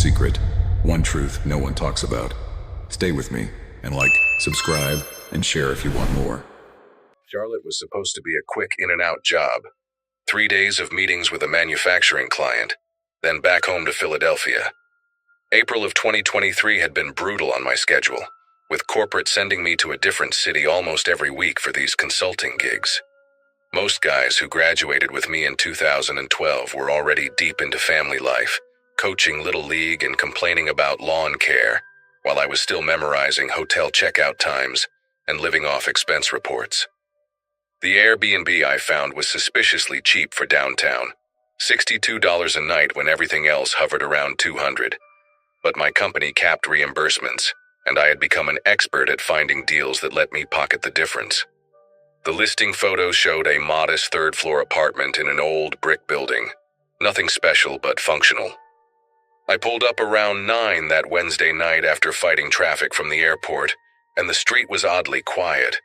secret, one truth no one talks about. Stay with me, and like, subscribe, and share if you want more. Charlotte was supposed to be a quick in-and-out job. 3 days of meetings with a manufacturing client, then back home to Philadelphia. April of 2023 had been brutal on my schedule, with corporate sending me to a different city almost every week for these consulting gigs. Most guys who graduated with me in 2012 were already deep into family life, coaching Little League and complaining about lawn care, while I was still memorizing hotel checkout times and living off expense reports. The Airbnb I found was suspiciously cheap for downtown, $62 a night when everything else hovered around $200. But my company capped reimbursements, and I had become an expert at finding deals that let me pocket the difference. The listing photos showed a modest third-floor apartment in an old brick building. Nothing special, but functional. I pulled up around 9 that Wednesday night after fighting traffic from the airport, and the street was oddly quiet.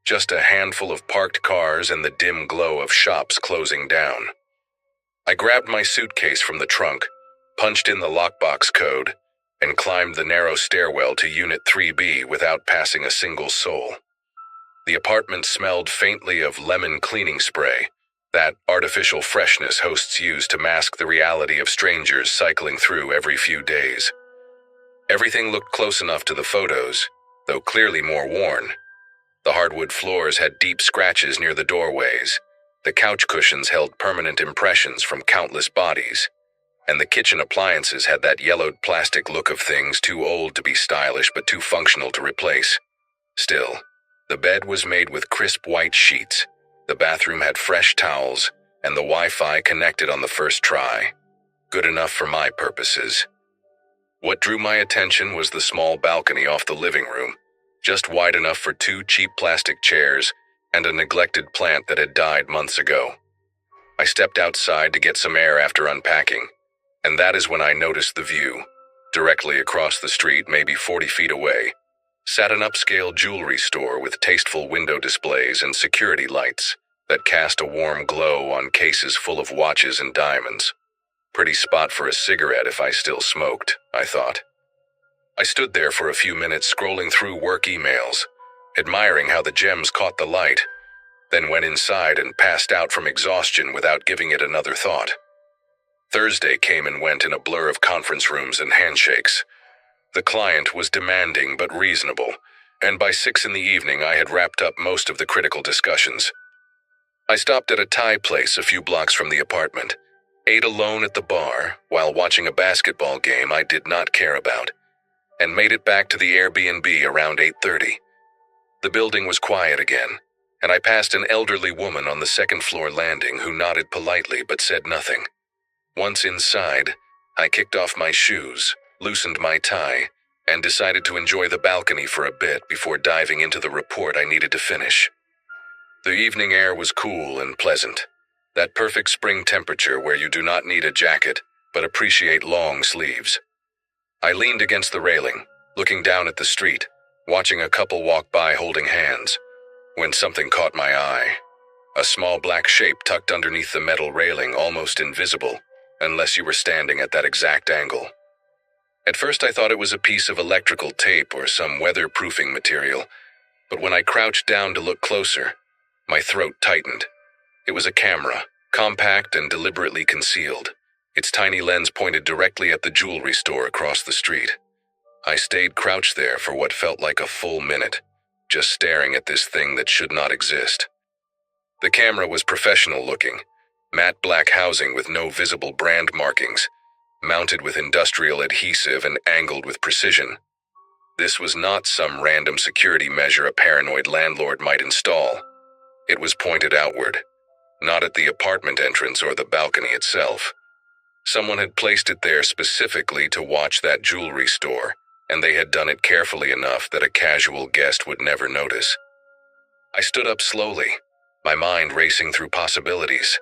Just a handful of parked cars and the dim glow of shops closing down. I grabbed my suitcase from the trunk, punched in the lockbox code, and climbed the narrow stairwell to Unit 3B without passing a single soul. The apartment smelled faintly of lemon cleaning spray, that artificial freshness hosts use to mask the reality of strangers cycling through every few days. Everything looked close enough to the photos, though clearly more worn. The hardwood floors had deep scratches near the doorways, the couch cushions held permanent impressions from countless bodies, and the kitchen appliances had that yellowed plastic look of things too old to be stylish but too functional to replace. Still, the bed was made with crisp white sheets, the bathroom had fresh towels, and the Wi-Fi connected on the first try. Good enough for my purposes. What drew my attention was the small balcony off the living room, just wide enough for 2 cheap plastic chairs and a neglected plant that had died months ago. I stepped outside to get some air after unpacking, and that is when I noticed the view. Directly across the street, maybe 40 feet away, sat an upscale jewelry store with tasteful window displays and security lights that cast a warm glow on cases full of watches and diamonds. Pretty spot for a cigarette if I still smoked, I thought. I stood there for a few minutes scrolling through work emails, admiring how the gems caught the light, then went inside and passed out from exhaustion without giving it another thought. Thursday came and went in a blur of conference rooms and handshakes. The client was demanding but reasonable, and by 6 in the evening I had wrapped up most of the critical discussions. I stopped at a Thai place a few blocks from the apartment, ate alone at the bar while watching a basketball game I did not care about, and made it back to the Airbnb around 8:30. The building was quiet again, and I passed an elderly woman on the second-floor landing who nodded politely but said nothing. Once inside, I kicked off my shoes, loosened my tie, and decided to enjoy the balcony for a bit before diving into the report I needed to finish. The evening air was cool and pleasant, that perfect spring temperature where you do not need a jacket but appreciate long sleeves. I leaned against the railing, looking down at the street, watching a couple walk by holding hands, when something caught my eye. A small black shape tucked underneath the metal railing, almost invisible, unless you were standing at that exact angle. At first I thought it was a piece of electrical tape or some weatherproofing material, but when I crouched down to look closer, my throat tightened. It was a camera, compact and deliberately concealed, its tiny lens pointed directly at the jewelry store across the street. I stayed crouched there for what felt like a full minute, just staring at this thing that should not exist. The camera was professional looking, matte black housing with no visible brand markings, mounted with industrial adhesive and angled with precision. This was not some random security measure a paranoid landlord might install. It was pointed outward, not at the apartment entrance or the balcony itself. Someone had placed it there specifically to watch that jewelry store, and they had done it carefully enough that a casual guest would never notice. I stood up slowly, my mind racing through possibilities.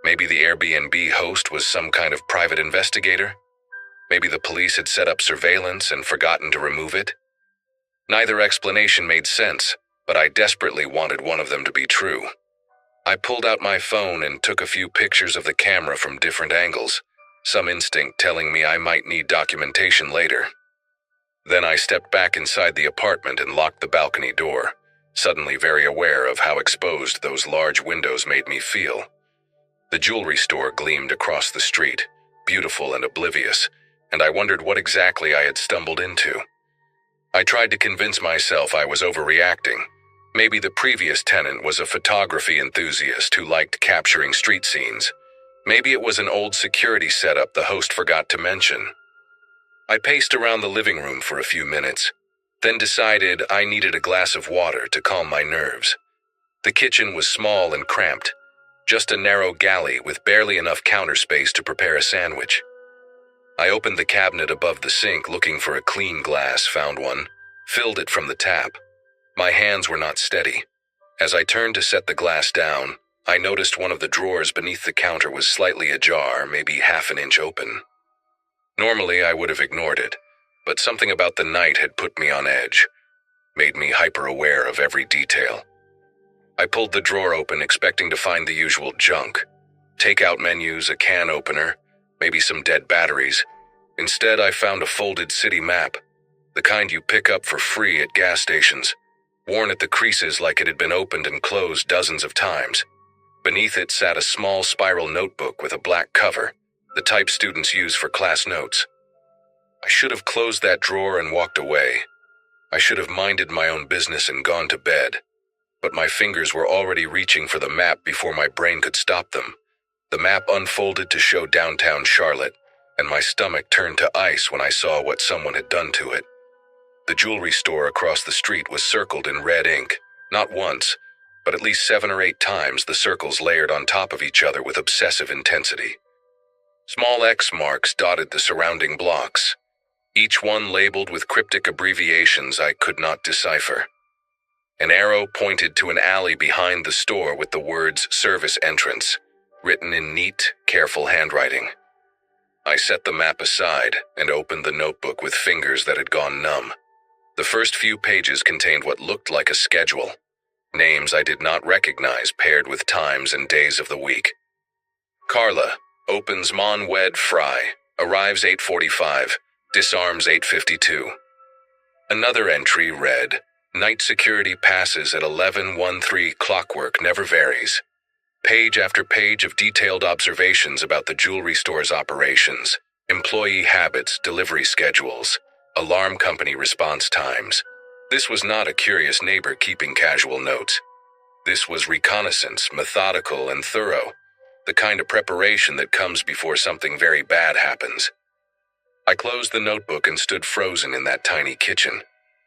Maybe the Airbnb host was some kind of private investigator? Maybe the police had set up surveillance and forgotten to remove it? Neither explanation made sense, but I desperately wanted one of them to be true. I pulled out my phone and took a few pictures of the camera from different angles, some instinct telling me I might need documentation later. Then I stepped back inside the apartment and locked the balcony door, suddenly very aware of how exposed those large windows made me feel. The jewelry store gleamed across the street, beautiful and oblivious, and I wondered what exactly I had stumbled into. I tried to convince myself I was overreacting. Maybe the previous tenant was a photography enthusiast who liked capturing street scenes. Maybe it was an old security setup the host forgot to mention. I paced around the living room for a few minutes, then decided I needed a glass of water to calm my nerves. The kitchen was small and cramped, just a narrow galley with barely enough counter space to prepare a sandwich. I opened the cabinet above the sink looking for a clean glass, found one, filled it from the tap. My hands were not steady. As I turned to set the glass down, I noticed one of the drawers beneath the counter was slightly ajar, maybe half an inch open. Normally, I would have ignored it, but something about the night had put me on edge, made me hyper-aware of every detail. I pulled the drawer open, expecting to find the usual junk. Takeout menus, a can opener, maybe some dead batteries. Instead, I found a folded city map, the kind you pick up for free at gas stations, worn at the creases like it had been opened and closed dozens of times. Beneath it sat a small spiral notebook with a black cover, the type students use for class notes. I should have closed that drawer and walked away. I should have minded my own business and gone to bed. But my fingers were already reaching for the map before my brain could stop them. The map unfolded to show downtown Charlotte, and my stomach turned to ice when I saw what someone had done to it. The jewelry store across the street was circled in red ink, not once, but at least 7 or 8 times, the circles layered on top of each other with obsessive intensity. Small X marks dotted the surrounding blocks, each one labeled with cryptic abbreviations I could not decipher. An arrow pointed to an alley behind the store with the words "Service Entrance," written in neat, careful handwriting. I set the map aside and opened the notebook with fingers that had gone numb. The first few pages contained what looked like a schedule. Names I did not recognize paired with times and days of the week. Carla, opens Mon Wed Fry, arrives 8:45, disarms 8:52. Another entry read, "Night security passes at 11:13, clockwork never varies." Page after page of detailed observations about the jewelry store's operations, employee habits, delivery schedules, alarm company response times. This was not a curious neighbor keeping casual notes. This was reconnaissance, methodical and thorough, the kind of preparation that comes before something very bad happens. I closed the notebook and stood frozen in that tiny kitchen,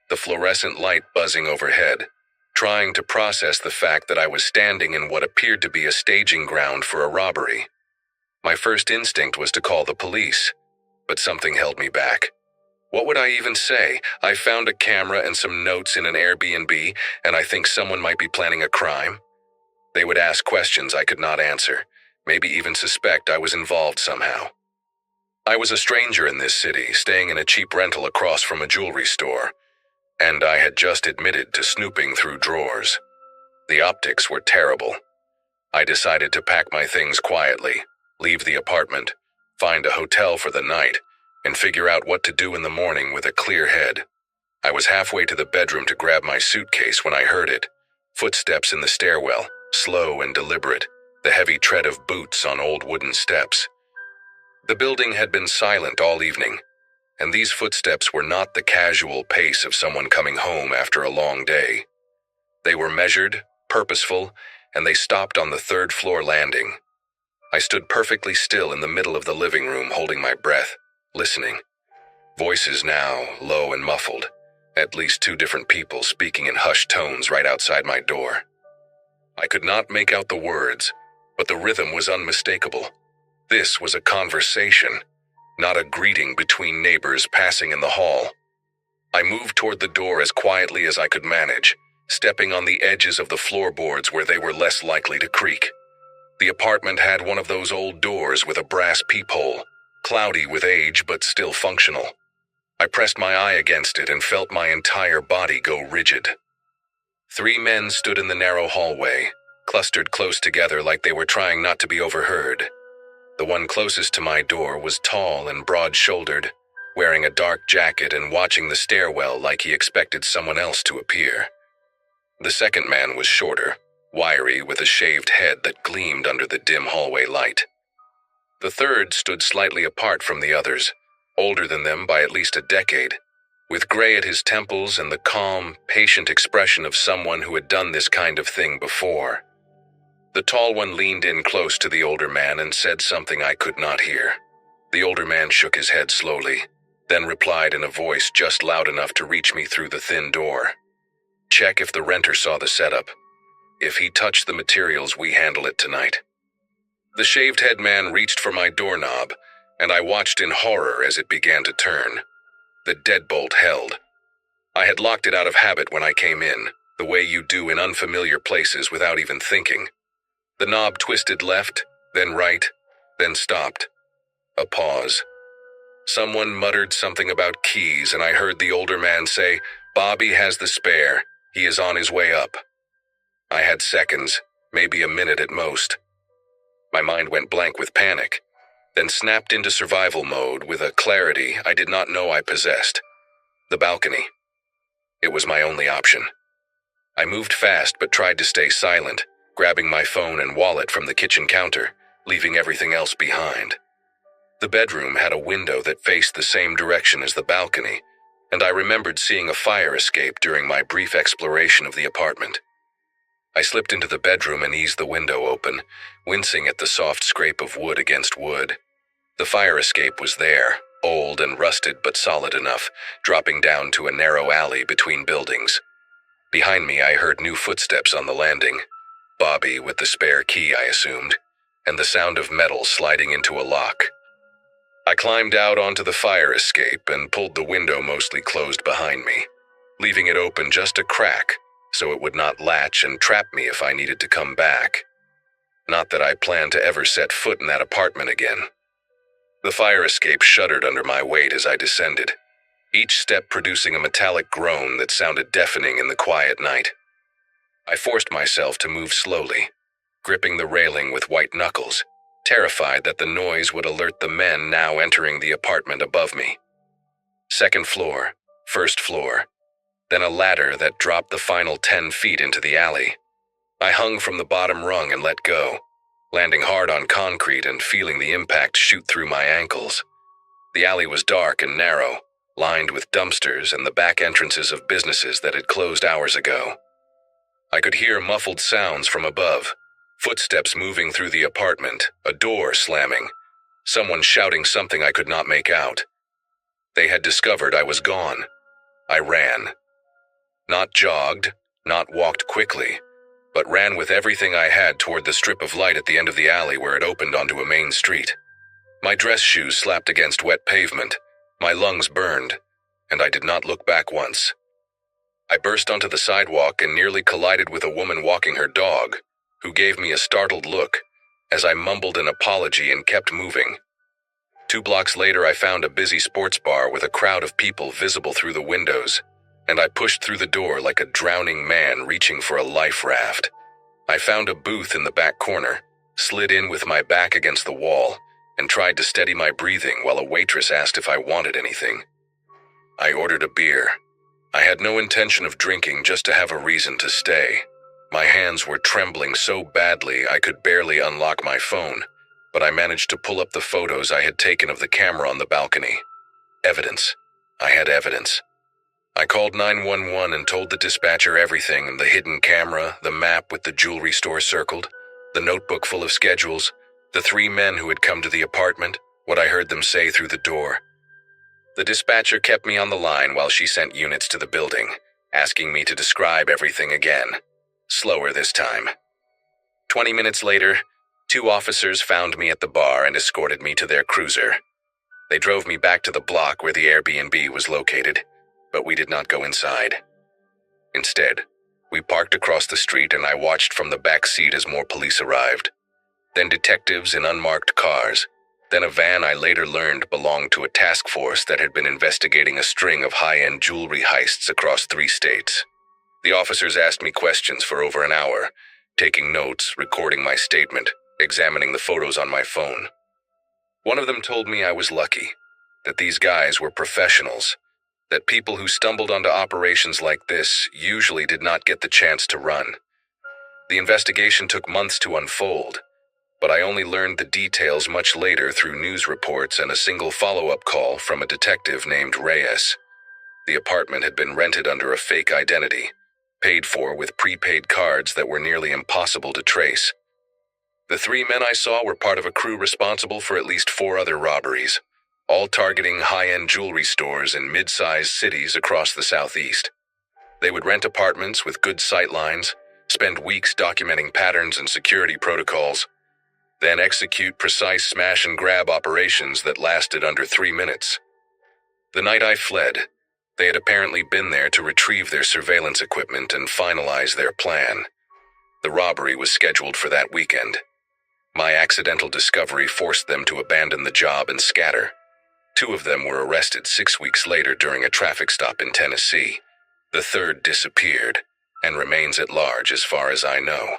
the fluorescent light buzzing overhead, trying to process the fact that I was standing in what appeared to be a staging ground for a robbery. My first instinct was to call the police, but something held me back. What would I even say? I found a camera and some notes in an Airbnb, and I think someone might be planning a crime. They would ask questions I could not answer, maybe even suspect I was involved somehow. I was a stranger in this city, staying in a cheap rental across from a jewelry store, and I had just admitted to snooping through drawers. The optics were terrible. I decided to pack my things quietly, leave the apartment, find a hotel for the night, and figure out what to do in the morning with a clear head. I was halfway to the bedroom to grab my suitcase when I heard it. Footsteps in the stairwell, slow and deliberate, the heavy tread of boots on old wooden steps. The building had been silent all evening, and these footsteps were not the casual pace of someone coming home after a long day. They were measured, purposeful, and they stopped on the 3rd floor landing. I stood perfectly still in the middle of the living room, holding my breath, listening. Voices now, low and muffled, at least 2 different people speaking in hushed tones right outside my door. I could not make out the words, but the rhythm was unmistakable. This was a conversation, not a greeting between neighbors passing in the hall. I moved toward the door as quietly as I could manage, stepping on the edges of the floorboards where they were less likely to creak. The apartment had one of those old doors with a brass peephole, cloudy with age but still functional. I pressed my eye against it and felt my entire body go rigid. 3 men stood in the narrow hallway, clustered close together like they were trying not to be overheard. The one closest to my door was tall and broad-shouldered, wearing a dark jacket and watching the stairwell like he expected someone else to appear. The second man was shorter, wiry, with a shaved head that gleamed under the dim hallway light. The third stood slightly apart from the others, older than them by at least a decade, with gray at his temples and the calm, patient expression of someone who had done this kind of thing before. The tall one leaned in close to the older man and said something I could not hear. The older man shook his head slowly, then replied in a voice just loud enough to reach me through the thin door. "Check if the renter saw the setup. If he touched the materials, we handle it tonight." The shaved-head man reached for my doorknob, and I watched in horror as it began to turn. The deadbolt held. I had locked it out of habit when I came in, the way you do in unfamiliar places without even thinking. The knob twisted left, then right, then stopped. A pause. Someone muttered something about keys, and I heard the older man say, "Bobby has the spare. He is on his way up." I had seconds, maybe a minute at most. My mind went blank with panic, then snapped into survival mode with a clarity I did not know I possessed. The balcony. It was my only option. I moved fast but tried to stay silent, grabbing my phone and wallet from the kitchen counter, leaving everything else behind. The bedroom had a window that faced the same direction as the balcony, and I remembered seeing a fire escape during my brief exploration of the apartment. I slipped into the bedroom and eased the window open, wincing at the soft scrape of wood against wood. The fire escape was there, old and rusted but solid enough, dropping down to a narrow alley between buildings. Behind me, I heard new footsteps on the landing. Bobby with the spare key, I assumed, and the sound of metal sliding into a lock. I climbed out onto the fire escape and pulled the window mostly closed behind me, leaving it open just a crack so it would not latch and trap me if I needed to come back. Not that I planned to ever set foot in that apartment again. The fire escape shuddered under my weight as I descended, each step producing a metallic groan that sounded deafening in the quiet night. I forced myself to move slowly, gripping the railing with white knuckles, terrified that the noise would alert the men now entering the apartment above me. Second floor, first floor, then a ladder that dropped the final 10 feet into the alley. I hung from the bottom rung and let go, landing hard on concrete and feeling the impact shoot through my ankles. The alley was dark and narrow, lined with dumpsters and the back entrances of businesses that had closed hours ago. I could hear muffled sounds from above, footsteps moving through the apartment, a door slamming, someone shouting something I could not make out. They had discovered I was gone. I ran. Not jogged, not walked quickly, but ran with everything I had toward the strip of light at the end of the alley where it opened onto a main street. My dress shoes slapped against wet pavement, my lungs burned, and I did not look back once. I burst onto the sidewalk and nearly collided with a woman walking her dog, who gave me a startled look as I mumbled an apology and kept moving. 2 blocks later, I found a busy sports bar with a crowd of people visible through the windows, and I pushed through the door like a drowning man reaching for a life raft. I found a booth in the back corner, slid in with my back against the wall, and tried to steady my breathing while a waitress asked if I wanted anything. I ordered a beer. I had no intention of drinking, just to have a reason to stay. My hands were trembling so badly I could barely unlock my phone, but I managed to pull up the photos I had taken of the camera on the balcony. Evidence. I had evidence. I called 911 and told the dispatcher everything: the hidden camera, the map with the jewelry store circled, the notebook full of schedules, the 3 men who had come to the apartment, what I heard them say through the door. The dispatcher kept me on the line while she sent units to the building, asking me to describe everything again. Slower this time. 20 minutes later, 2 officers found me at the bar and escorted me to their cruiser. They drove me back to the block where the Airbnb was located, but we did not go inside. Instead, we parked across the street and I watched from the back seat as more police arrived. Then detectives in unmarked cars. Then a van I later learned belonged to a task force that had been investigating a string of high-end jewelry heists across 3 states. The officers asked me questions for over an hour, taking notes, recording my statement, examining the photos on my phone. One of them told me I was lucky, that these guys were professionals, that people who stumbled onto operations like this usually did not get the chance to run. The investigation took months to unfold, but I only learned the details much later through news reports and a single follow-up call from a detective named Reyes. The apartment had been rented under a fake identity, paid for with prepaid cards that were nearly impossible to trace. The 3 men I saw were part of a crew responsible for at least 4 other robberies, all targeting high-end jewelry stores in mid-sized cities across the southeast. They would rent apartments with good sightlines, spend weeks documenting patterns and security protocols, then execute precise smash-and-grab operations that lasted under 3 minutes. The night I fled, they had apparently been there to retrieve their surveillance equipment and finalize their plan. The robbery was scheduled for that weekend. My accidental discovery forced them to abandon the job and scatter. 2 of them were arrested 6 weeks later during a traffic stop in Tennessee. The third disappeared and remains at large as far as I know.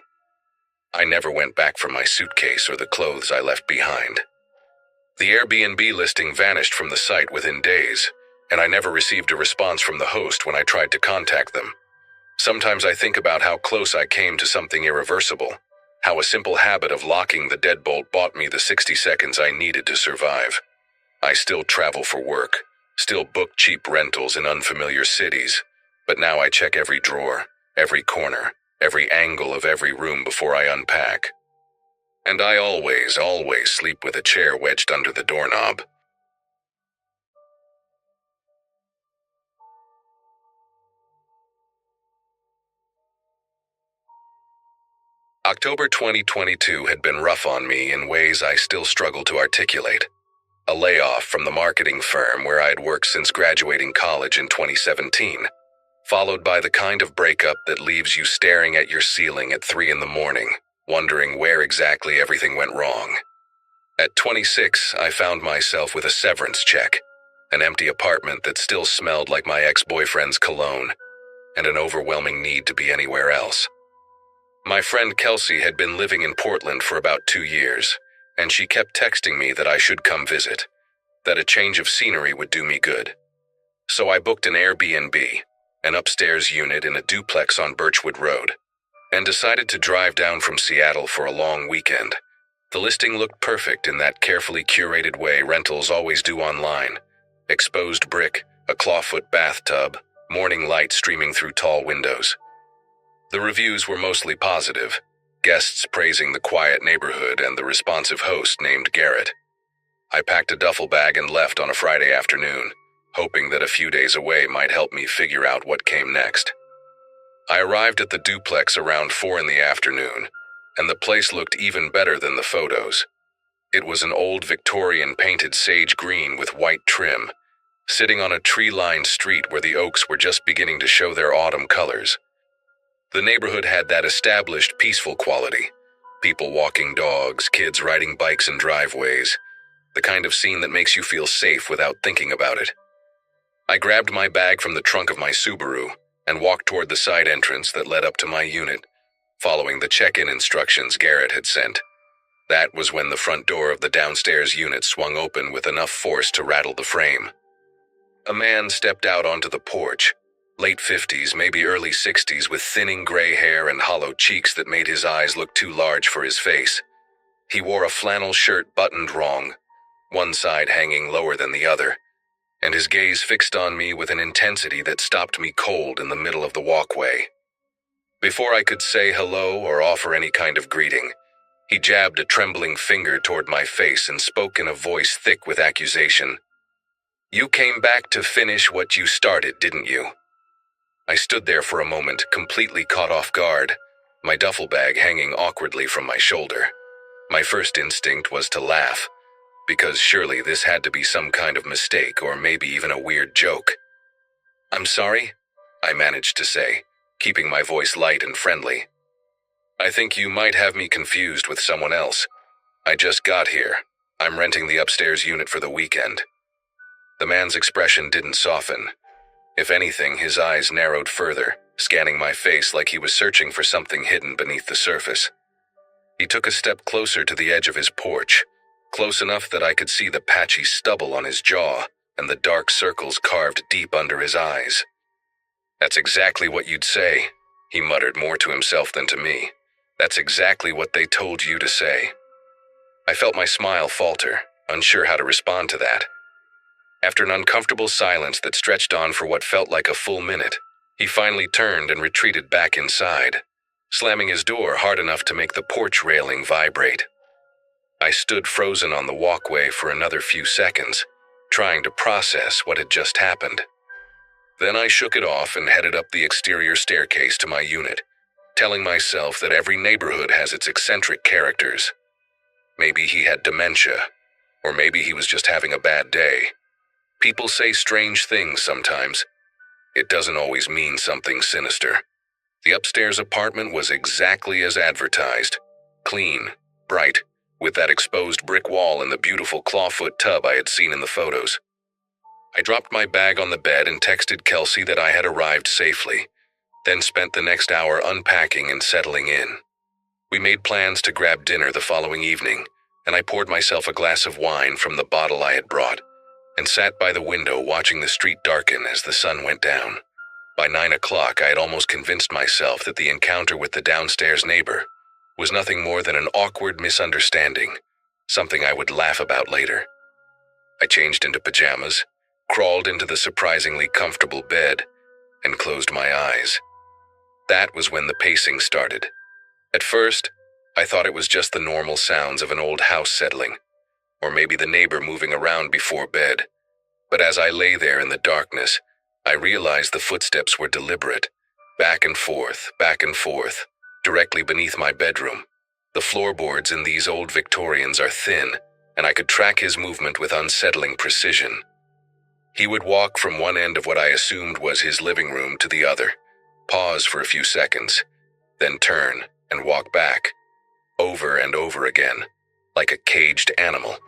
I never went back for my suitcase or the clothes I left behind. The Airbnb listing vanished from the site within days, and I never received a response from the host when I tried to contact them. Sometimes I think about how close I came to something irreversible, how a simple habit of locking the deadbolt bought me the 60 seconds I needed to survive. I still travel for work, still book cheap rentals in unfamiliar cities, but now I check every drawer, every corner, every angle of every room before I unpack. And I always sleep with a chair wedged under the doorknob. October 2022 had been rough on me in ways I still struggle to articulate. A layoff from the marketing firm where I had worked since graduating college in 2017, followed by the kind of breakup that leaves you staring at your ceiling at 3 a.m, wondering where exactly everything went wrong. At 26, I found myself with a severance check, an empty apartment that still smelled like my ex-boyfriend's cologne, and an overwhelming need to be anywhere else. My friend Kelsey had been living in Portland for about 2 years, and she kept texting me that I should come visit, that a change of scenery would do me good. So I booked an Airbnb, an upstairs unit in a duplex on Birchwood Road, and decided to drive down from Seattle for a long weekend. The listing looked perfect in that carefully curated way rentals always do online. Exposed brick, a clawfoot bathtub, morning light streaming through tall windows. The reviews were mostly positive, guests praising the quiet neighborhood and the responsive host named Garrett. I packed a duffel bag and left on a Friday afternoon, hoping that a few days away might help me figure out what came next. I arrived at the duplex around 4 p.m, and the place looked even better than the photos. It was an old Victorian painted sage green with white trim, sitting on a tree-lined street where the oaks were just beginning to show their autumn colors. The neighborhood had that established, peaceful quality. People walking dogs, kids riding bikes in driveways, the kind of scene that makes you feel safe without thinking about it. I grabbed my bag from the trunk of my Subaru and walked toward the side entrance that led up to my unit, following the check-in instructions Garrett had sent. That was when the front door of the downstairs unit swung open with enough force to rattle the frame. A man stepped out onto the porch, late 50s, maybe early 60s, with thinning gray hair and hollow cheeks that made his eyes look too large for his face. He wore a flannel shirt buttoned wrong, one side hanging lower than the other, and his gaze fixed on me with an intensity that stopped me cold in the middle of the walkway. Before I could say hello or offer any kind of greeting, he jabbed a trembling finger toward my face and spoke in a voice thick with accusation. "You came back to finish what you started, didn't you?" I stood there for a moment, completely caught off guard, my duffel bag hanging awkwardly from my shoulder. My first instinct was to laugh, because surely this had to be some kind of mistake or maybe even a weird joke. "I'm sorry," I managed to say, keeping my voice light and friendly. "I think you might have me confused with someone else. I just got here. I'm renting the upstairs unit for the weekend." The man's expression didn't soften. If anything, his eyes narrowed further, scanning my face like he was searching for something hidden beneath the surface. He took a step closer to the edge of his porch, close enough that I could see the patchy stubble on his jaw and the dark circles carved deep under his eyes. "That's exactly what you'd say," he muttered, more to himself than to me. "That's exactly what they told you to say." I felt my smile falter, unsure how to respond to that. After an uncomfortable silence that stretched on for what felt like a full minute, he finally turned and retreated back inside, slamming his door hard enough to make the porch railing vibrate. I stood frozen on the walkway for another few seconds, trying to process what had just happened. Then I shook it off and headed up the exterior staircase to my unit, telling myself that every neighborhood has its eccentric characters. Maybe he had dementia, or maybe he was just having a bad day. People say strange things sometimes. It doesn't always mean something sinister. The upstairs apartment was exactly as advertised. Clean, bright, with that exposed brick wall and the beautiful clawfoot tub I had seen in the photos. I dropped my bag on the bed and texted Kelsey that I had arrived safely, then spent the next hour unpacking and settling in. We made plans to grab dinner the following evening, and I poured myself a glass of wine from the bottle I had brought, and sat by the window watching the street darken as the sun went down. By 9 o'clock, I had almost convinced myself that the encounter with the downstairs neighbor was nothing more than an awkward misunderstanding, something I would laugh about later. I changed into pajamas, crawled into the surprisingly comfortable bed, and closed my eyes. That was when the pacing started. At first, I thought it was just the normal sounds of an old house settling, or maybe the neighbor moving around before bed. But as I lay there in the darkness, I realized the footsteps were deliberate, back and forth, directly beneath my bedroom. The floorboards in these old Victorians are thin, and I could track his movement with unsettling precision. He would walk from one end of what I assumed was his living room to the other, pause for a few seconds, then turn and walk back, over and over again, like a caged animal.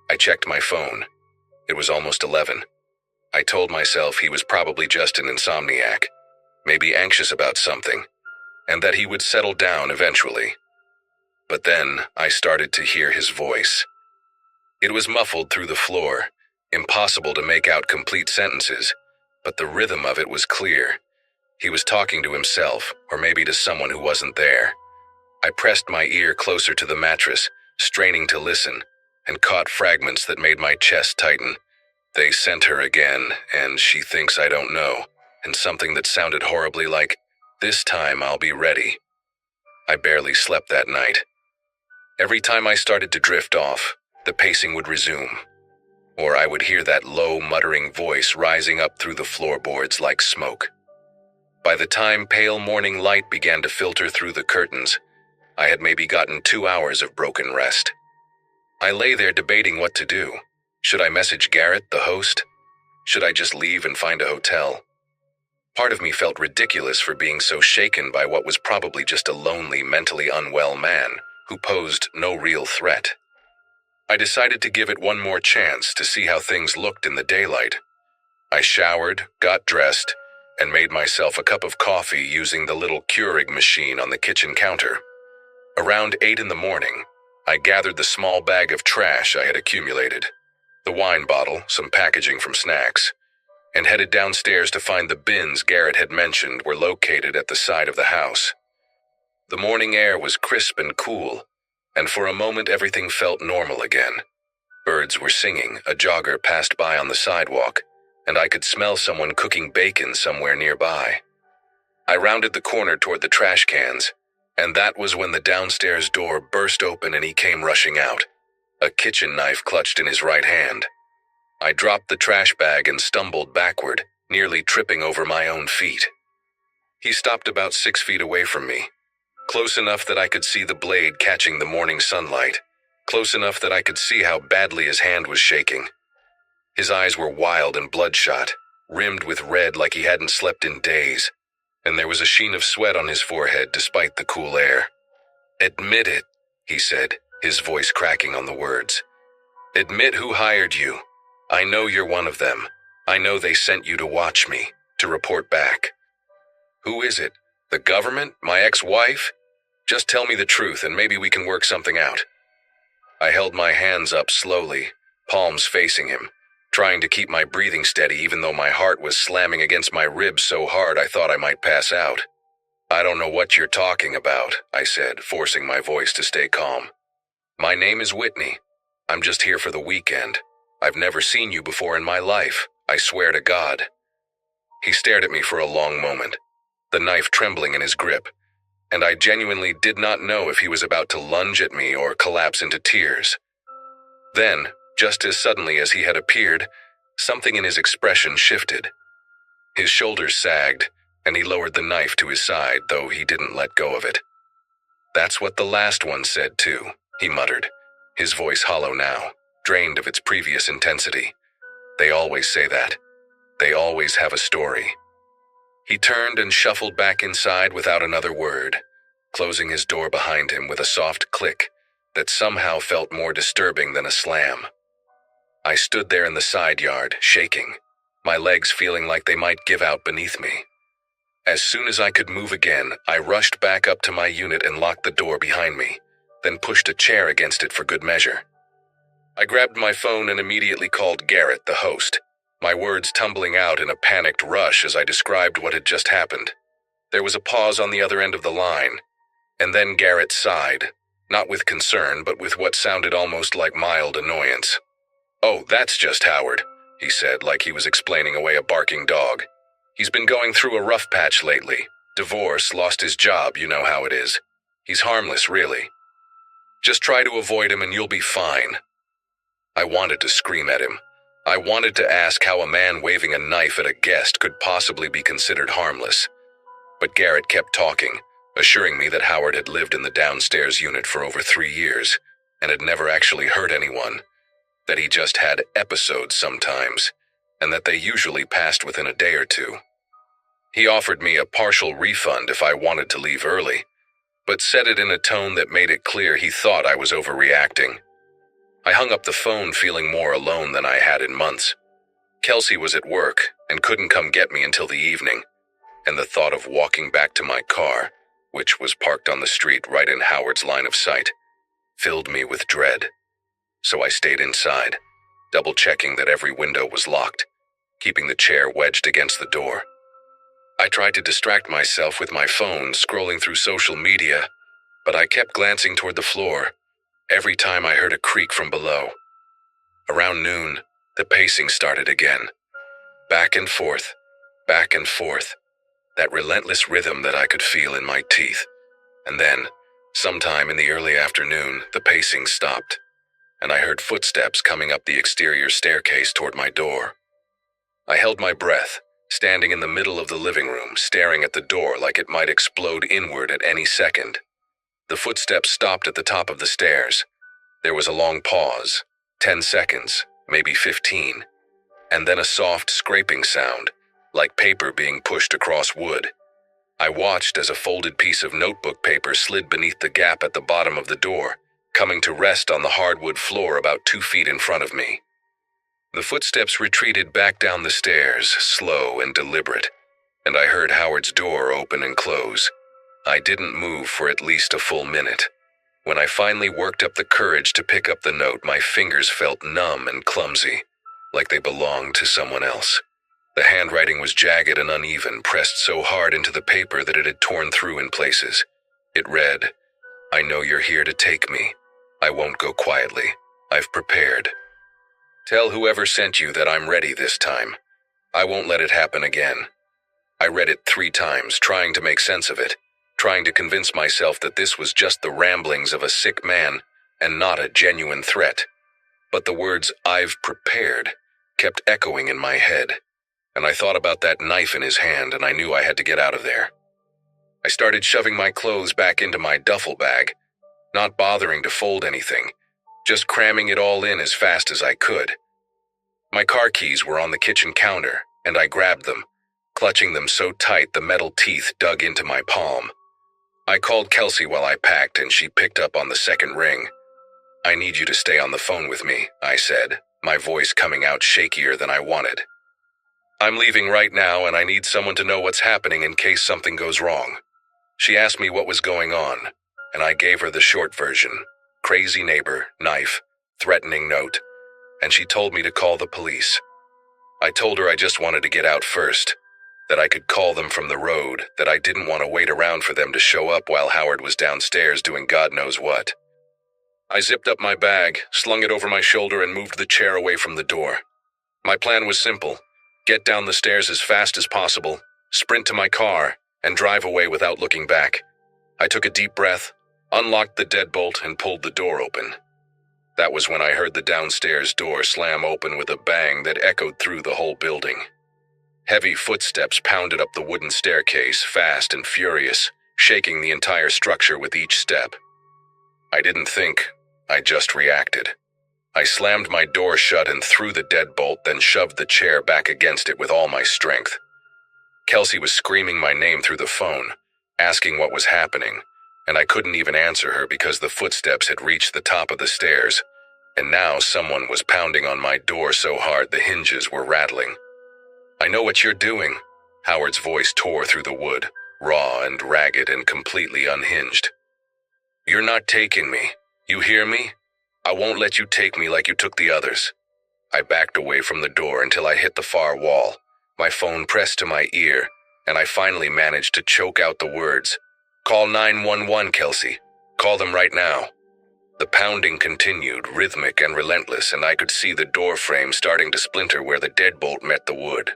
I checked my phone. It was almost 11. I told myself he was probably just an insomniac, maybe anxious about something, and that he would settle down eventually. But then I started to hear his voice. It was muffled through the floor, impossible to make out complete sentences, but the rhythm of it was clear. He was talking to himself, or maybe to someone who wasn't there. I pressed my ear closer to the mattress, straining to listen, and caught fragments that made my chest tighten. "They sent her again, and she thinks I don't know," and something that sounded horribly like, "This time I'll be ready." I barely slept that night. Every time I started to drift off, the pacing would resume, or I would hear that low, muttering voice rising up through the floorboards like smoke. By the time pale morning light began to filter through the curtains, I had maybe gotten 2 hours of broken rest. I lay there debating what to do. Should I message Garrett, the host? Should I just leave and find a hotel? Part of me felt ridiculous for being so shaken by what was probably just a lonely, mentally unwell man who posed no real threat. I decided to give it one more chance to see how things looked in the daylight. I showered, got dressed, and made myself a cup of coffee using the little Keurig machine on the kitchen counter. Around 8 in the morning, I gathered the small bag of trash I had accumulated, the wine bottle, some packaging from snacks, and headed downstairs to find the bins Garrett had mentioned were located at the side of the house. The morning air was crisp and cool, and for a moment everything felt normal again. Birds were singing, a jogger passed by on the sidewalk, and I could smell someone cooking bacon somewhere nearby. I rounded the corner toward the trash cans, and that was when the downstairs door burst open and he came rushing out, a kitchen knife clutched in his right hand. I dropped the trash bag and stumbled backward, nearly tripping over my own feet. He stopped about 6 feet away from me, close enough that I could see the blade catching the morning sunlight, close enough that I could see how badly his hand was shaking. His eyes were wild and bloodshot, rimmed with red like he hadn't slept in days, and there was a sheen of sweat on his forehead despite the cool air. "Admit it," he said, his voice cracking on the words. "Admit who hired you. I know you're one of them. I know they sent you to watch me, to report back." "Who is it? The government? My ex-wife? Just tell me the truth and maybe we can work something out." I held my hands up slowly, palms facing him, trying to keep my breathing steady even though my heart was slamming against my ribs so hard I thought I might pass out. "I don't know what you're talking about," I said, forcing my voice to stay calm. "My name is Whitney. I'm just here for the weekend. I've never seen you before in my life. I swear to God." He stared at me for a long moment, the knife trembling in his grip, and I genuinely did not know if he was about to lunge at me or collapse into tears. Then, just as suddenly as he had appeared, something in his expression shifted. His shoulders sagged, and he lowered the knife to his side, though he didn't let go of it. "That's what the last one said too," he muttered, his voice hollow now, drained of its previous intensity. "They always say that. They always have a story." He turned and shuffled back inside without another word, closing his door behind him with a soft click that somehow felt more disturbing than a slam. I stood there in the side yard, shaking, my legs feeling like they might give out beneath me. As soon as I could move again, I rushed back up to my unit and locked the door behind me, then pushed a chair against it for good measure. I grabbed my phone and immediately called Garrett, the host, my words tumbling out in a panicked rush as I described what had just happened. There was a pause on the other end of the line, and then Garrett sighed, not with concern but with what sounded almost like mild annoyance. "Oh, that's just Howard," he said, like he was explaining away a barking dog. "He's been going through a rough patch lately. Divorce, lost his job, you know how it is. He's harmless, really. Just try to avoid him and you'll be fine." I wanted to scream at him. I wanted to ask how a man waving a knife at a guest could possibly be considered harmless. But Garrett kept talking, assuring me that Howard had lived in the downstairs unit for over 3 years and had never actually hurt anyone, that he just had episodes sometimes, and that they usually passed within a day or two. He offered me a partial refund if I wanted to leave early, but said it in a tone that made it clear he thought I was overreacting. I hung up the phone feeling more alone than I had in months. Kelsey was at work and couldn't come get me until the evening, and the thought of walking back to my car, which was parked on the street right in Howard's line of sight, filled me with dread. So I stayed inside, double-checking that every window was locked, keeping the chair wedged against the door. I tried to distract myself with my phone, scrolling through social media, but I kept glancing toward the floor every time I heard a creak from below. Around noon, the pacing started again. Back and forth, that relentless rhythm that I could feel in my teeth. And then, sometime in the early afternoon, the pacing stopped, and I heard footsteps coming up the exterior staircase toward my door. I held my breath, standing in the middle of the living room, staring at the door like it might explode inward at any second. The footsteps stopped at the top of the stairs. There was a long pause, 10 seconds, maybe 15, and then a soft scraping sound, like paper being pushed across wood. I watched as a folded piece of notebook paper slid beneath the gap at the bottom of the door, coming to rest on the hardwood floor about 2 feet in front of me. The footsteps retreated back down the stairs, slow and deliberate, and I heard Howard's door open and close. I didn't move for at least a full minute. When I finally worked up the courage to pick up the note, my fingers felt numb and clumsy, like they belonged to someone else. The handwriting was jagged and uneven, pressed so hard into the paper that it had torn through in places. It read, "I know you're here to take me. I won't go quietly. I've prepared. Tell whoever sent you that I'm ready this time. I won't let it happen again." I read it 3 times, trying to make sense of it, trying to convince myself that this was just the ramblings of a sick man and not a genuine threat. But the words "I've prepared" kept echoing in my head, and I thought about that knife in his hand, and I knew I had to get out of there. I started shoving my clothes back into my duffel bag, not bothering to fold anything, just cramming it all in as fast as I could. My car keys were on the kitchen counter, and I grabbed them, clutching them so tight the metal teeth dug into my palm. I called Kelsey while I packed, and she picked up on the second ring. "I need you to stay on the phone with me," I said, my voice coming out shakier than I wanted. "I'm leaving right now, and I need someone to know what's happening in case something goes wrong." She asked me what was going on, and I gave her the short version. Crazy neighbor, knife, threatening note, and she told me to call the police. I told her I just wanted to get out first, that I could call them from the road, that I didn't want to wait around for them to show up while Howard was downstairs doing God knows what. I zipped up my bag, slung it over my shoulder, and moved the chair away from the door. My plan was simple: get down the stairs as fast as possible, sprint to my car, and drive away without looking back. I took a deep breath, unlocked the deadbolt, and pulled the door open. That was when I heard the downstairs door slam open with a bang that echoed through the whole building. Heavy footsteps pounded up the wooden staircase, fast and furious, shaking the entire structure with each step. I didn't think, I just reacted. I slammed my door shut and threw the deadbolt, then shoved the chair back against it with all my strength. Kelsey was screaming my name through the phone, asking what was happening, and I couldn't even answer her because the footsteps had reached the top of the stairs, and now someone was pounding on my door so hard the hinges were rattling. "I know what you're doing." Howard's voice tore through the wood, raw and ragged and completely unhinged. "You're not taking me. You hear me? I won't let you take me like you took the others." I backed away from the door until I hit the far wall, my phone pressed to my ear, and I finally managed to choke out the words, "Call 911, Kelsey. Call them right now." The pounding continued, rhythmic and relentless, and I could see the door frame starting to splinter where the deadbolt met the wood.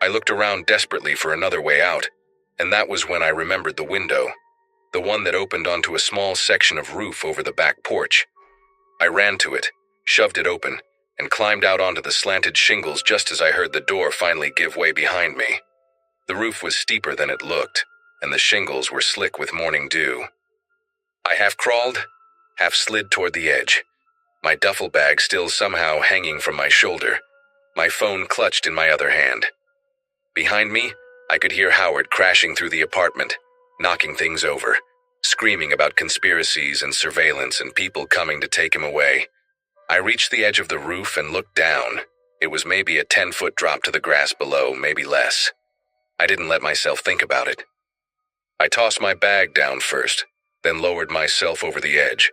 I looked around desperately for another way out, and that was when I remembered the window, the one that opened onto a small section of roof over the back porch. I ran to it, shoved it open, and climbed out onto the slanted shingles just as I heard the door finally give way behind me. The roof was steeper than it looked, and the shingles were slick with morning dew. I half crawled, half slid toward the edge, my duffel bag still somehow hanging from my shoulder, my phone clutched in my other hand. Behind me, I could hear Howard crashing through the apartment, knocking things over, screaming about conspiracies and surveillance and people coming to take him away. I reached the edge of the roof and looked down. It was maybe a 10-foot drop to the grass below, maybe less. I didn't let myself think about it. I tossed my bag down first, then lowered myself over the edge,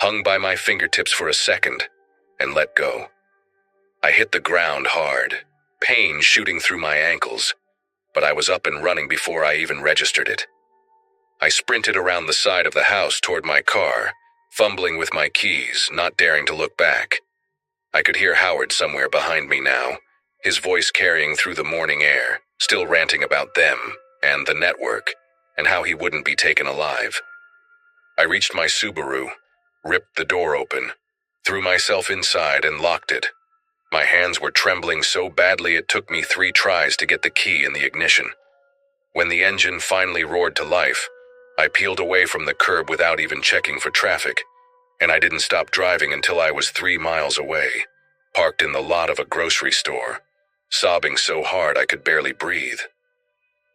hung by my fingertips for a second, and let go. I hit the ground hard, pain shooting through my ankles, but I was up and running before I even registered it. I sprinted around the side of the house toward my car, fumbling with my keys, not daring to look back. I could hear Howard somewhere behind me now, his voice carrying through the morning air, still ranting about them and the network, and how he wouldn't be taken alive. I reached my Subaru, ripped the door open, threw myself inside and locked it. My hands were trembling so badly it took me 3 tries to get the key in the ignition. When the engine finally roared to life, I peeled away from the curb without even checking for traffic, and I didn't stop driving until I was 3 miles away, parked in the lot of a grocery store, sobbing so hard I could barely breathe.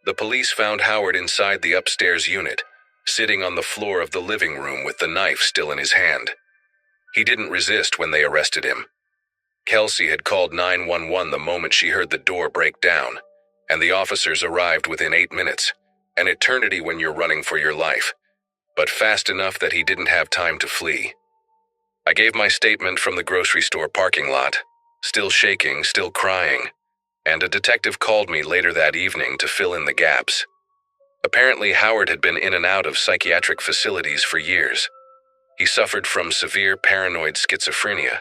The police found Howard inside the upstairs unit, sitting on the floor of the living room with the knife still in his hand. He didn't resist when they arrested him. Kelsey had called 911 the moment she heard the door break down, and the officers arrived within 8 minutes, an eternity when you're running for your life, but fast enough that he didn't have time to flee. I gave my statement from the grocery store parking lot, still shaking, still crying, and a detective called me later that evening to fill in the gaps. Apparently, Howard had been in and out of psychiatric facilities for years. He suffered from severe paranoid schizophrenia,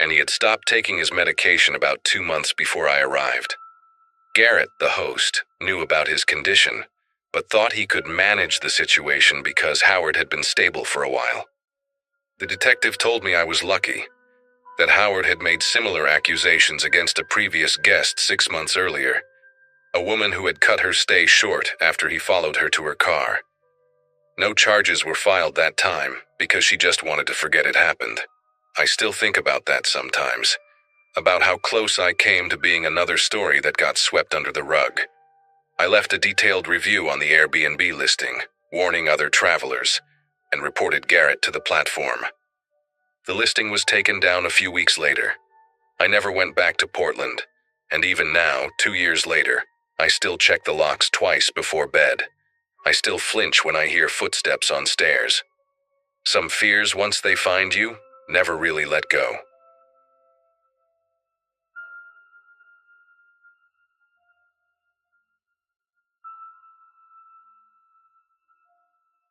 and he had stopped taking his medication about 2 months before I arrived. Garrett, the host, knew about his condition, but thought he could manage the situation because Howard had been stable for a while. The detective told me I was lucky, that Howard had made similar accusations against a previous guest 6 months earlier, a woman who had cut her stay short after he followed her to her car. No charges were filed that time because she just wanted to forget it happened. I still think about that sometimes, about how close I came to being another story that got swept under the rug. I left a detailed review on the Airbnb listing, warning other travelers, and reported Garrett to the platform. The listing was taken down a few weeks later. I never went back to Portland, and even now, 2 years later, I still check the locks twice before bed. I still flinch when I hear footsteps on stairs. Some fears, once they find you, never really let go.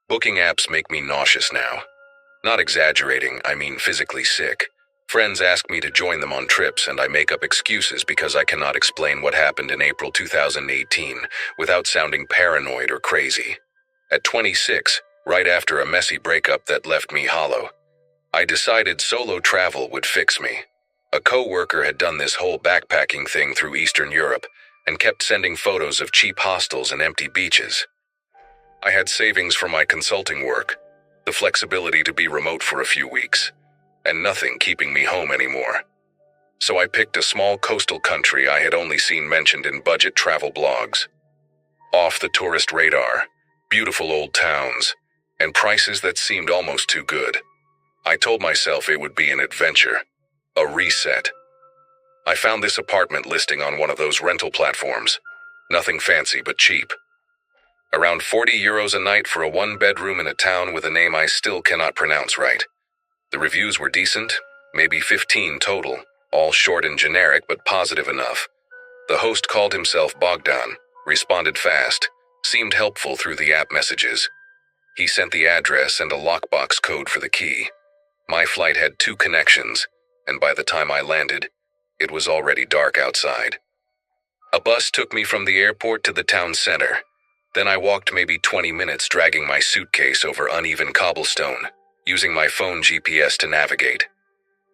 Booking apps make me nauseous now. Not exaggerating, I mean physically sick. Friends ask me to join them on trips, and I make up excuses because I cannot explain what happened in April 2018 without sounding paranoid or crazy. At 26, right after a messy breakup that left me hollow, I decided solo travel would fix me. A coworker had done this whole backpacking thing through Eastern Europe and kept sending photos of cheap hostels and empty beaches. I had savings from my consulting work, the flexibility to be remote for a few weeks, and nothing keeping me home anymore. So I picked a small coastal country I had only seen mentioned in budget travel blogs. Off the tourist radar, beautiful old towns, and prices that seemed almost too good. I told myself it would be an adventure, a reset. I found this apartment listing on one of those rental platforms. Nothing fancy but cheap. Around €40 a night for a one-bedroom in a town with a name I still cannot pronounce right. The reviews were decent, maybe 15 total, all short and generic but positive enough. The host called himself Bogdan, responded fast, seemed helpful through the app messages. He sent the address and a lockbox code for the key. My flight had 2 connections, and by the time I landed, it was already dark outside. A bus took me from the airport to the town center. Then I walked maybe 20 minutes dragging my suitcase over uneven cobblestone, using my phone GPS to navigate.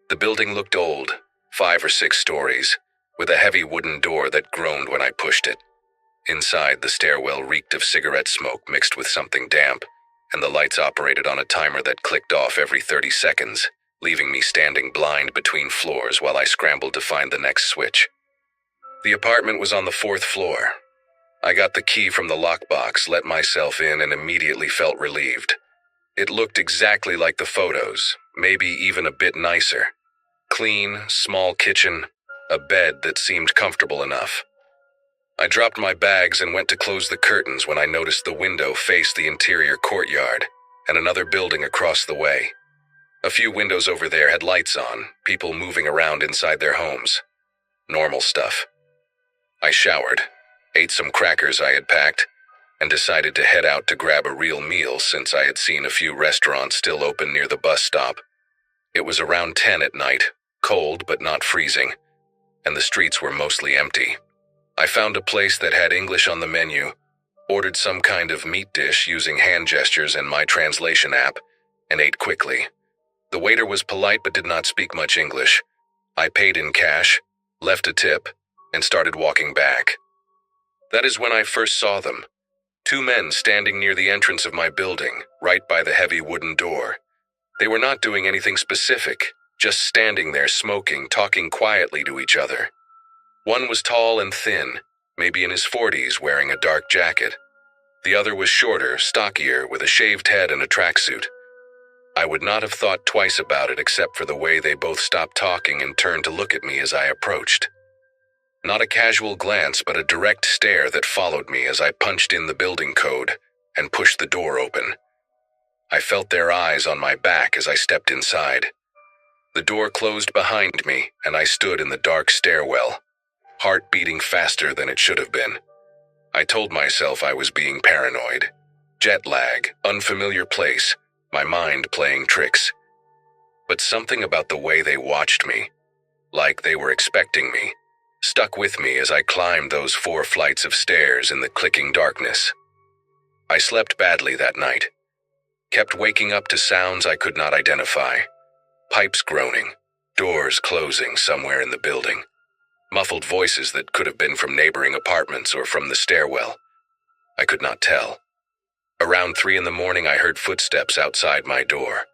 The building looked old, 5 or 6 stories, with a heavy wooden door that groaned when I pushed it. Inside, the stairwell reeked of cigarette smoke mixed with something damp, and the lights operated on a timer that clicked off every 30 seconds, leaving me standing blind between floors while I scrambled to find the next switch. The apartment was on the 4th floor. I got the key from the lockbox, let myself in, and immediately felt relieved. It looked exactly like the photos, maybe even a bit nicer. Clean, small kitchen, a bed that seemed comfortable enough. I dropped my bags and went to close the curtains when I noticed the window faced the interior courtyard and another building across the way. A few windows over there had lights on, people moving around inside their homes. Normal stuff. I showered, ate some crackers I had packed, and decided to head out to grab a real meal since I had seen a few restaurants still open near the bus stop. It was around 10 at night, cold but not freezing, and the streets were mostly empty. I found a place that had English on the menu, ordered some kind of meat dish using hand gestures and my translation app, and ate quickly. The waiter was polite but did not speak much English. I paid in cash, left a tip, and started walking back. That is when I first saw them. 2 men standing near the entrance of my building, right by the heavy wooden door. They were not doing anything specific, just standing there smoking, talking quietly to each other. One was tall and thin, maybe in his 40s, wearing a dark jacket. The other was shorter, stockier, with a shaved head and a tracksuit. I would not have thought twice about it except for the way they both stopped talking and turned to look at me as I approached. Not a casual glance, but a direct stare that followed me as I punched in the building code and pushed the door open. I felt their eyes on my back as I stepped inside. The door closed behind me, and I stood in the dark stairwell, heart beating faster than it should have been. I told myself I was being paranoid. Jet lag, unfamiliar place, my mind playing tricks. But something about the way they watched me, like they were expecting me, stuck with me as I climbed those 4 flights of stairs in the clicking darkness. I slept badly that night. Kept waking up to sounds I could not identify. Pipes groaning, doors closing somewhere in the building. Muffled voices that could have been from neighboring apartments or from the stairwell. I could not tell. Around 3 in the morning, I heard footsteps outside my door.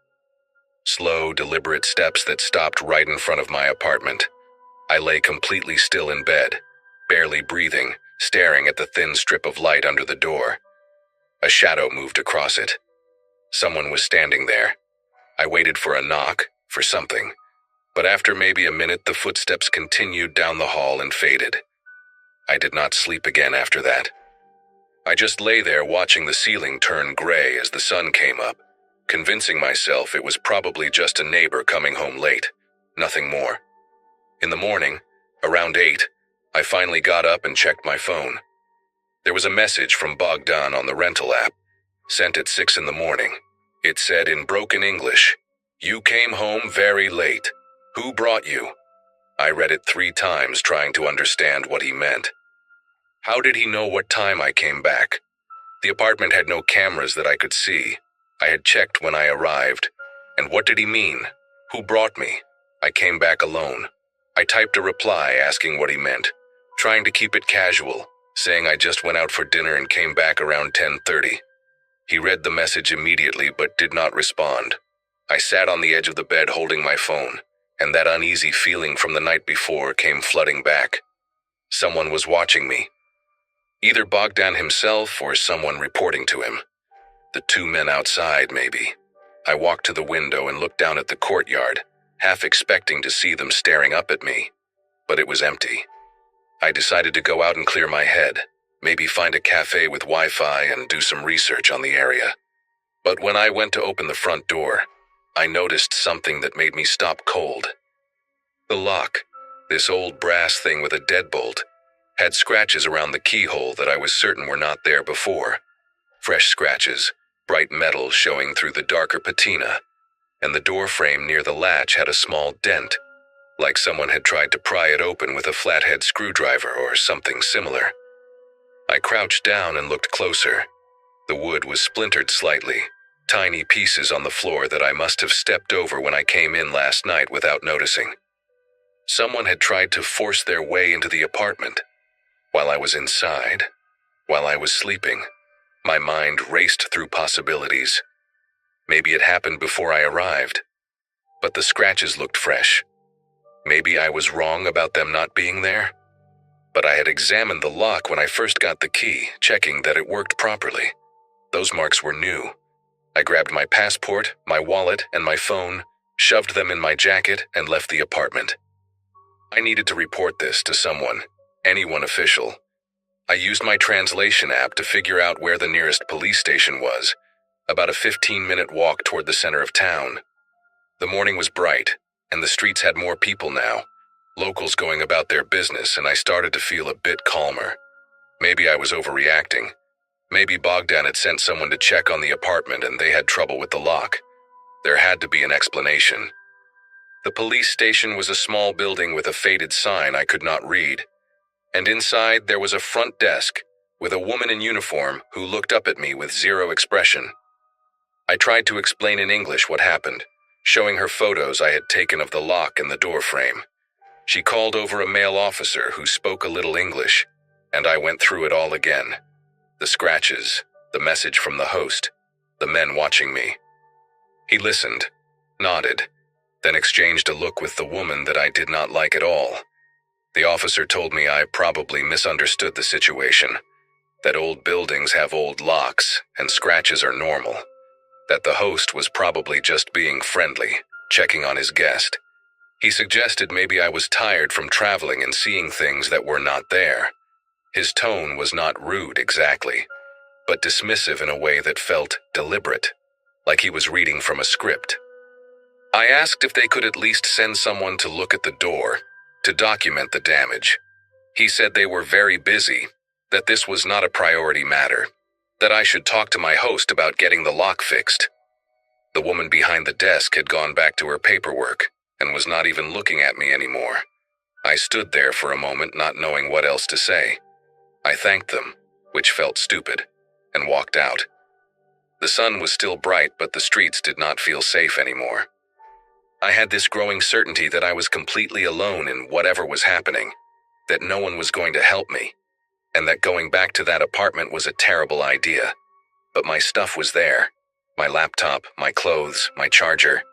Slow, deliberate steps that stopped right in front of my apartment. I lay completely still in bed, barely breathing, staring at the thin strip of light under the door. A shadow moved across it. Someone was standing there. I waited for a knock, for something. But after maybe a minute, the footsteps continued down the hall and faded. I did not sleep again after that. I just lay there watching the ceiling turn gray as the sun came up, convincing myself it was probably just a neighbor coming home late, nothing more. In the morning, around 8, I finally got up and checked my phone. There was a message from Bogdan on the rental app, sent at 6 in the morning. It said in broken English, "You came home very late. Who brought you?" I read it 3 times trying to understand what he meant. How did he know what time I came back? The apartment had no cameras that I could see. I had checked when I arrived. And what did he mean? Who brought me? I came back alone. I typed a reply asking what he meant, trying to keep it casual, saying I just went out for dinner and came back around 10:30. He read the message immediately but did not respond. I sat on the edge of the bed holding my phone, and that uneasy feeling from the night before came flooding back. Someone was watching me. Either Bogdan himself or someone reporting to him. The 2 men outside, maybe. I walked to the window and looked down at the courtyard, half expecting to see them staring up at me, but it was empty. I decided to go out and clear my head, maybe find a cafe with Wi-Fi and do some research on the area. But when I went to open the front door, I noticed something that made me stop cold. The lock, this old brass thing with a deadbolt, had scratches around the keyhole that I was certain were not there before. Fresh scratches, bright metal showing through the darker patina, and the door frame near the latch had a small dent, like someone had tried to pry it open with a flathead screwdriver or something similar. I crouched down and looked closer. The wood was splintered slightly, tiny pieces on the floor that I must have stepped over when I came in last night without noticing. Someone had tried to force their way into the apartment. While I was inside, while I was sleeping, my mind raced through possibilities. Maybe it happened before I arrived, but the scratches looked fresh. Maybe I was wrong about them not being there. But I had examined the lock when I first got the key, checking that it worked properly. Those marks were new. I grabbed my passport, my wallet, and my phone, shoved them in my jacket, and left the apartment. I needed to report this to someone, anyone official. I used my translation app to figure out where the nearest police station was, about a 15-minute walk toward the center of town. The morning was bright, and the streets had more people now, locals going about their business, and I started to feel a bit calmer. Maybe I was overreacting. Maybe Bogdan had sent someone to check on the apartment and they had trouble with the lock. There had to be an explanation. The police station was a small building with a faded sign I could not read, and inside there was a front desk with a woman in uniform who looked up at me with zero expression. I tried to explain in English what happened, showing her photos I had taken of the lock and the door frame. She called over a male officer who spoke a little English, and I went through it all again. The scratches, the message from the host, the men watching me. He listened, nodded, then exchanged a look with the woman that I did not like at all. The officer told me I probably misunderstood the situation, that old buildings have old locks and scratches are normal, that the host was probably just being friendly, checking on his guest. He suggested maybe I was tired from traveling and seeing things that were not there. His tone was not rude exactly, but dismissive in a way that felt deliberate, like he was reading from a script. I asked if they could at least send someone to look at the door, to document the damage. He said they were very busy, that this was not a priority matter, that I should talk to my host about getting the lock fixed. The woman behind the desk had gone back to her paperwork and was not even looking at me anymore. I stood there for a moment not knowing what else to say. I thanked them, which felt stupid, and walked out. The sun was still bright, but the streets did not feel safe anymore. I had this growing certainty that I was completely alone in whatever was happening, that no one was going to help me, and that going back to that apartment was a terrible idea. But my stuff was there. My laptop, my clothes, my charger.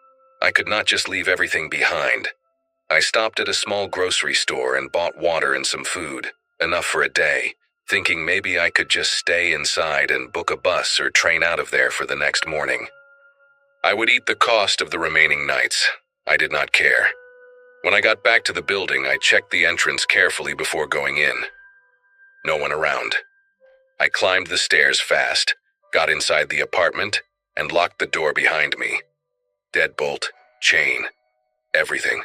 I could not just leave everything behind. I stopped at a small grocery store and bought water and some food, enough for a day, thinking maybe I could just stay inside and book a bus or train out of there for the next morning. I would eat the cost of the remaining nights. I did not care. When I got back to the building, I checked the entrance carefully before going in. No one around. I climbed the stairs fast, got inside the apartment, and locked the door behind me. Deadbolt, chain, everything.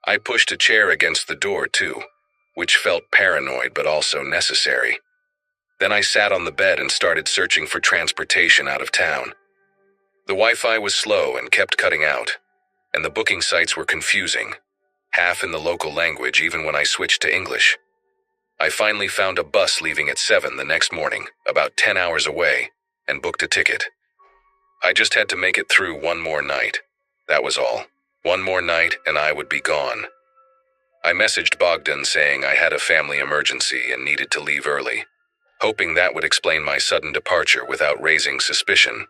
I pushed a chair against the door, too, which felt paranoid but also necessary. Then I sat on the bed and started searching for transportation out of town. The Wi-Fi was slow and kept cutting out, and the booking sites were confusing, half in the local language even when I switched to English. I finally found a bus leaving at 7 the next morning, about 10 hours away, and booked a ticket. I just had to make it through one more night. That was all. One more night and I would be gone. I messaged Bogdan saying I had a family emergency and needed to leave early, hoping that would explain my sudden departure without raising suspicion.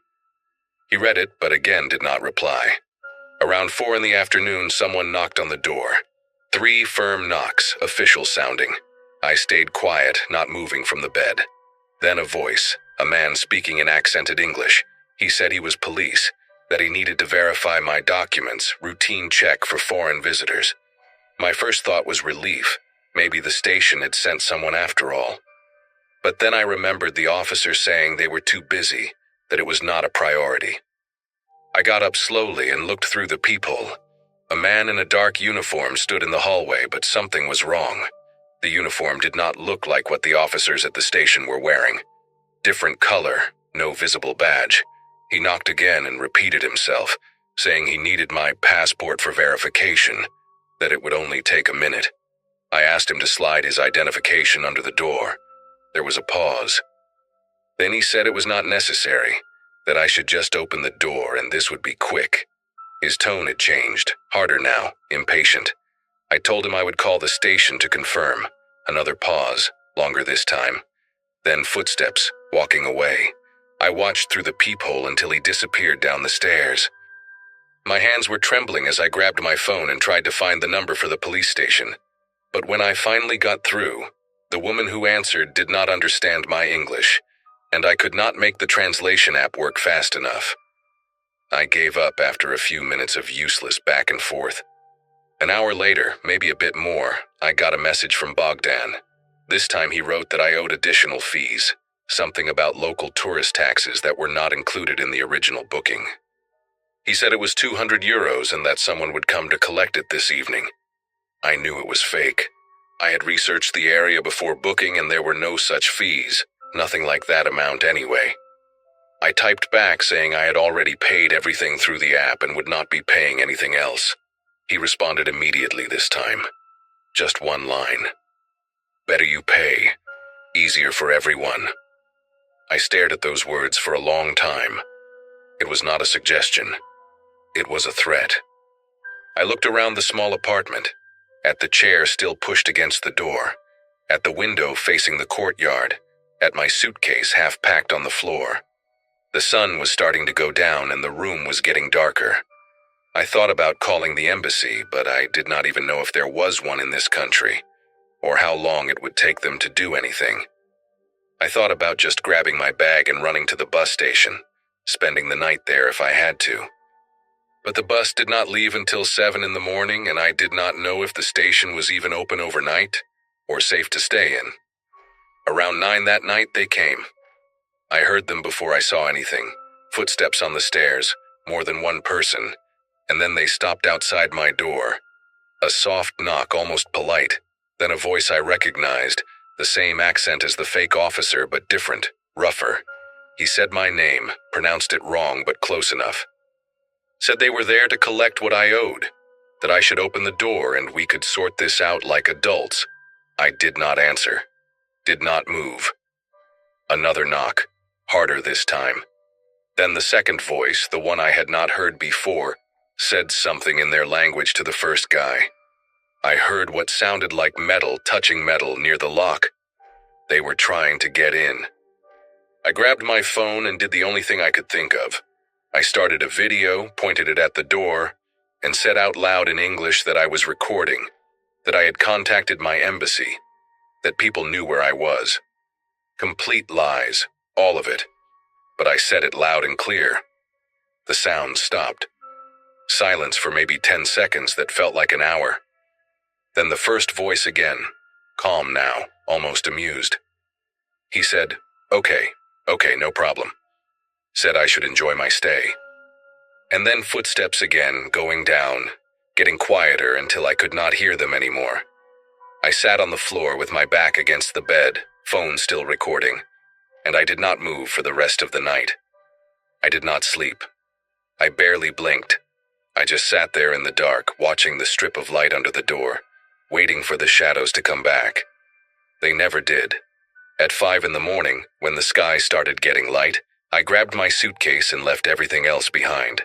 He read it, but again did not reply. Around 4 in the afternoon, someone knocked on the door. 3 firm knocks, official sounding. I stayed quiet, not moving from the bed. Then a voice, a man speaking in accented English. He said he was police, that he needed to verify my documents, routine check for foreign visitors. My first thought was relief. Maybe the station had sent someone after all. But then I remembered the officer saying they were too busy, that it was not a priority. I got up slowly and looked through the peephole. A man in a dark uniform stood in the hallway, but something was wrong. The uniform did not look like what the officers at the station were wearing. Different color, no visible badge. He knocked again and repeated himself, saying he needed my passport for verification, that it would only take a minute. I asked him to slide his identification under the door. There was a pause. Then he said it was not necessary, that I should just open the door and this would be quick. His tone had changed, harder now, impatient. I told him I would call the station to confirm. Another pause, longer this time. Then footsteps, walking away. I watched through the peephole until he disappeared down the stairs. My hands were trembling as I grabbed my phone and tried to find the number for the police station. But when I finally got through, the woman who answered did not understand my English, and I could not make the translation app work fast enough. I gave up after a few minutes of useless back and forth. An hour later, maybe a bit more, I got a message from Bogdan. This time he wrote that I owed additional fees, something about local tourist taxes that were not included in the original booking. He said it was €200 and that someone would come to collect it this evening. I knew it was fake. I had researched the area before booking and there were no such fees, nothing like that amount anyway. I typed back saying I had already paid everything through the app and would not be paying anything else. He responded immediately this time. Just one line. Better you pay. Easier for everyone. I stared at those words for a long time. It was not a suggestion. It was a threat. I looked around the small apartment, at the chair still pushed against the door, at the window facing the courtyard, at my suitcase half packed on the floor. The sun was starting to go down and the room was getting darker. I thought about calling the embassy, but I did not even know if there was one in this country, or how long it would take them to do anything. I thought about just grabbing my bag and running to the bus station, spending the night there if I had to. But the bus did not leave until 7 in the morning, and I did not know if the station was even open overnight or safe to stay in. Around 9 that night, they came. I heard them before I saw anything. Footsteps on the stairs, more than one person, and then they stopped outside my door. A soft knock, almost polite, then a voice I recognized, the same accent as the fake officer but different, rougher. He said my name, pronounced it wrong but close enough. Said they were there to collect what I owed, that I should open the door and we could sort this out like adults. I did not answer, did not move. Another knock, harder this time. Then the second voice, the one I had not heard before, said something in their language to the first guy. I heard what sounded like metal touching metal near the lock. They were trying to get in. I grabbed my phone and did the only thing I could think of. I started a video, pointed it at the door, and said out loud in English that I was recording, that I had contacted my embassy, that people knew where I was. Complete lies, all of it. But I said it loud and clear. The sound stopped. Silence for maybe 10 seconds that felt like an hour. Then the first voice again, calm now, almost amused. He said, Okay, no problem. said I should enjoy my stay. And then footsteps again, going down, getting quieter until I could not hear them anymore. I sat on the floor with my back against the bed, phone still recording, and I did not move for the rest of the night. I did not sleep. I barely blinked. I just sat there in the dark, watching the strip of light under the door, waiting for the shadows to come back. They never did. At 5 in the morning, when the sky started getting light, I grabbed my suitcase and left everything else behind.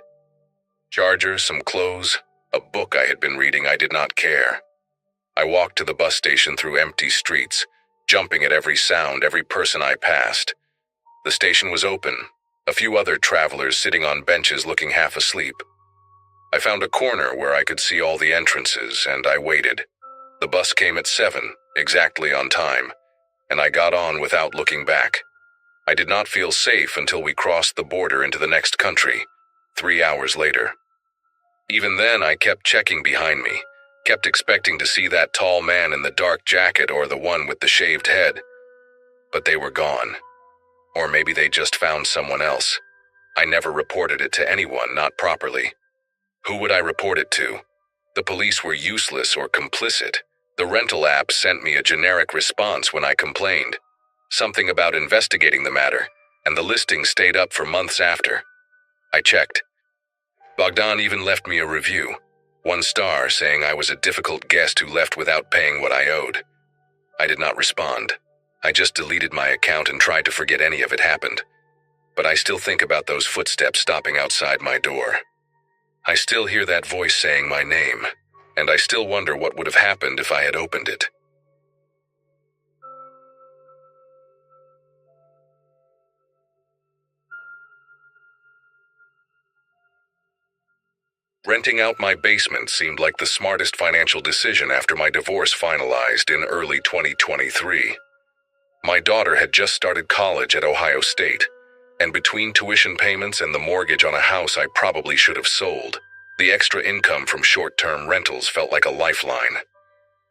Charger, some clothes, a book I had been reading. I did not care. I walked to the bus station through empty streets, jumping at every sound, every person I passed. The station was open, a few other travelers sitting on benches looking half asleep. I found a corner where I could see all the entrances, and I waited. The bus came at 7, exactly on time, and I got on without looking back. I did not feel safe until we crossed the border into the next country, 3 hours later. Even then, I kept checking behind me, kept expecting to see that tall man in the dark jacket or the one with the shaved head. But they were gone. Or maybe they just found someone else. I never reported it to anyone, not properly. Who would I report it to? The police were useless or complicit. The rental app sent me a generic response when I complained. Something about investigating the matter, and the listing stayed up for months after. I checked. Bogdan even left me a review, 1 star, saying I was a difficult guest who left without paying what I owed. I did not respond. I just deleted my account and tried to forget any of it happened. But I still think about those footsteps stopping outside my door. I still hear that voice saying my name, and I still wonder what would have happened if I had opened it. Renting out my basement seemed like the smartest financial decision after my divorce finalized in early 2023. My daughter had just started college at Ohio State, and between tuition payments and the mortgage on a house I probably should have sold, the extra income from short-term rentals felt like a lifeline.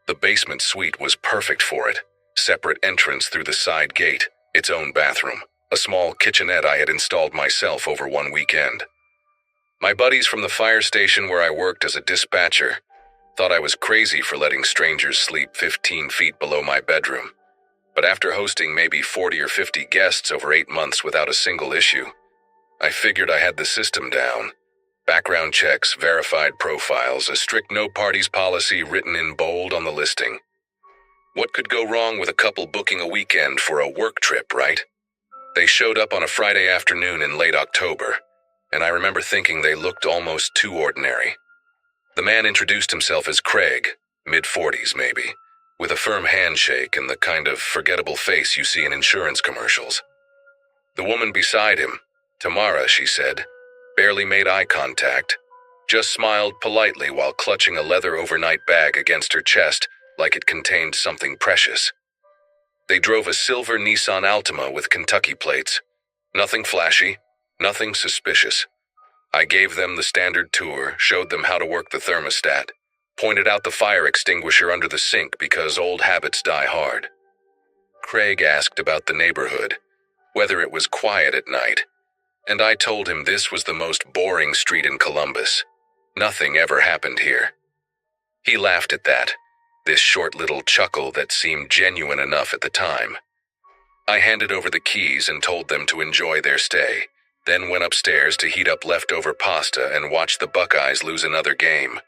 The basement suite was perfect for it. Separate entrance through the side gate, its own bathroom, a small kitchenette I had installed myself over one weekend. My buddies from the fire station where I worked as a dispatcher thought I was crazy for letting strangers sleep 15 feet below my bedroom. But after hosting maybe 40 or 50 guests over 8 months without a single issue, I figured I had the system down. Background checks, verified profiles, a strict no parties policy written in bold on the listing. What could go wrong with a couple booking a weekend for a work trip, right? They showed up on a Friday afternoon in late October, and I remember thinking they looked almost too ordinary. The man introduced himself as Craig, mid-40s maybe, with a firm handshake and the kind of forgettable face you see in insurance commercials. The woman beside him, Tamara, she said, barely made eye contact, just smiled politely while clutching a leather overnight bag against her chest like it contained something precious. They drove a silver Nissan Altima with Kentucky plates. Nothing flashy, nothing suspicious. I gave them the standard tour, showed them how to work the thermostat, pointed out the fire extinguisher under the sink because old habits die hard. Craig asked about the neighborhood, whether it was quiet at night, and I told him this was the most boring street in Columbus. Nothing ever happened here. He laughed at that, this short little chuckle that seemed genuine enough at the time. I handed over the keys and told them to enjoy their stay, then went upstairs to heat up leftover pasta and watch the Buckeyes lose another game.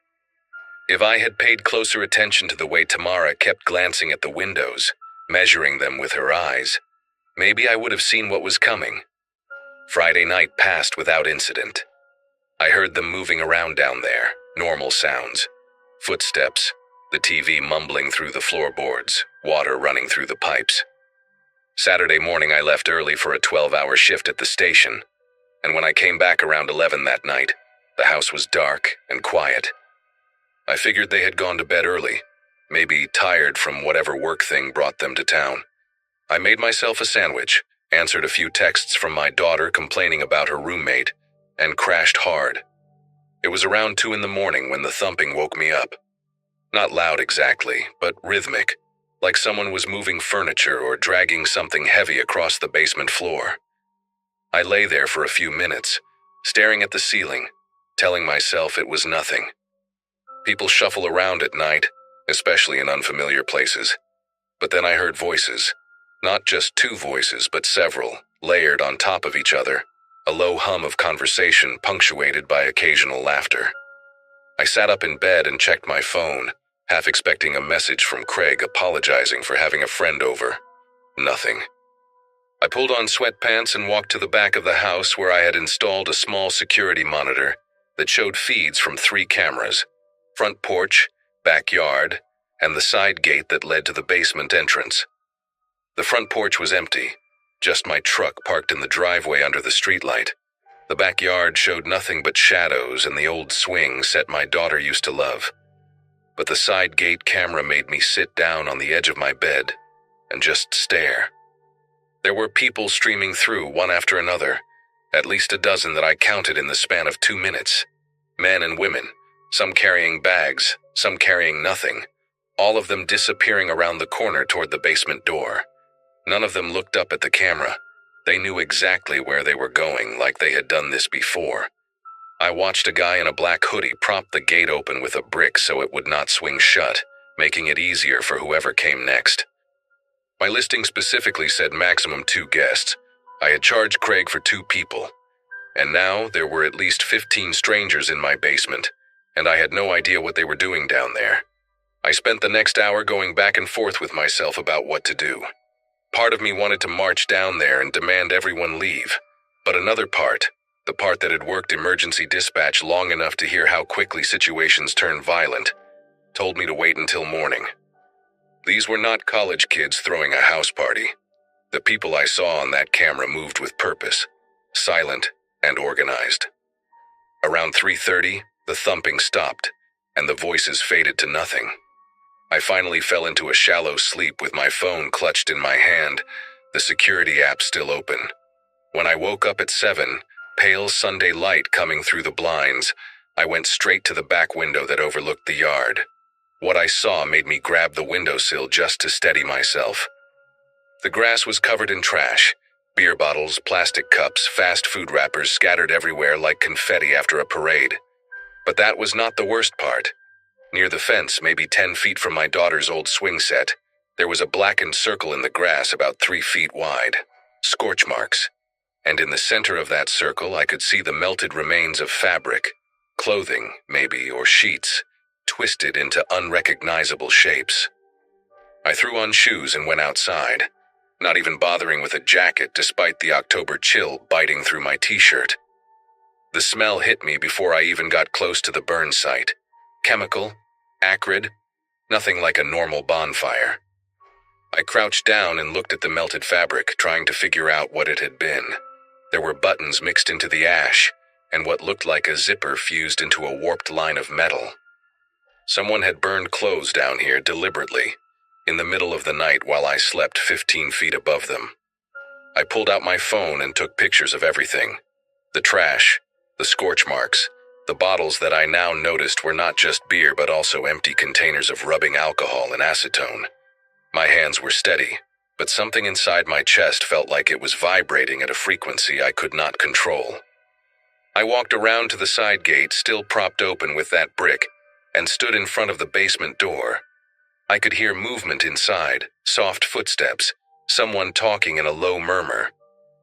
If I had paid closer attention to the way Tamara kept glancing at the windows, measuring them with her eyes, maybe I would have seen what was coming. Friday night passed without incident. I heard them moving around down there, normal sounds. Footsteps, the TV mumbling through the floorboards, water running through the pipes. Saturday morning I left early for a 12-hour shift at the station, and when I came back around 11 that night, the house was dark and quiet. I figured they had gone to bed early, maybe tired from whatever work thing brought them to town. I made myself a sandwich, answered a few texts from my daughter complaining about her roommate, and crashed hard. It was around 2 in the morning when the thumping woke me up. Not loud exactly, but rhythmic, like someone was moving furniture or dragging something heavy across the basement floor. I lay there for a few minutes, staring at the ceiling, telling myself it was nothing. People shuffle around at night, especially in unfamiliar places. But then I heard voices. Not just two voices, but several, layered on top of each other, a low hum of conversation punctuated by occasional laughter. I sat up in bed and checked my phone, half expecting a message from Craig apologizing for having a friend over. Nothing. I pulled on sweatpants and walked to the back of the house where I had installed a small security monitor that showed feeds from 3 cameras: front porch, backyard, and the side gate that led to the basement entrance. The front porch was empty, just my truck parked in the driveway under the streetlight. The backyard showed nothing but shadows and the old swing set my daughter used to love. But the side gate camera made me sit down on the edge of my bed and just stare. There were people streaming through one after another, at least a dozen that I counted in the span of 2 minutes. Men and women, some carrying bags, some carrying nothing, all of them disappearing around the corner toward the basement door. None of them looked up at the camera. They knew exactly where they were going, like they had done this before. I watched a guy in a black hoodie prop the gate open with a brick so it would not swing shut, making it easier for whoever came next. My listing specifically said maximum 2 guests. I had charged Craig for 2 people. And now there were at least 15 strangers in my basement, and I had no idea what they were doing down there. I spent the next hour going back and forth with myself about what to do. Part of me wanted to march down there and demand everyone leave, but another part, the part that had worked emergency dispatch long enough to hear how quickly situations turn violent, told me to wait until morning. These were not college kids throwing a house party. The people I saw on that camera moved with purpose, silent and organized. Around 3:30, the thumping stopped, and the voices faded to nothing. I finally fell into a shallow sleep with my phone clutched in my hand, the security app still open. When I woke up at 7, pale Sunday light coming through the blinds, I went straight to the back window that overlooked the yard. What I saw made me grab the windowsill just to steady myself. The grass was covered in trash, beer bottles, plastic cups, fast food wrappers scattered everywhere like confetti after a parade. But that was not the worst part. Near the fence, maybe 10 feet from my daughter's old swing set, there was a blackened circle in the grass about 3 feet wide. Scorch marks. And in the center of that circle, I could see the melted remains of fabric, clothing, maybe, or sheets, twisted into unrecognizable shapes. I threw on shoes and went outside, not even bothering with a jacket despite the October chill biting through my t-shirt. The smell hit me before I even got close to the burn site. Chemical, acrid, nothing like a normal bonfire. I crouched down and looked at the melted fabric, trying to figure out what it had been. There were buttons mixed into the ash, and what looked like a zipper fused into a warped line of metal. Someone had burned clothes down here deliberately, in the middle of the night while I slept 15 feet above them. I pulled out my phone and took pictures of everything. The trash, the scorch marks, the bottles that I now noticed were not just beer but also empty containers of rubbing alcohol and acetone. My hands were steady, but something inside my chest felt like it was vibrating at a frequency I could not control. I walked around to the side gate, still propped open with that brick, and stood in front of the basement door. I could hear movement inside, soft footsteps, someone talking in a low murmur.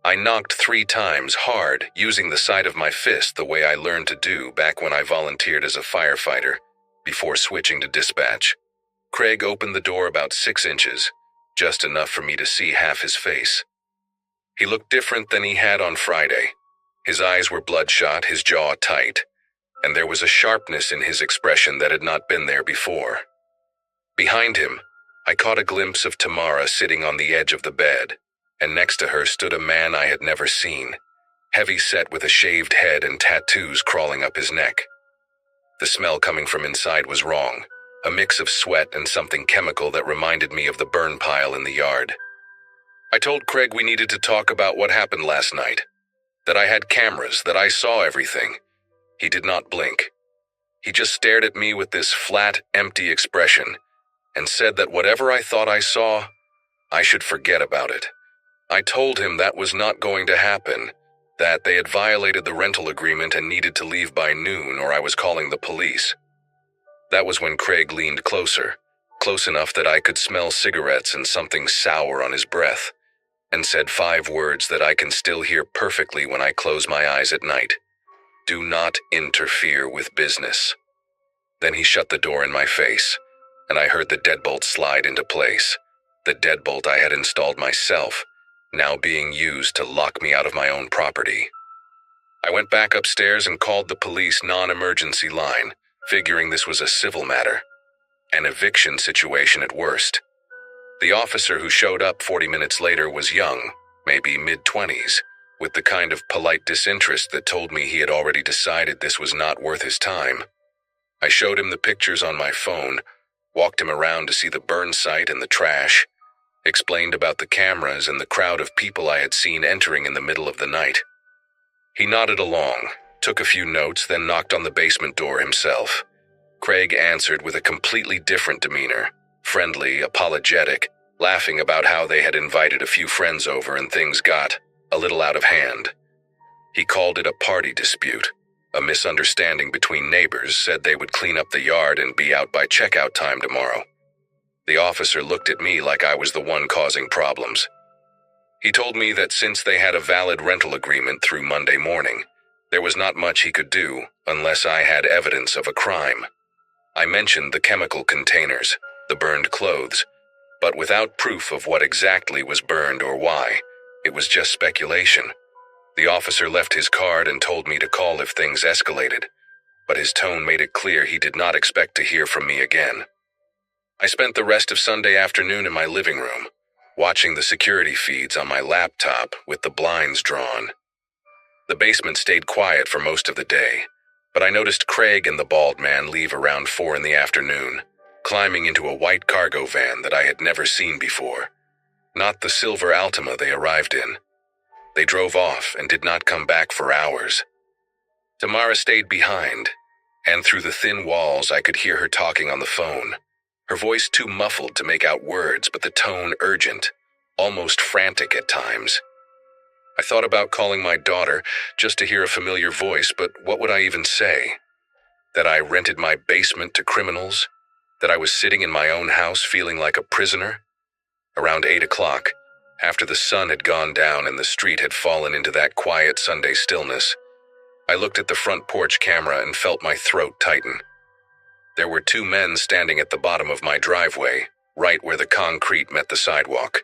I knocked 3 times hard, using the side of my fist the way I learned to do back when I volunteered as a firefighter, before switching to dispatch. Craig opened the door about 6 inches, just enough for me to see half his face. He looked different than he had on Friday. His eyes were bloodshot, his jaw tight, and there was a sharpness in his expression that had not been there before. Behind him, I caught a glimpse of Tamara sitting on the edge of the bed, and next to her stood a man I had never seen, heavy-set with a shaved head and tattoos crawling up his neck. The smell coming from inside was wrong, a mix of sweat and something chemical that reminded me of the burn pile in the yard. I told Craig we needed to talk about what happened last night, that I had cameras, that I saw everything. He did not blink. He just stared at me with this flat, empty expression and said that whatever I thought I saw, I should forget about it. I told him that was not going to happen, that they had violated the rental agreement and needed to leave by noon or I was calling the police. That was when Craig leaned closer, close enough that I could smell cigarettes and something sour on his breath, and said 5 words that I can still hear perfectly when I close my eyes at night. Do not interfere with business. Then he shut the door in my face, and I heard the deadbolt slide into place. The deadbolt I had installed myself, now being used to lock me out of my own property. I went back upstairs and called the police non-emergency line, figuring this was a civil matter, an eviction situation at worst. The officer who showed up 40 minutes later was young, maybe mid-20s, with the kind of polite disinterest that told me he had already decided this was not worth his time. I showed him the pictures on my phone, walked him around to see the burn site and the trash, explained about the cameras and the crowd of people I had seen entering in the middle of the night. He nodded along, took a few notes, then knocked on the basement door himself. Craig answered with a completely different demeanor, friendly, apologetic, laughing about how they had invited a few friends over and things got a little out of hand. He called it a party dispute, a misunderstanding between neighbors, said they would clean up the yard and be out by checkout time tomorrow. The officer looked at me like I was the one causing problems. He told me that since they had a valid rental agreement through Monday morning, there was not much he could do unless I had evidence of a crime. I mentioned the chemical containers, the burned clothes, but without proof of what exactly was burned or why. It was just speculation. The officer left his card and told me to call if things escalated, but his tone made it clear he did not expect to hear from me again. I spent the rest of Sunday afternoon in my living room, watching the security feeds on my laptop with the blinds drawn. The basement stayed quiet for most of the day, but I noticed Craig and the bald man leave around 4 in the afternoon, climbing into a white cargo van that I had never seen before. Not the silver Altima they arrived in. They drove off and did not come back for hours. Tamara stayed behind, and through the thin walls I could hear her talking on the phone. Her voice too muffled to make out words, but the tone urgent, almost frantic at times. I thought about calling my daughter just to hear a familiar voice, but what would I even say? That I rented my basement to criminals? That I was sitting in my own house feeling like a prisoner? Around 8 o'clock, after the sun had gone down and the street had fallen into that quiet Sunday stillness, I looked at the front porch camera and felt my throat tighten. There were 2 men standing at the bottom of my driveway, right where the concrete met the sidewalk.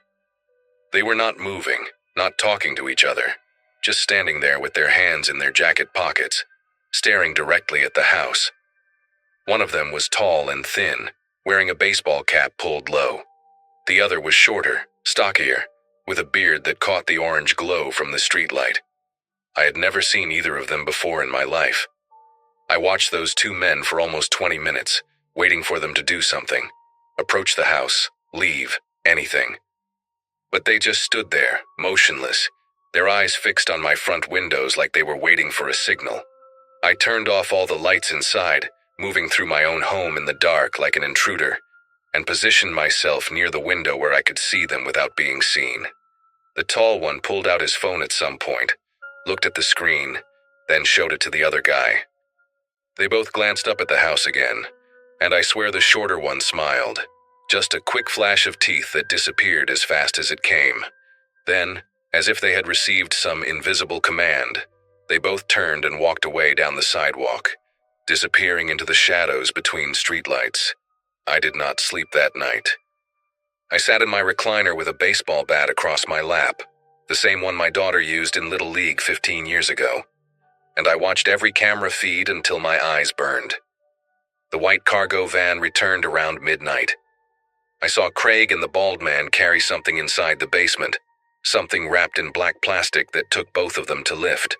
They were not moving, not talking to each other, just standing there with their hands in their jacket pockets, staring directly at the house. One of them was tall and thin, wearing a baseball cap pulled low. The other was shorter, stockier, with a beard that caught the orange glow from the streetlight. I had never seen either of them before in my life. I watched those 2 men for almost 20 minutes, waiting for them to do something. Approach the house, leave, anything. But they just stood there, motionless, their eyes fixed on my front windows like they were waiting for a signal. I turned off all the lights inside, moving through my own home in the dark like an intruder, and positioned myself near the window where I could see them without being seen. The tall one pulled out his phone at some point, looked at the screen, then showed it to the other guy. They both glanced up at the house again, and I swear the shorter one smiled, just a quick flash of teeth that disappeared as fast as it came. Then, as if they had received some invisible command, they both turned and walked away down the sidewalk, disappearing into the shadows between streetlights. I did not sleep that night. I sat in my recliner with a baseball bat across my lap, the same one my daughter used in Little League 15 years ago, and I watched every camera feed until my eyes burned. The white cargo van returned around midnight. I saw Craig and the bald man carry something inside the basement, something wrapped in black plastic that took both of them to lift.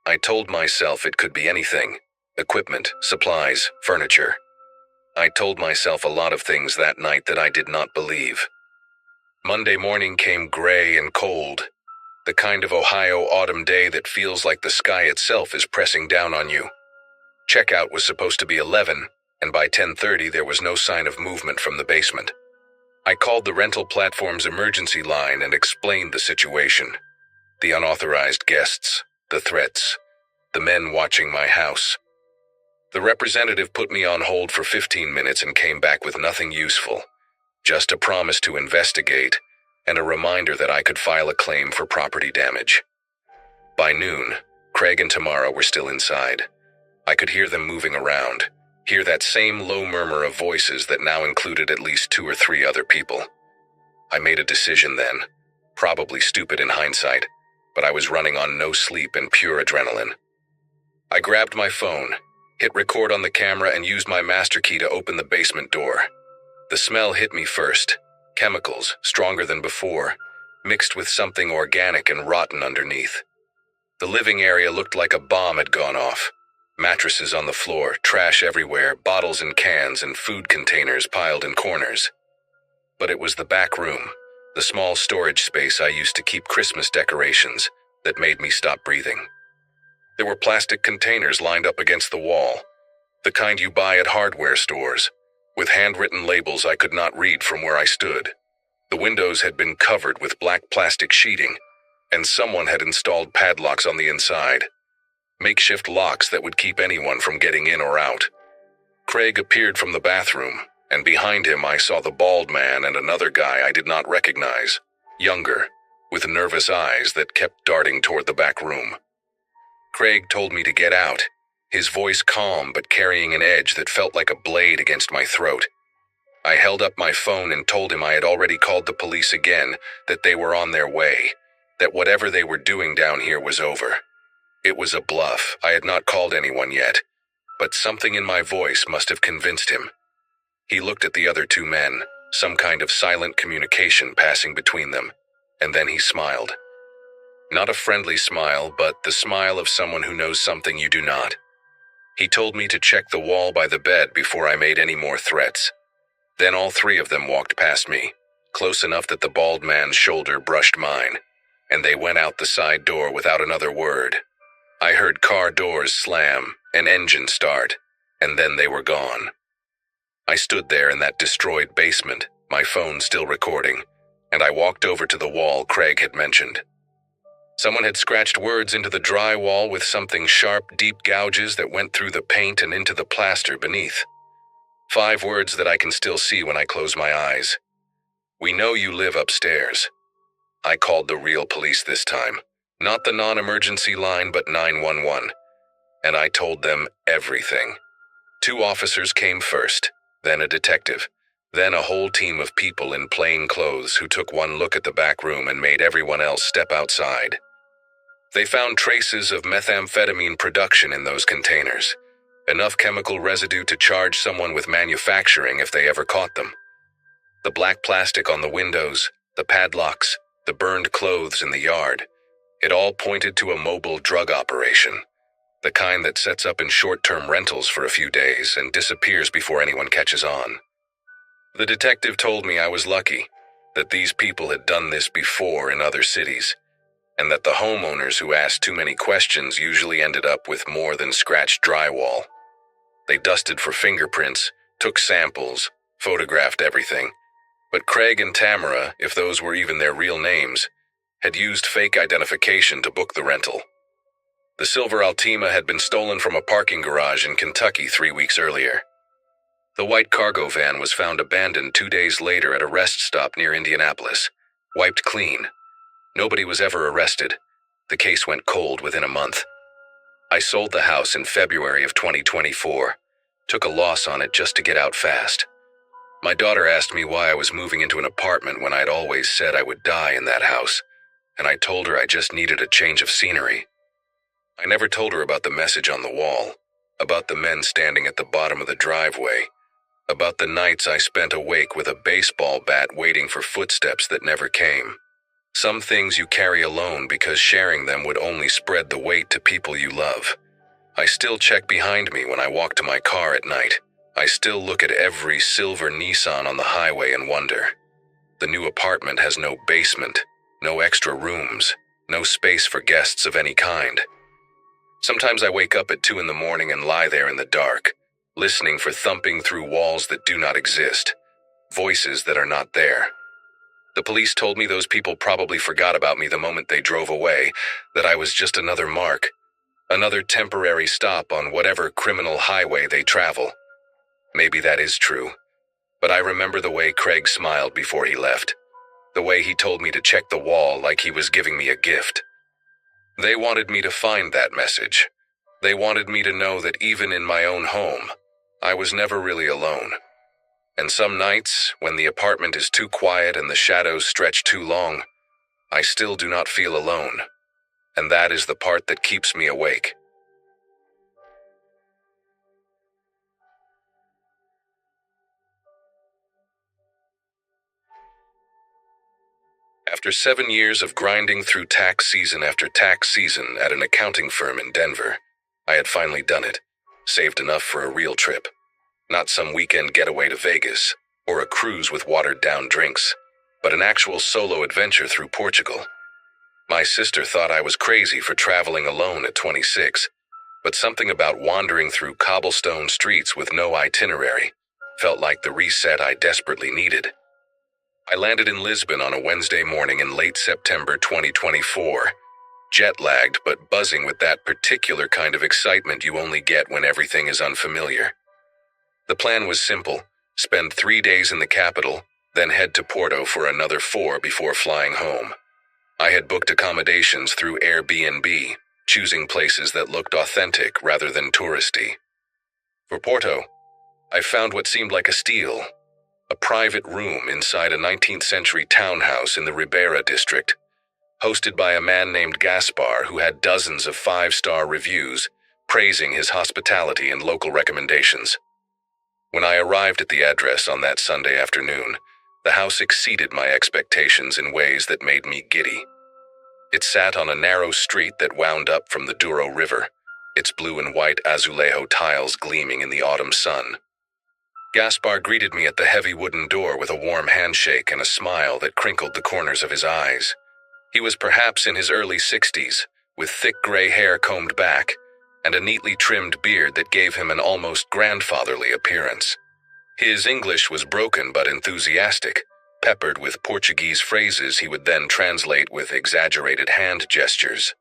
I told myself it could be anything: equipment, supplies, furniture. I told myself a lot of things that night that I did not believe. Monday morning came gray and cold, the kind of Ohio autumn day that feels like the sky itself is pressing down on you. Checkout was supposed to be 11, and by 10:30 there was no sign of movement from the basement. I called the rental platform's emergency line and explained the situation. The unauthorized guests, the threats, the men watching my house. The representative put me on hold for 15 minutes and came back with nothing useful, just a promise to investigate and a reminder that I could file a claim for property damage. By noon, Craig and Tamara were still inside. I could hear them moving around, hear that same low murmur of voices that now included at least 2 or 3 other people. I made a decision then, probably stupid in hindsight, but I was running on no sleep and pure adrenaline. I grabbed my phone, hit record on the camera, and used my master key to open the basement door. The smell hit me first, chemicals, stronger than before, mixed with something organic and rotten underneath. The living area looked like a bomb had gone off. Mattresses on the floor, trash everywhere, bottles and cans and food containers piled in corners. But it was the back room, the small storage space I used to keep Christmas decorations, that made me stop breathing. There were plastic containers lined up against the wall, the kind you buy at hardware stores, with handwritten labels I could not read from where I stood. The windows had been covered with black plastic sheeting, and someone had installed padlocks on the inside, makeshift locks that would keep anyone from getting in or out. Craig appeared from the bathroom, and behind him I saw the bald man and another guy I did not recognize, younger, with nervous eyes that kept darting toward the back room. Craig told me to get out, his voice calm but carrying an edge that felt like a blade against my throat. I held up my phone and told him I had already called the police again, that they were on their way, that whatever they were doing down here was over. It was a bluff. I had not called anyone yet, but something in my voice must have convinced him. He looked at the other 2 men, some kind of silent communication passing between them, and then he smiled. Not a friendly smile, but the smile of someone who knows something you do not. He told me to check the wall by the bed before I made any more threats. Then all 3 of them walked past me, close enough that the bald man's shoulder brushed mine, and they went out the side door without another word. I heard car doors slam, an engine start, and then they were gone. I stood there in that destroyed basement, my phone still recording, and I walked over to the wall Craig had mentioned. Someone had scratched words into the drywall with something sharp, deep gouges that went through the paint and into the plaster beneath. 5 words that I can still see when I close my eyes. "We know you live upstairs." I called the real police this time, not the non-emergency line but 911, and I told them everything. 2 officers came first, then a detective, then a whole team of people in plain clothes who took one look at the back room and made everyone else step outside. They found traces of methamphetamine production in those containers, enough chemical residue to charge someone with manufacturing if they ever caught them. The black plastic on the windows, the padlocks, the burned clothes in the yard, it all pointed to a mobile drug operation, the kind that sets up in short-term rentals for a few days and disappears before anyone catches on. The detective told me I was lucky, that these people had done this before in other cities, and that the homeowners who asked too many questions usually ended up with more than scratched drywall. They dusted for fingerprints, took samples, photographed everything, but Craig and Tamara, if those were even their real names, had used fake identification to book the rental. The silver Altima had been stolen from a parking garage in Kentucky 3 weeks earlier. The white cargo van was found abandoned 2 days later at a rest stop near Indianapolis, wiped clean. Nobody was ever arrested. The case went cold within a month. I sold the house in February of 2024, took a loss on it just to get out fast. My daughter asked me why I was moving into an apartment when I'd always said I would die in that house, and I told her I just needed a change of scenery. I never told her about the message on the wall, about the men standing at the bottom of the driveway, about the nights I spent awake with a baseball bat waiting for footsteps that never came. Some things you carry alone because sharing them would only spread the weight to people you love. I still check behind me when I walk to my car at night. I still look at every silver Nissan on the highway and wonder. The new apartment has no basement, no extra rooms, no space for guests of any kind. Sometimes I wake up at 2 in the morning and lie there in the dark, listening for thumping through walls that do not exist, voices that are not there. The police told me those people probably forgot about me the moment they drove away, that I was just another mark, another temporary stop on whatever criminal highway they travel. Maybe that is true, but I remember the way Craig smiled before he left, the way he told me to check the wall like he was giving me a gift. They wanted me to find that message. They wanted me to know that even in my own home, I was never really alone. And some nights, when the apartment is too quiet and the shadows stretch too long, I still do not feel alone. And that is the part that keeps me awake. After 7 years of grinding through tax season after tax season at an accounting firm in Denver, I had finally done it, saved enough for a real trip. Not some weekend getaway to Vegas, or a cruise with watered-down drinks, but an actual solo adventure through Portugal. My sister thought I was crazy for traveling alone at 26, but something about wandering through cobblestone streets with no itinerary felt like the reset I desperately needed. I landed in Lisbon on a Wednesday morning in late September 2024, jet-lagged but buzzing with that particular kind of excitement you only get when everything is unfamiliar. The plan was simple: spend 3 days in the capital, then head to Porto for another 4 before flying home. I had booked accommodations through Airbnb, choosing places that looked authentic rather than touristy. For Porto, I found what seemed like a steal: a private room inside a 19th century townhouse in the Ribeira district, hosted by a man named Gaspar who had dozens of 5-star reviews, praising his hospitality and local recommendations. When I arrived at the address on that Sunday afternoon, the house exceeded my expectations in ways that made me giddy. It sat on a narrow street that wound up from the Douro River, its blue and white azulejo tiles gleaming in the autumn sun. Gaspar greeted me at the heavy wooden door with a warm handshake and a smile that crinkled the corners of his eyes. He was perhaps in his early 60s, with thick gray hair combed back, and a neatly trimmed beard that gave him an almost grandfatherly appearance. His English was broken but enthusiastic, peppered with Portuguese phrases he would then translate with exaggerated hand gestures.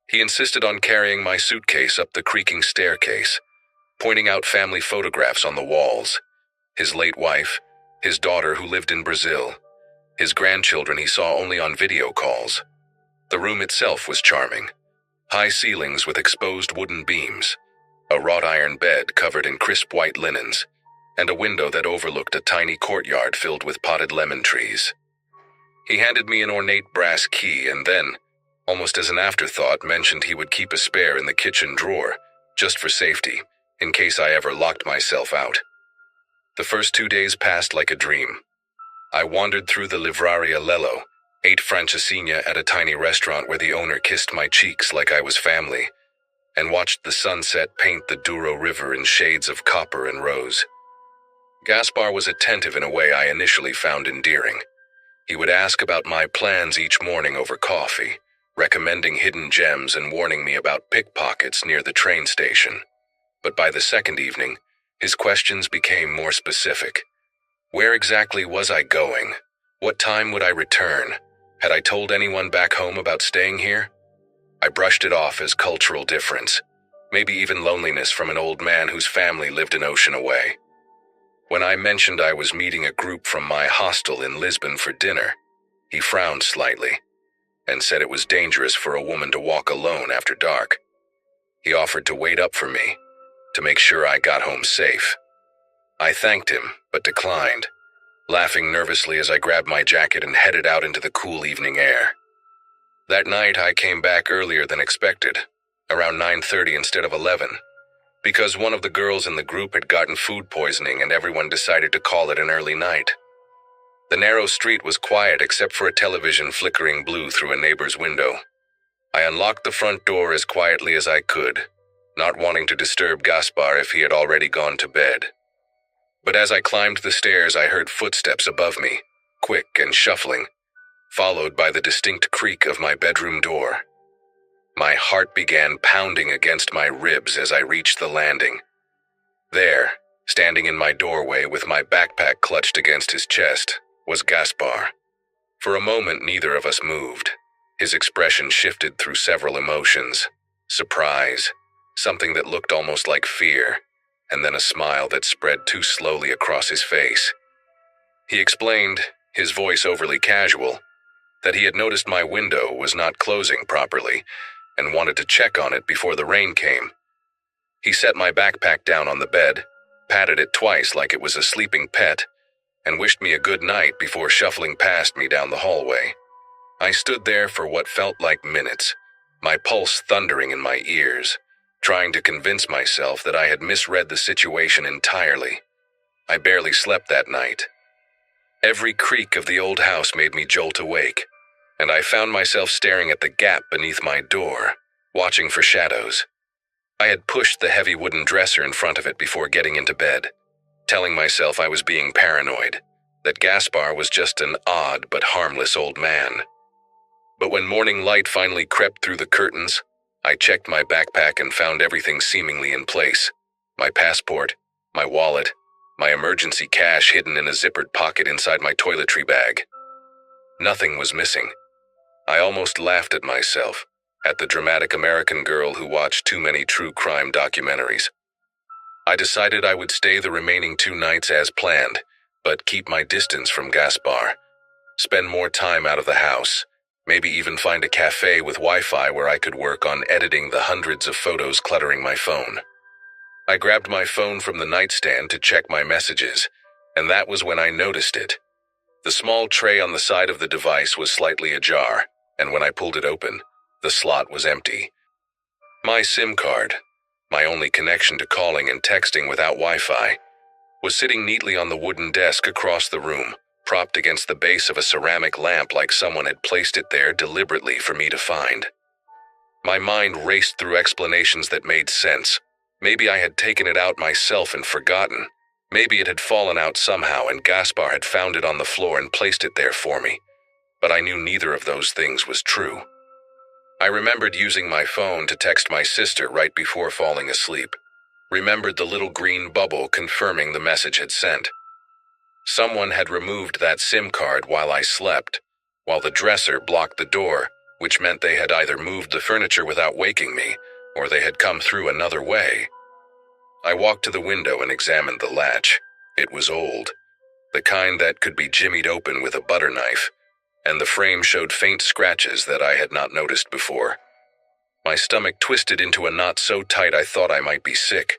He insisted on carrying my suitcase up the creaking staircase, pointing out family photographs on the walls: his late wife, his daughter who lived in Brazil, his grandchildren he saw only on video calls. The room itself was charming: high ceilings with exposed wooden beams, a wrought iron bed covered in crisp white linens, and a window that overlooked a tiny courtyard filled with potted lemon trees. He handed me an ornate brass key and then, almost as an afterthought, mentioned he would keep a spare in the kitchen drawer, just for safety, in case I ever locked myself out. The first 2 days passed like a dream. I wandered through the Livraria Lello, ate francesinha at a tiny restaurant where the owner kissed my cheeks like I was family, and watched the sunset paint the Douro River in shades of copper and rose. Gaspar was attentive in a way I initially found endearing. He would ask about my plans each morning over coffee, recommending hidden gems and warning me about pickpockets near the train station. But by the second evening, his questions became more specific. Where exactly was I going? What time would I return? Had I told anyone back home about staying here? I brushed it off as cultural difference, maybe even loneliness from an old man whose family lived an ocean away. When I mentioned I was meeting a group from my hostel in Lisbon for dinner, he frowned slightly and said it was dangerous for a woman to walk alone after dark. He offered to wait up for me, to make sure I got home safe. I thanked him, but declined, laughing nervously as I grabbed my jacket and headed out into the cool evening air. That night I came back earlier than expected, around 9:30 instead of 11, because one of the girls in the group had gotten food poisoning and everyone decided to call it an early night. The narrow street was quiet except for a television flickering blue through a neighbor's window. I unlocked the front door as quietly as I could, not wanting to disturb Gaspar if he had already gone to bed. But as I climbed the stairs, I heard footsteps above me, quick and shuffling, followed by the distinct creak of my bedroom door. My heart began pounding against my ribs as I reached the landing. There, standing in my doorway with my backpack clutched against his chest, was Gaspar. For a moment, neither of us moved. His expression shifted through several emotions: surprise, something that looked almost like fear, and then a smile that spread too slowly across his face. He explained, his voice overly casual, that he had noticed my window was not closing properly and wanted to check on it before the rain came. He set my backpack down on the bed, patted it twice like it was a sleeping pet, and wished me a good night before shuffling past me down the hallway. I stood there for what felt like minutes, my pulse thundering in my ears, trying to convince myself that I had misread the situation entirely. I barely slept that night. Every creak of the old house made me jolt awake, and I found myself staring at the gap beneath my door, watching for shadows. I had pushed the heavy wooden dresser in front of it before getting into bed, telling myself I was being paranoid, that Gaspar was just an odd but harmless old man. But when morning light finally crept through the curtains, I checked my backpack and found everything seemingly in place: my passport, my wallet, my emergency cash hidden in a zippered pocket inside my toiletry bag. Nothing was missing. I almost laughed at myself, at the dramatic American girl who watched too many true crime documentaries. I decided I would stay the remaining 2 nights as planned, but keep my distance from Gaspar. Spend more time out of the house, maybe even find a cafe with Wi-Fi where I could work on editing the hundreds of photos cluttering my phone. I grabbed my phone from the nightstand to check my messages, and that was when I noticed it. The small tray on the side of the device was slightly ajar, and when I pulled it open, the slot was empty. My SIM card, my only connection to calling and texting without Wi-Fi, was sitting neatly on the wooden desk across the room, propped against the base of a ceramic lamp like someone had placed it there deliberately for me to find. My mind raced through explanations that made sense. Maybe I had taken it out myself and forgotten. Maybe it had fallen out somehow and Gaspar had found it on the floor and placed it there for me. But I knew neither of those things was true. I remembered using my phone to text my sister right before falling asleep. Remembered the little green bubble confirming the message had sent. Someone had removed that SIM card while I slept, while the dresser blocked the door, which meant they had either moved the furniture without waking me, or they had come through another way. I walked to the window and examined the latch. It was old, the kind that could be jimmied open with a butter knife, and the frame showed faint scratches that I had not noticed before. My stomach twisted into a knot so tight I thought I might be sick.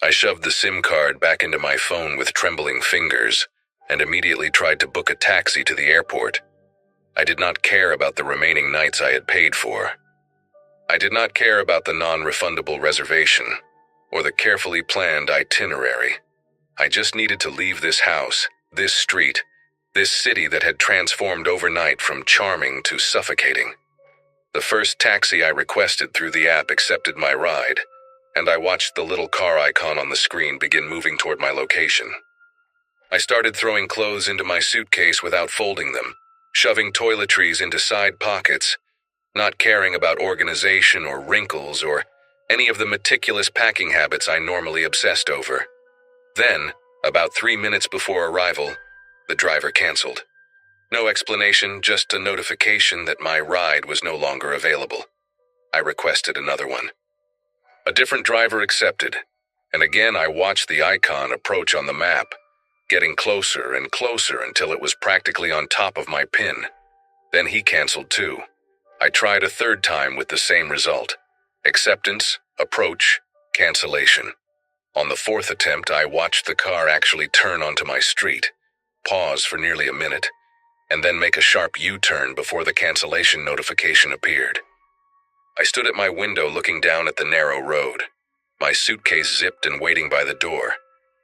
I shoved the SIM card back into my phone with trembling fingers and immediately tried to book a taxi to the airport. I did not care about the remaining nights I had paid for. I did not care about the non-refundable reservation or the carefully planned itinerary. I just needed to leave this house, this street, this city that had transformed overnight from charming to suffocating. The first taxi I requested through the app accepted my ride, and I watched the little car icon on the screen begin moving toward my location. I started throwing clothes into my suitcase without folding them, shoving toiletries into side pockets, not caring about organization or wrinkles or any of the meticulous packing habits I normally obsessed over. Then, about 3 minutes before arrival, the driver canceled. No explanation, just a notification that my ride was no longer available. I requested another one. A different driver accepted, and again I watched the icon approach on the map, getting closer and closer until it was practically on top of my pin. Then he canceled too. I tried a third time with the same result: acceptance, approach, cancellation. On the fourth attempt, I watched the car actually turn onto my street, pause for nearly a minute, and then make a sharp U-turn before the cancellation notification appeared. I stood at my window looking down at the narrow road, my suitcase zipped and waiting by the door,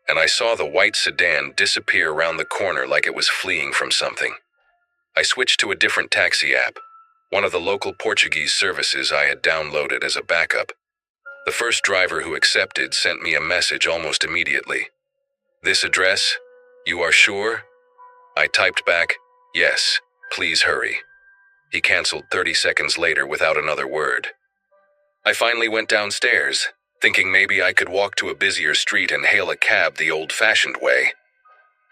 and I saw the white sedan disappear around the corner like it was fleeing from something. I switched to a different taxi app, one of the local Portuguese services I had downloaded as a backup. The first driver who accepted sent me a message almost immediately. "This address? You are sure?" I typed back, "Yes, please hurry." He canceled 30 seconds later without another word. I finally went downstairs, thinking maybe I could walk to a busier street and hail a cab the old-fashioned way.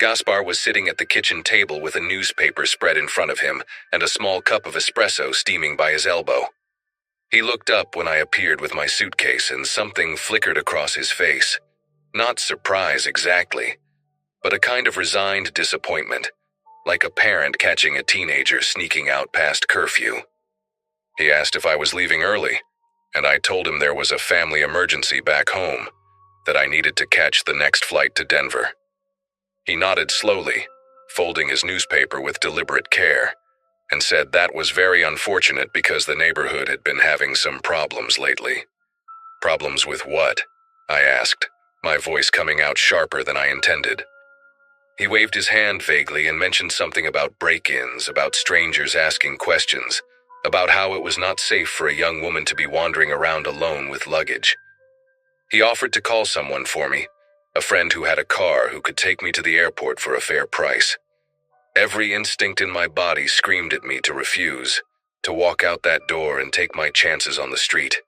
Gaspar was sitting at the kitchen table with a newspaper spread in front of him and a small cup of espresso steaming by his elbow. He looked up when I appeared with my suitcase, and something flickered across his face. Not surprise exactly, but a kind of resigned disappointment, like a parent catching a teenager sneaking out past curfew. He asked if I was leaving early, and I told him there was a family emergency back home, that I needed to catch the next flight to Denver. He nodded slowly, folding his newspaper with deliberate care, and said that was very unfortunate because the neighborhood had been having some problems lately. Problems with what? I asked, my voice coming out sharper than I intended. He waved his hand vaguely and mentioned something about break-ins, about strangers asking questions, about how it was not safe for a young woman to be wandering around alone with luggage. He offered to call someone for me, a friend who had a car who could take me to the airport for a fair price. Every instinct in my body screamed at me to refuse, to walk out that door and take my chances on the street.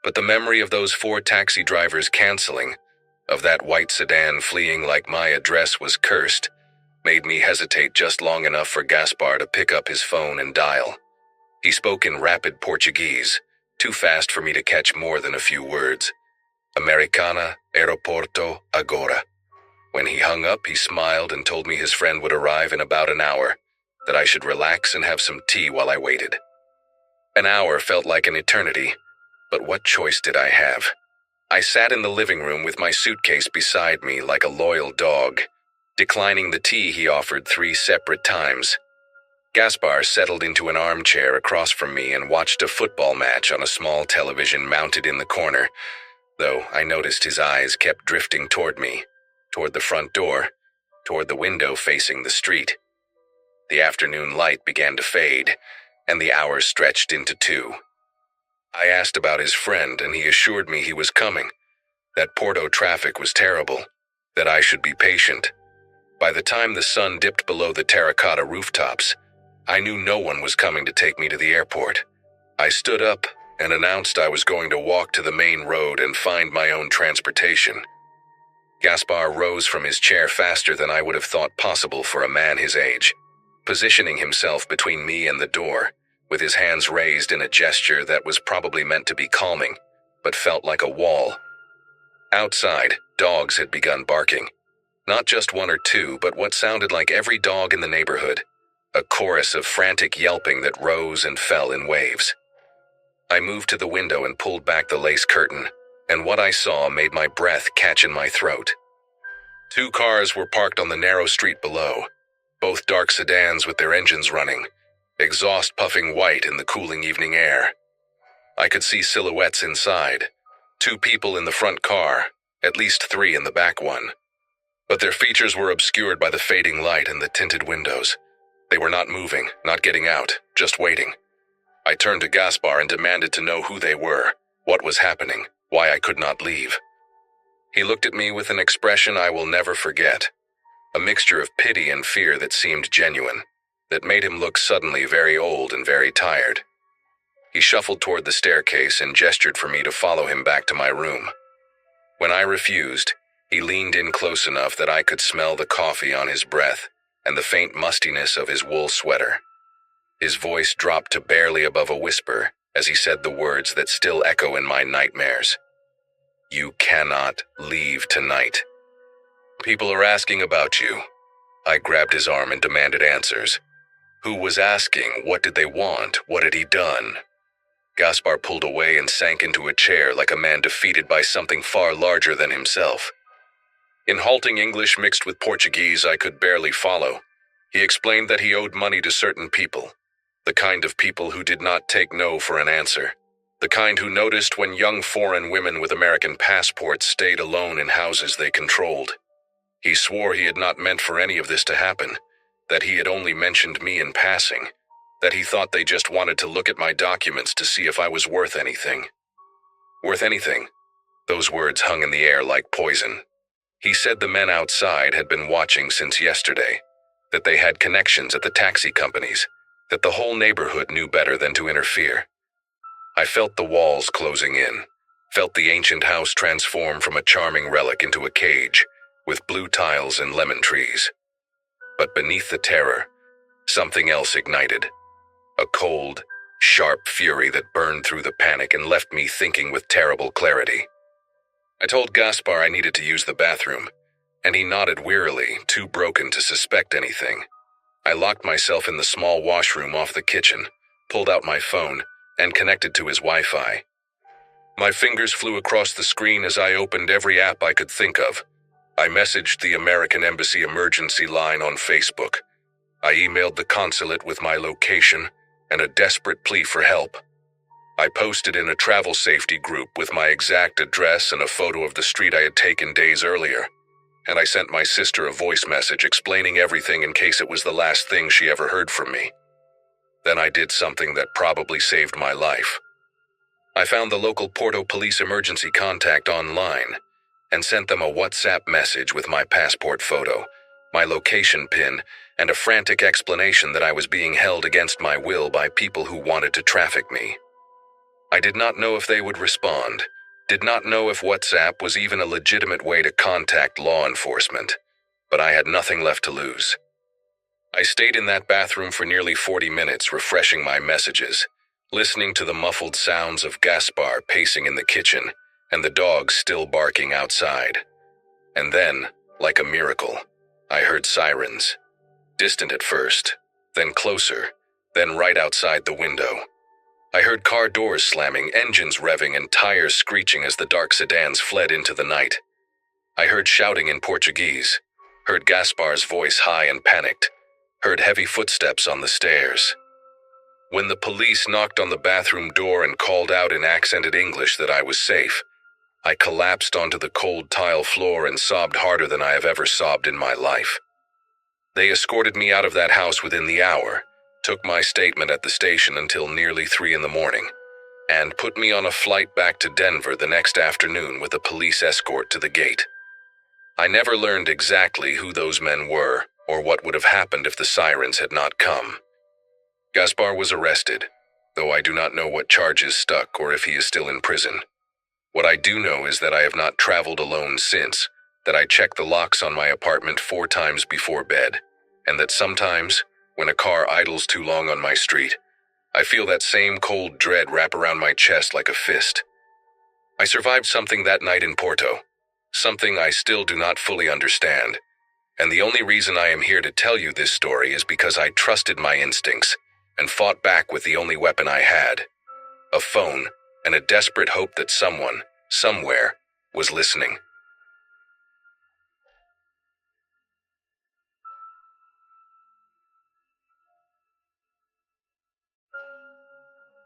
But the memory of those 4 taxi drivers canceling, of that white sedan fleeing like my address was cursed, made me hesitate just long enough for Gaspar to pick up his phone and dial. He spoke in rapid Portuguese, too fast for me to catch more than a few words. Americana, aeroporto, agora. When he hung up, he smiled and told me his friend would arrive in about an hour, that I should relax and have some tea while I waited. An hour felt like an eternity, but what choice did I have? I sat in the living room with my suitcase beside me like a loyal dog, declining the tea he offered 3 separate times. Gaspar settled into an armchair across from me and watched a football match on a small television mounted in the corner, though I noticed his eyes kept drifting toward me, toward the front door, toward the window facing the street. The afternoon light began to fade, and the hours stretched into 2. I asked about his friend, and he assured me he was coming, that Porto traffic was terrible, that I should be patient. By the time the sun dipped below the terracotta rooftops, I knew no one was coming to take me to the airport. I stood up and announced I was going to walk to the main road and find my own transportation. Gaspar rose from his chair faster than I would have thought possible for a man his age, positioning himself between me and the door, with his hands raised in a gesture that was probably meant to be calming, but felt like a wall. Outside, dogs had begun barking. Not just 1 or 2, but what sounded like every dog in the neighborhood, a chorus of frantic yelping that rose and fell in waves. I moved to the window and pulled back the lace curtain, and what I saw made my breath catch in my throat. 2 cars were parked on the narrow street below, both dark sedans with their engines running, exhaust puffing white in the cooling evening air. I could see silhouettes inside, 2 people in the front car, at least 3 in the back one. But their features were obscured by the fading light and the tinted windows. They were not moving, not getting out, just waiting. I turned to Gaspar and demanded to know who they were, what was happening, why I could not leave. He looked at me with an expression I will never forget, a mixture of pity and fear that seemed genuine, that made him look suddenly very old and very tired. He shuffled toward the staircase and gestured for me to follow him back to my room. When I refused, he leaned in close enough that I could smell the coffee on his breath and the faint mustiness of his wool sweater. His voice dropped to barely above a whisper as he said the words that still echo in my nightmares. You cannot leave tonight. People are asking about you. I grabbed his arm and demanded answers. Who was asking? What did they want? What had he done? Gaspar pulled away and sank into a chair like a man defeated by something far larger than himself. In halting English mixed with Portuguese I could barely follow, he explained that he owed money to certain people, the kind of people who did not take no for an answer, the kind who noticed when young foreign women with American passports stayed alone in houses they controlled. He swore he had not meant for any of this to happen, that he had only mentioned me in passing, that he thought they just wanted to look at my documents to see if I was worth anything. Worth anything? Those words hung in the air like poison. He said the men outside had been watching since yesterday, that they had connections at the taxi companies, that the whole neighborhood knew better than to interfere. I felt the walls closing in, felt the ancient house transform from a charming relic into a cage, with blue tiles and lemon trees. But beneath the terror, something else ignited. A cold, sharp fury that burned through the panic and left me thinking with terrible clarity. I told Gaspar I needed to use the bathroom, and he nodded wearily, too broken to suspect anything. I locked myself in the small washroom off the kitchen, pulled out my phone, and connected to his Wi-Fi. My fingers flew across the screen as I opened every app I could think of. I messaged the American Embassy emergency line on Facebook. I emailed the consulate with my location and a desperate plea for help. I posted in a travel safety group with my exact address and a photo of the street I had taken days earlier. And I sent my sister a voice message explaining everything in case it was the last thing she ever heard from me. Then I did something that probably saved my life. I found the local Porto police emergency contact online and sent them a WhatsApp message with my passport photo, my location pin, and a frantic explanation that I was being held against my will by people who wanted to traffic me. I did not know if they would respond, did not know if WhatsApp was even a legitimate way to contact law enforcement, but I had nothing left to lose. I stayed in that bathroom for nearly 40 minutes, refreshing my messages, listening to the muffled sounds of Gaspar pacing in the kitchen and the dogs still barking outside. And then, like a miracle, I heard sirens. Distant at first, then closer, then right outside the window. I heard car doors slamming, engines revving, and tires screeching as the dark sedans fled into the night. I heard shouting in Portuguese, heard Gaspar's voice high and panicked, heard heavy footsteps on the stairs. When the police knocked on the bathroom door and called out in accented English that I was safe, I collapsed onto the cold tile floor and sobbed harder than I have ever sobbed in my life. They escorted me out of that house within the hour, took my statement at the station until nearly 3 a.m, and put me on a flight back to Denver the next afternoon with a police escort to the gate. I never learned exactly who those men were or what would have happened if the sirens had not come. Gaspar was arrested, though I do not know what charges stuck or if he is still in prison. What I do know is that I have not traveled alone since, that I check the locks on my apartment 4 times before bed, and that sometimes, when a car idles too long on my street, I feel that same cold dread wrap around my chest like a fist. I survived something that night in Porto, something I still do not fully understand, and the only reason I am here to tell you this story is because I trusted my instincts and fought back with the only weapon I had, a phone and a desperate hope that someone, somewhere, was listening.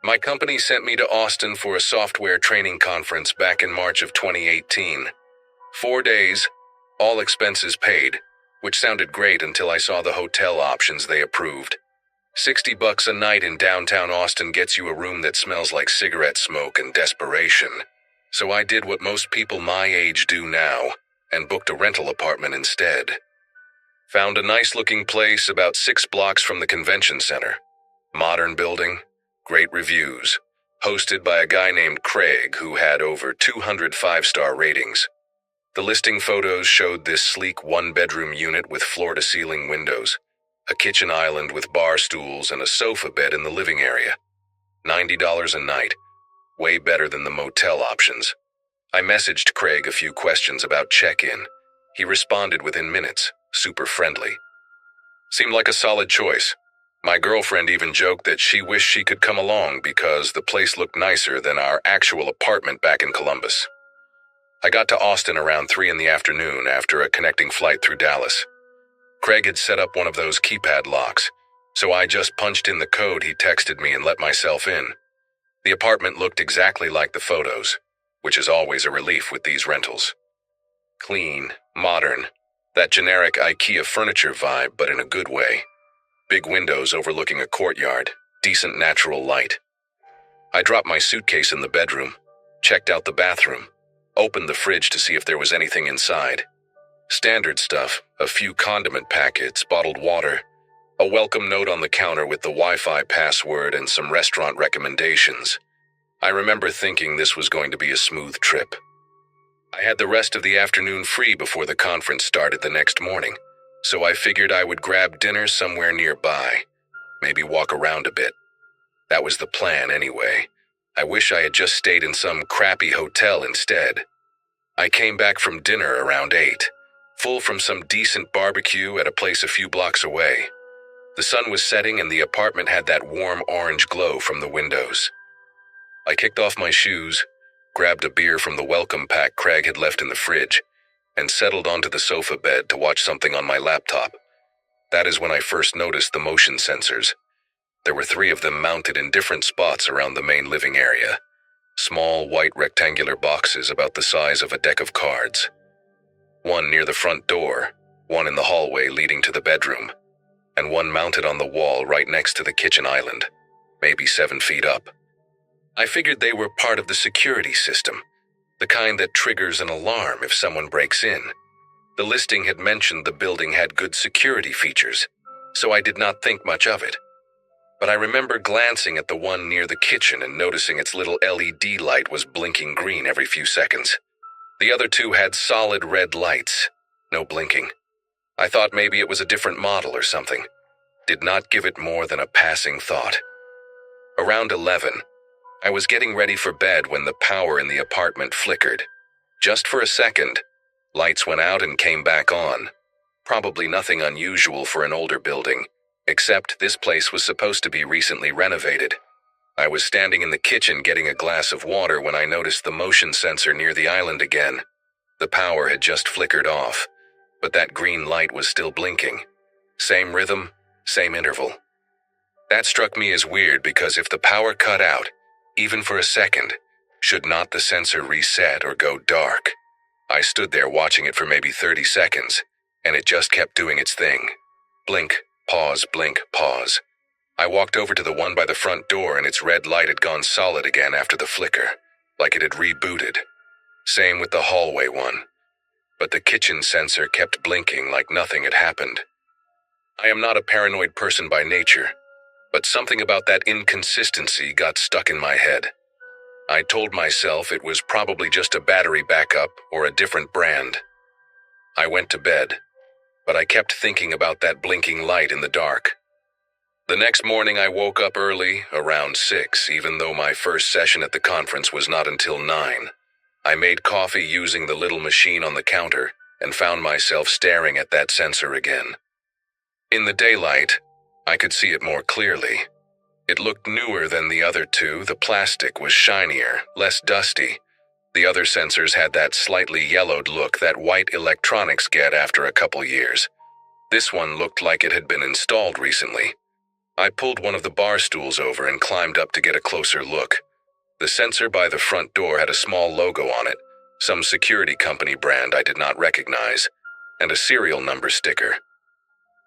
My company sent me to Austin for a software training conference back in March of 2018. 4 days, all expenses paid, which sounded great until I saw the hotel options they approved. $60 a night in downtown Austin gets you a room that smells like cigarette smoke and desperation. So I did what most people my age do now, and booked a rental apartment instead. Found a nice-looking place about 6 blocks from the convention center. Modern building, great reviews, hosted by a guy named Craig who had over 200 5-star ratings. The listing photos showed this sleek 1-bedroom unit with floor-to-ceiling windows, a kitchen island with bar stools and a sofa bed in the living area. $90 a night, way better than the motel options. I messaged Craig a few questions about check-in. He responded within minutes, super friendly. Seemed like a solid choice. My girlfriend even joked that she wished she could come along because the place looked nicer than our actual apartment back in Columbus. I got to Austin around 3 in the afternoon after a connecting flight through Dallas. Craig had set up one of those keypad locks, so I just punched in the code he texted me and let myself in. The apartment looked exactly like the photos, which is always a relief with these rentals. Clean, modern, that generic IKEA furniture vibe, but in a good way. Big windows overlooking a courtyard, decent natural light. I dropped my suitcase in the bedroom, checked out the bathroom, opened the fridge to see if there was anything inside. Standard stuff, a few condiment packets, bottled water, a welcome note on the counter with the Wi-Fi password and some restaurant recommendations. I remember thinking this was going to be a smooth trip. I had the rest of the afternoon free before the conference started the next morning, so I figured I would grab dinner somewhere nearby, maybe walk around a bit. That was the plan anyway. I wish I had just stayed in some crappy hotel instead. I came back from dinner around 8, full from some decent barbecue at a place a few blocks away. The sun was setting and the apartment had that warm orange glow from the windows. I kicked off my shoes, grabbed a beer from the welcome pack Craig had left in the fridge, and settled onto the sofa bed to watch something on my laptop. That is when I first noticed the motion sensors. There were 3 of them mounted in different spots around the main living area. Small, white rectangular boxes about the size of a deck of cards. One near the front door, one in the hallway leading to the bedroom, and one mounted on the wall right next to the kitchen island, maybe 7 feet up. I figured they were part of the security system, the kind that triggers an alarm if someone breaks in. The listing had mentioned the building had good security features, so I did not think much of it. But I remember glancing at the one near the kitchen and noticing its little LED light was blinking green every few seconds. The other 2 had solid red lights, no blinking. I thought maybe it was a different model or something. Did not give it more than a passing thought. Around 11, I was getting ready for bed when the power in the apartment flickered. Just for a second, lights went out and came back on. Probably nothing unusual for an older building, except this place was supposed to be recently renovated. I was standing in the kitchen getting a glass of water when I noticed the motion sensor near the island again. The power had just flickered off, but that green light was still blinking. Same rhythm, same interval. That struck me as weird because if the power cut out, even for a second, should not the sensor reset or go dark? I stood there watching it for maybe 30 seconds, and it just kept doing its thing. Blink, pause, blink, pause. I walked over to the one by the front door and its red light had gone solid again after the flicker, like it had rebooted. Same with the hallway one. But the kitchen sensor kept blinking like nothing had happened. I am not a paranoid person by nature, but something about that inconsistency got stuck in my head. I told myself it was probably just a battery backup or a different brand. I went to bed, but I kept thinking about that blinking light in the dark. The next morning I woke up early, around 6, even though my first session at the conference was not until 9. I made coffee using the little machine on the counter and found myself staring at that sensor again. In the daylight, I could see it more clearly. It looked newer than the other 2. The plastic was shinier, less dusty. The other sensors had that slightly yellowed look that white electronics get after a couple years. This one looked like it had been installed recently. I pulled one of the bar stools over and climbed up to get a closer look. The sensor by the front door had a small logo on it, some security company brand I did not recognize, and a serial number sticker.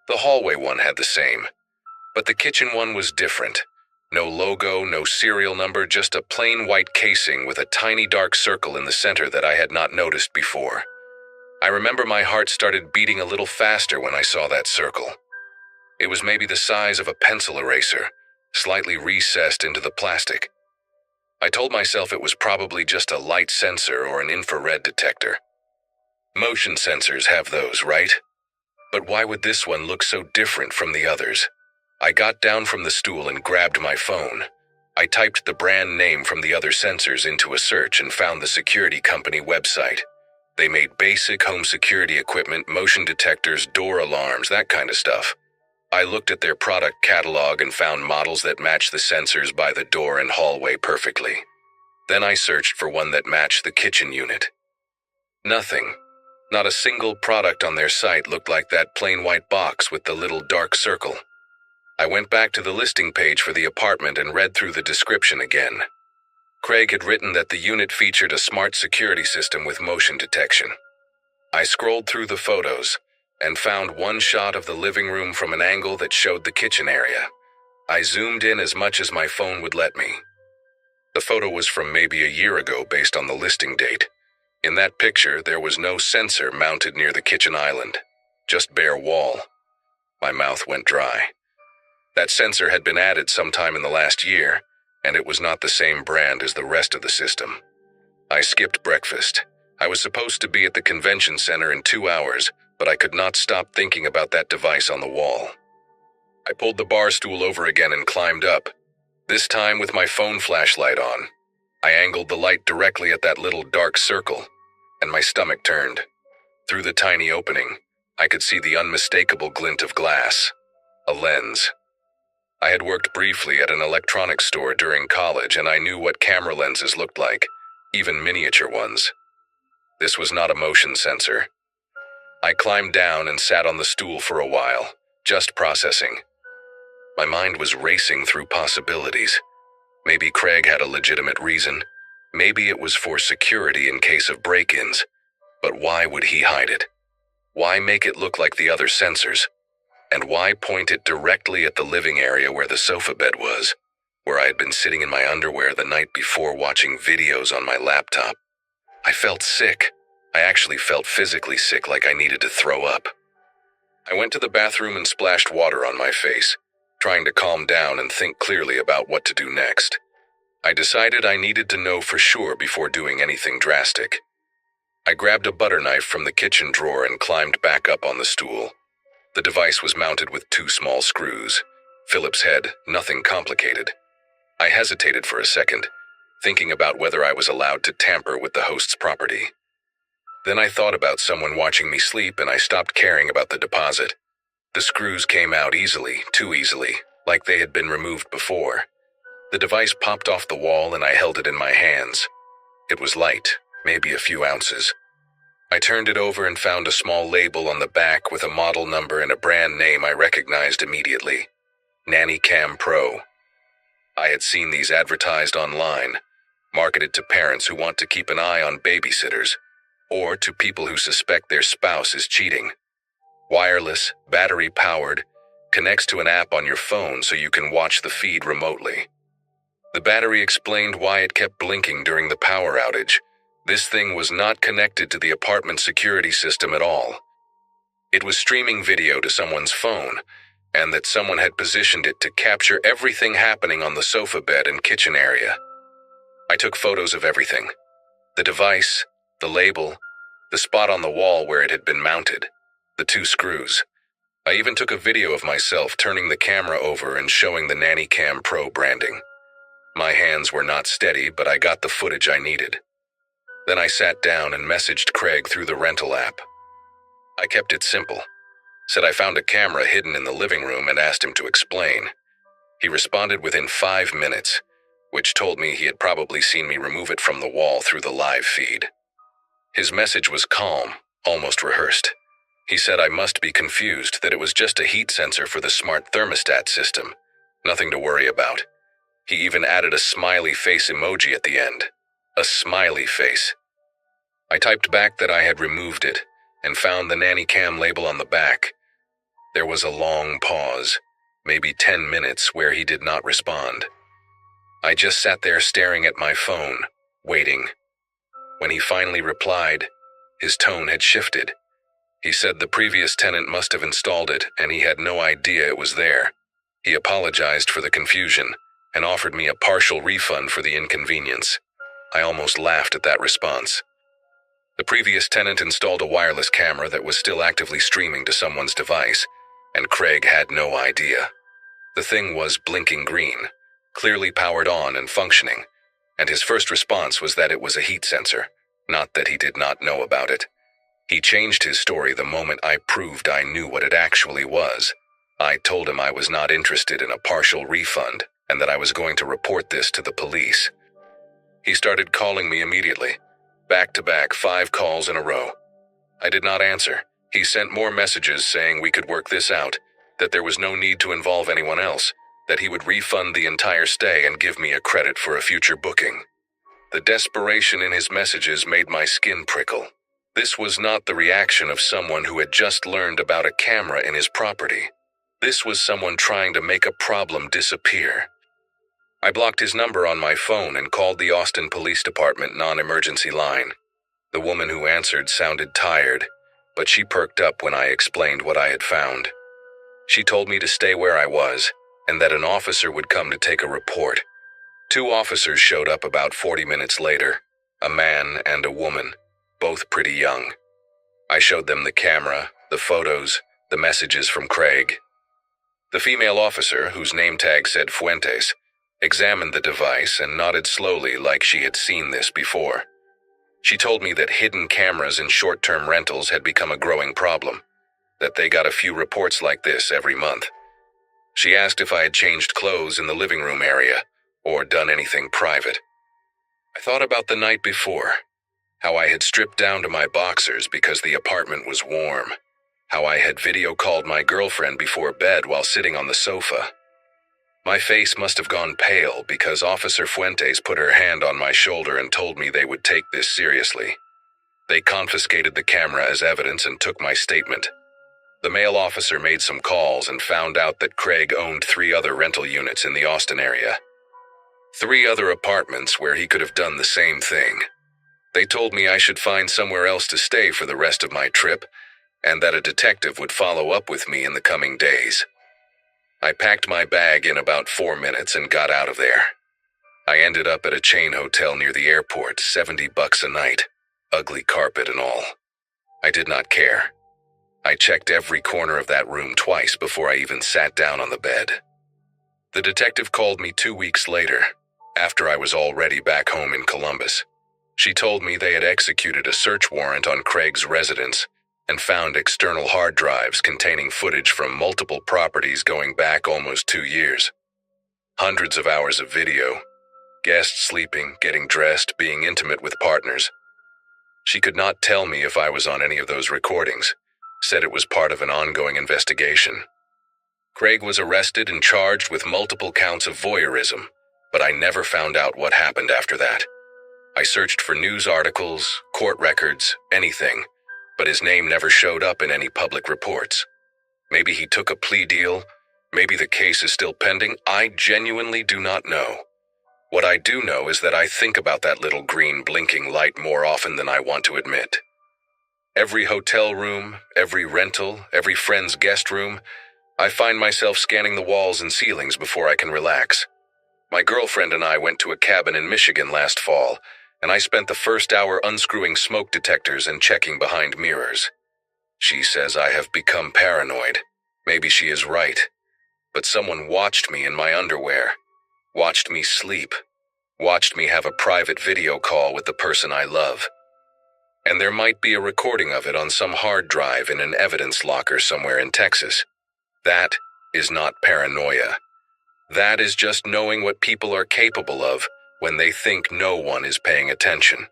The hallway one had the same, but the kitchen one was different. No logo, no serial number, just a plain white casing with a tiny dark circle in the center that I had not noticed before. I remember my heart started beating a little faster when I saw that circle. It was maybe the size of a pencil eraser, slightly recessed into the plastic. I told myself it was probably just a light sensor or an infrared detector. Motion sensors have those, right? But why would this one look so different from the others? I got down from the stool and grabbed my phone. I typed the brand name from the other sensors into a search and found the security company website. They made basic home security equipment, motion detectors, door alarms, that kind of stuff. I looked at their product catalog and found models that matched the sensors by the door and hallway perfectly. Then I searched for one that matched the kitchen unit. Nothing. Not a single product on their site looked like that plain white box with the little dark circle. I went back to the listing page for the apartment and read through the description again. Craig had written that the unit featured a smart security system with motion detection. I scrolled through the photos and found one shot of the living room from an angle that showed the kitchen area. I zoomed in as much as my phone would let me. The photo was from maybe a year ago based on the listing date. In that picture, there was no sensor mounted near the kitchen island, just bare wall. My mouth went dry. That sensor had been added sometime in the last year, and it was not the same brand as the rest of the system. I skipped breakfast, I was supposed to be at the convention center in 2 hours, but I could not stop thinking about that device on the wall. I pulled the bar stool over again and climbed up, this time with my phone flashlight on. I angled the light directly at that little dark circle, and my stomach turned. Through the tiny opening, I could see the unmistakable glint of glass, a lens. I had worked briefly at an electronics store during college, and I knew what camera lenses looked like, even miniature ones. This was not a motion sensor. I climbed down and sat on the stool for a while, just processing. My mind was racing through possibilities. Maybe Craig had a legitimate reason. Maybe it was for security in case of break-ins. But why would he hide it? Why make it look like the other sensors? And why point it directly at the living area where the sofa bed was, where I had been sitting in my underwear the night before watching videos on my laptop? I felt sick. I actually felt physically sick, like I needed to throw up. I went to the bathroom and splashed water on my face, trying to calm down and think clearly about what to do next. I decided I needed to know for sure before doing anything drastic. I grabbed a butter knife from the kitchen drawer and climbed back up on the stool. The device was mounted with 2 small screws. Phillips head, nothing complicated. I hesitated for a second, thinking about whether I was allowed to tamper with the host's property. Then I thought about someone watching me sleep, and I stopped caring about the deposit. The screws came out easily, too easily, like they had been removed before. The device popped off the wall and I held it in my hands. It was light, maybe a few ounces. I turned it over and found a small label on the back with a model number and a brand name I recognized immediately. Nanny Cam Pro. I had seen these advertised online, marketed to parents who want to keep an eye on babysitters, or to people who suspect their spouse is cheating. Wireless, battery-powered, connects to an app on your phone so you can watch the feed remotely. The battery explained why it kept blinking during the power outage. This thing was not connected to the apartment security system at all. It was streaming video to someone's phone, and that someone had positioned it to capture everything happening on the sofa bed and kitchen area. I took photos of everything. The device, the label, the spot on the wall where it had been mounted, the 2 screws. I even took a video of myself turning the camera over and showing the Nanny Cam Pro branding. My hands were not steady, but I got the footage I needed. Then I sat down and messaged Craig through the rental app. I kept it simple. Said I found a camera hidden in the living room and asked him to explain. He responded within 5 minutes, which told me he had probably seen me remove it from the wall through the live feed. His message was calm, almost rehearsed. He said I must be confused, that it was just a heat sensor for the smart thermostat system. Nothing to worry about. He even added a smiley face emoji at the end. A smiley face. I typed back that I had removed it and found the Nanny Cam label on the back. There was a long pause, maybe 10 minutes, where he did not respond. I just sat there staring at my phone, waiting. When he finally replied, his tone had shifted. He said the previous tenant must have installed it and he had no idea it was there. He apologized for the confusion and offered me a partial refund for the inconvenience. I almost laughed at that response. The previous tenant installed a wireless camera that was still actively streaming to someone's device, and Craig had no idea. The thing was blinking green, clearly powered on and functioning, and his first response was that it was a heat sensor, not that he did not know about it. He changed his story the moment I proved I knew what it actually was. I told him I was not interested in a partial refund and that I was going to report this to the police. He started calling me immediately, back-to-back 5 calls in a row. I did not answer. He sent more messages saying we could work this out, that there was no need to involve anyone else, that he would refund the entire stay and give me a credit for a future booking. The desperation in his messages made my skin prickle. This was not the reaction of someone who had just learned about a camera in his property. This was someone trying to make a problem disappear. I blocked his number on my phone and called the Austin Police Department non-emergency line. The woman who answered sounded tired, but she perked up when I explained what I had found. She told me to stay where I was, and that an officer would come to take a report. 2 officers showed up about 40 minutes later, a man and a woman. both pretty young. I showed them the camera, the photos, the messages from Craig. The female officer, whose name tag said Fuentes, examined the device and nodded slowly like she had seen this before. She told me that hidden cameras in short-term rentals had become a growing problem, that they got a few reports like this every month. She asked if I had changed clothes in the living room area or done anything private. I thought about the night before, how I had stripped down to my boxers because the apartment was warm, how I had video called my girlfriend before bed while sitting on the sofa. My face must have gone pale because Officer Fuentes put her hand on my shoulder and told me they would take this seriously. They confiscated the camera as evidence and took my statement. The male officer made some calls and found out that Craig owned 3 other rental units in the Austin area. 3 other apartments where he could have done the same thing. They told me I should find somewhere else to stay for the rest of my trip, and that a detective would follow up with me in the coming days. I packed my bag in about 4 minutes and got out of there. I ended up at a chain hotel near the airport, $70 a night, ugly carpet and all. I did not care. I checked every corner of that room twice before I even sat down on the bed. The detective called me 2 weeks later, after I was already back home in Columbus. She told me they had executed a search warrant on Craig's residence and found external hard drives containing footage from multiple properties going back almost 2 years. Hundreds of hours of video, guests sleeping, getting dressed, being intimate with partners. She could not tell me if I was on any of those recordings, said it was part of an ongoing investigation. Craig was arrested and charged with multiple counts of voyeurism, but I never found out what happened after that. I searched for news articles, court records, anything, but his name never showed up in any public reports. Maybe he took a plea deal, maybe the case is still pending. I genuinely do not know. What I do know is that I think about that little green blinking light more often than I want to admit. Every hotel room, every rental, every friend's guest room, I find myself scanning the walls and ceilings before I can relax. My girlfriend and I went to a cabin in Michigan last fall, and I spent the first hour unscrewing smoke detectors and checking behind mirrors. She says I have become paranoid. Maybe she is right. But someone watched me in my underwear, watched me sleep, watched me have a private video call with the person I love. And there might be a recording of it on some hard drive in an evidence locker somewhere in Texas. That is not paranoia. That is just knowing what people are capable of when they think no one is paying attention.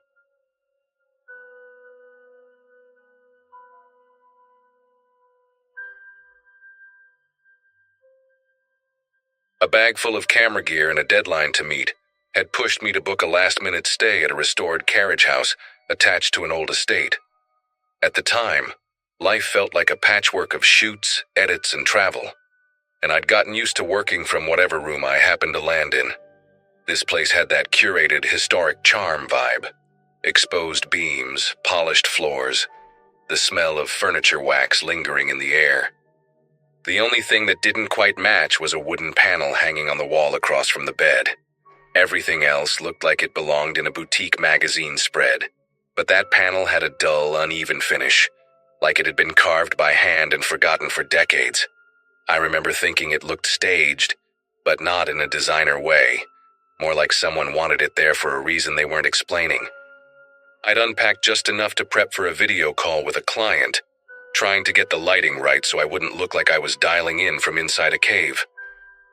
A bag full of camera gear and a deadline to meet had pushed me to book a last-minute stay at a restored carriage house attached to an old estate. At the time, life felt like a patchwork of shoots, edits, and travel, and I'd gotten used to working from whatever room I happened to land in. This place had that curated historic charm vibe. Exposed beams, polished floors, the smell of furniture wax lingering in the air. The only thing that didn't quite match was a wooden panel hanging on the wall across from the bed. Everything else looked like it belonged in a boutique magazine spread, but that panel had a dull, uneven finish, like it had been carved by hand and forgotten for decades. I remember thinking it looked staged, but not in a designer way, more like someone wanted it there for a reason they weren't explaining. I'd unpacked just enough to prep for a video call with a client, trying to get the lighting right so I wouldn't look like I was dialing in from inside a cave.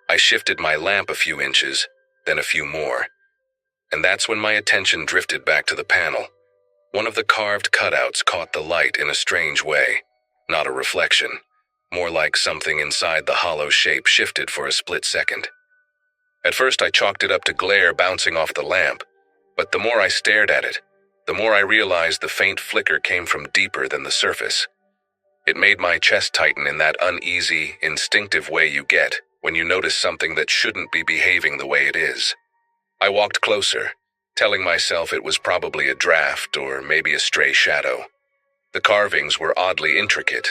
I shifted my lamp a few inches, then a few more, and that's when my attention drifted back to the panel. One of the carved cutouts caught the light in a strange way, not a reflection, more like something inside the hollow shape shifted for a split second. At first I chalked it up to glare bouncing off the lamp, but the more I stared at it, the more I realized the faint flicker came from deeper than the surface. It made my chest tighten in that uneasy, instinctive way you get when you notice something that shouldn't be behaving the way it is. I walked closer, telling myself it was probably a draft or maybe a stray shadow. The carvings were oddly intricate,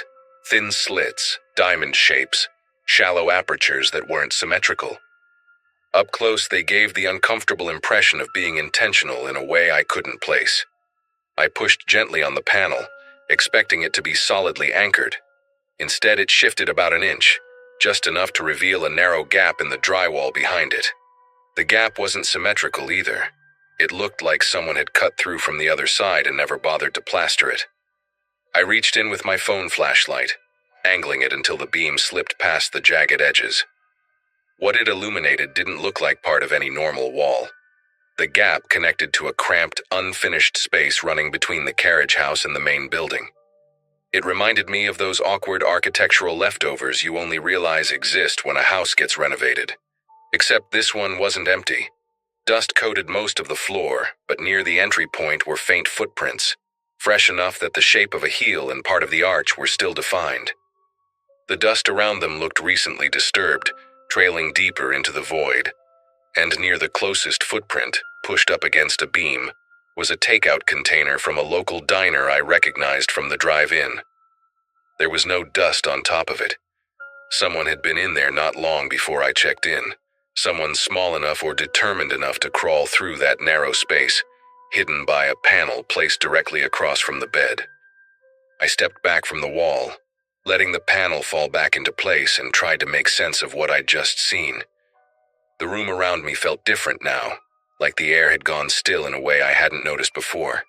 thin slits, diamond shapes, shallow apertures that weren't symmetrical. Up close, they gave the uncomfortable impression of being intentional in a way I couldn't place. I pushed gently on the panel, expecting it to be solidly anchored. Instead, it shifted about an inch, just enough to reveal a narrow gap in the drywall behind it. The gap wasn't symmetrical either. It looked like someone had cut through from the other side and never bothered to plaster it. I reached in with my phone flashlight, angling it until the beam slipped past the jagged edges. What it illuminated didn't look like part of any normal wall. The gap connected to a cramped, unfinished space running between the carriage house and the main building. It reminded me of those awkward architectural leftovers you only realize exist when a house gets renovated. Except this one wasn't empty. Dust coated most of the floor, but near the entry point were faint footprints, fresh enough that the shape of a heel and part of the arch were still defined. The dust around them looked recently disturbed, trailing deeper into the void. And near the closest footprint, pushed up against a beam, was a takeout container from a local diner I recognized from the drive-in. There was no dust on top of it. Someone had been in there not long before I checked in. Someone small enough or determined enough to crawl through that narrow space, hidden by a panel placed directly across from the bed. I stepped back from the wall, letting the panel fall back into place, and tried to make sense of what I'd just seen. The room around me felt different now, like the air had gone still in a way I hadn't noticed before.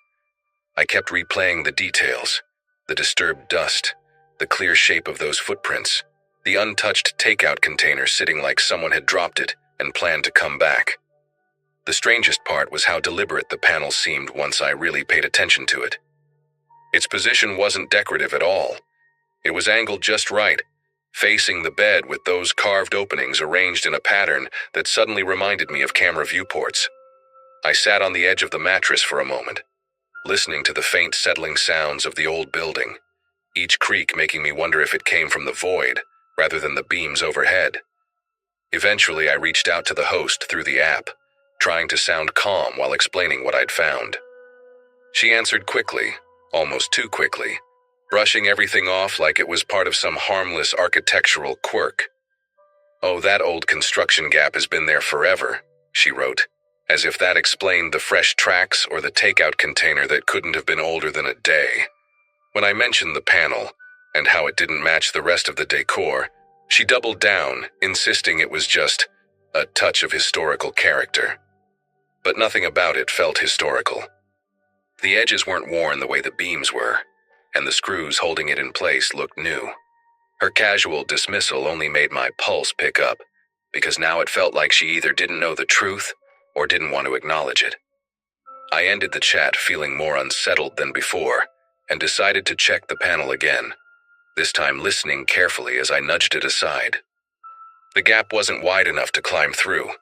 I kept replaying the details, the disturbed dust, the clear shape of those footprints, the untouched takeout container sitting like someone had dropped it and planned to come back. The strangest part was how deliberate the panel seemed once I really paid attention to it. Its position wasn't decorative at all. It was angled just right, facing the bed with those carved openings arranged in a pattern that suddenly reminded me of camera viewports. I sat on the edge of the mattress for a moment, listening to the faint settling sounds of the old building, each creak making me wonder if it came from the void rather than the beams overhead. Eventually, I reached out to the host through the app, trying to sound calm while explaining what I'd found. She answered quickly, almost too quickly, brushing everything off like it was part of some harmless architectural quirk. "Oh, that old construction gap has been there forever," she wrote, as if that explained the fresh tracks or the takeout container that couldn't have been older than a day. When I mentioned the panel and how it didn't match the rest of the decor, she doubled down, insisting it was just a touch of historical character. But nothing about it felt historical. The edges weren't worn the way the beams were, and the screws holding it in place looked new. Her casual dismissal only made my pulse pick up, because now it felt like she either didn't know the truth or didn't want to acknowledge it. I ended the chat feeling more unsettled than before, and decided to check the panel again, this time listening carefully as I nudged it aside. The gap wasn't wide enough to climb through,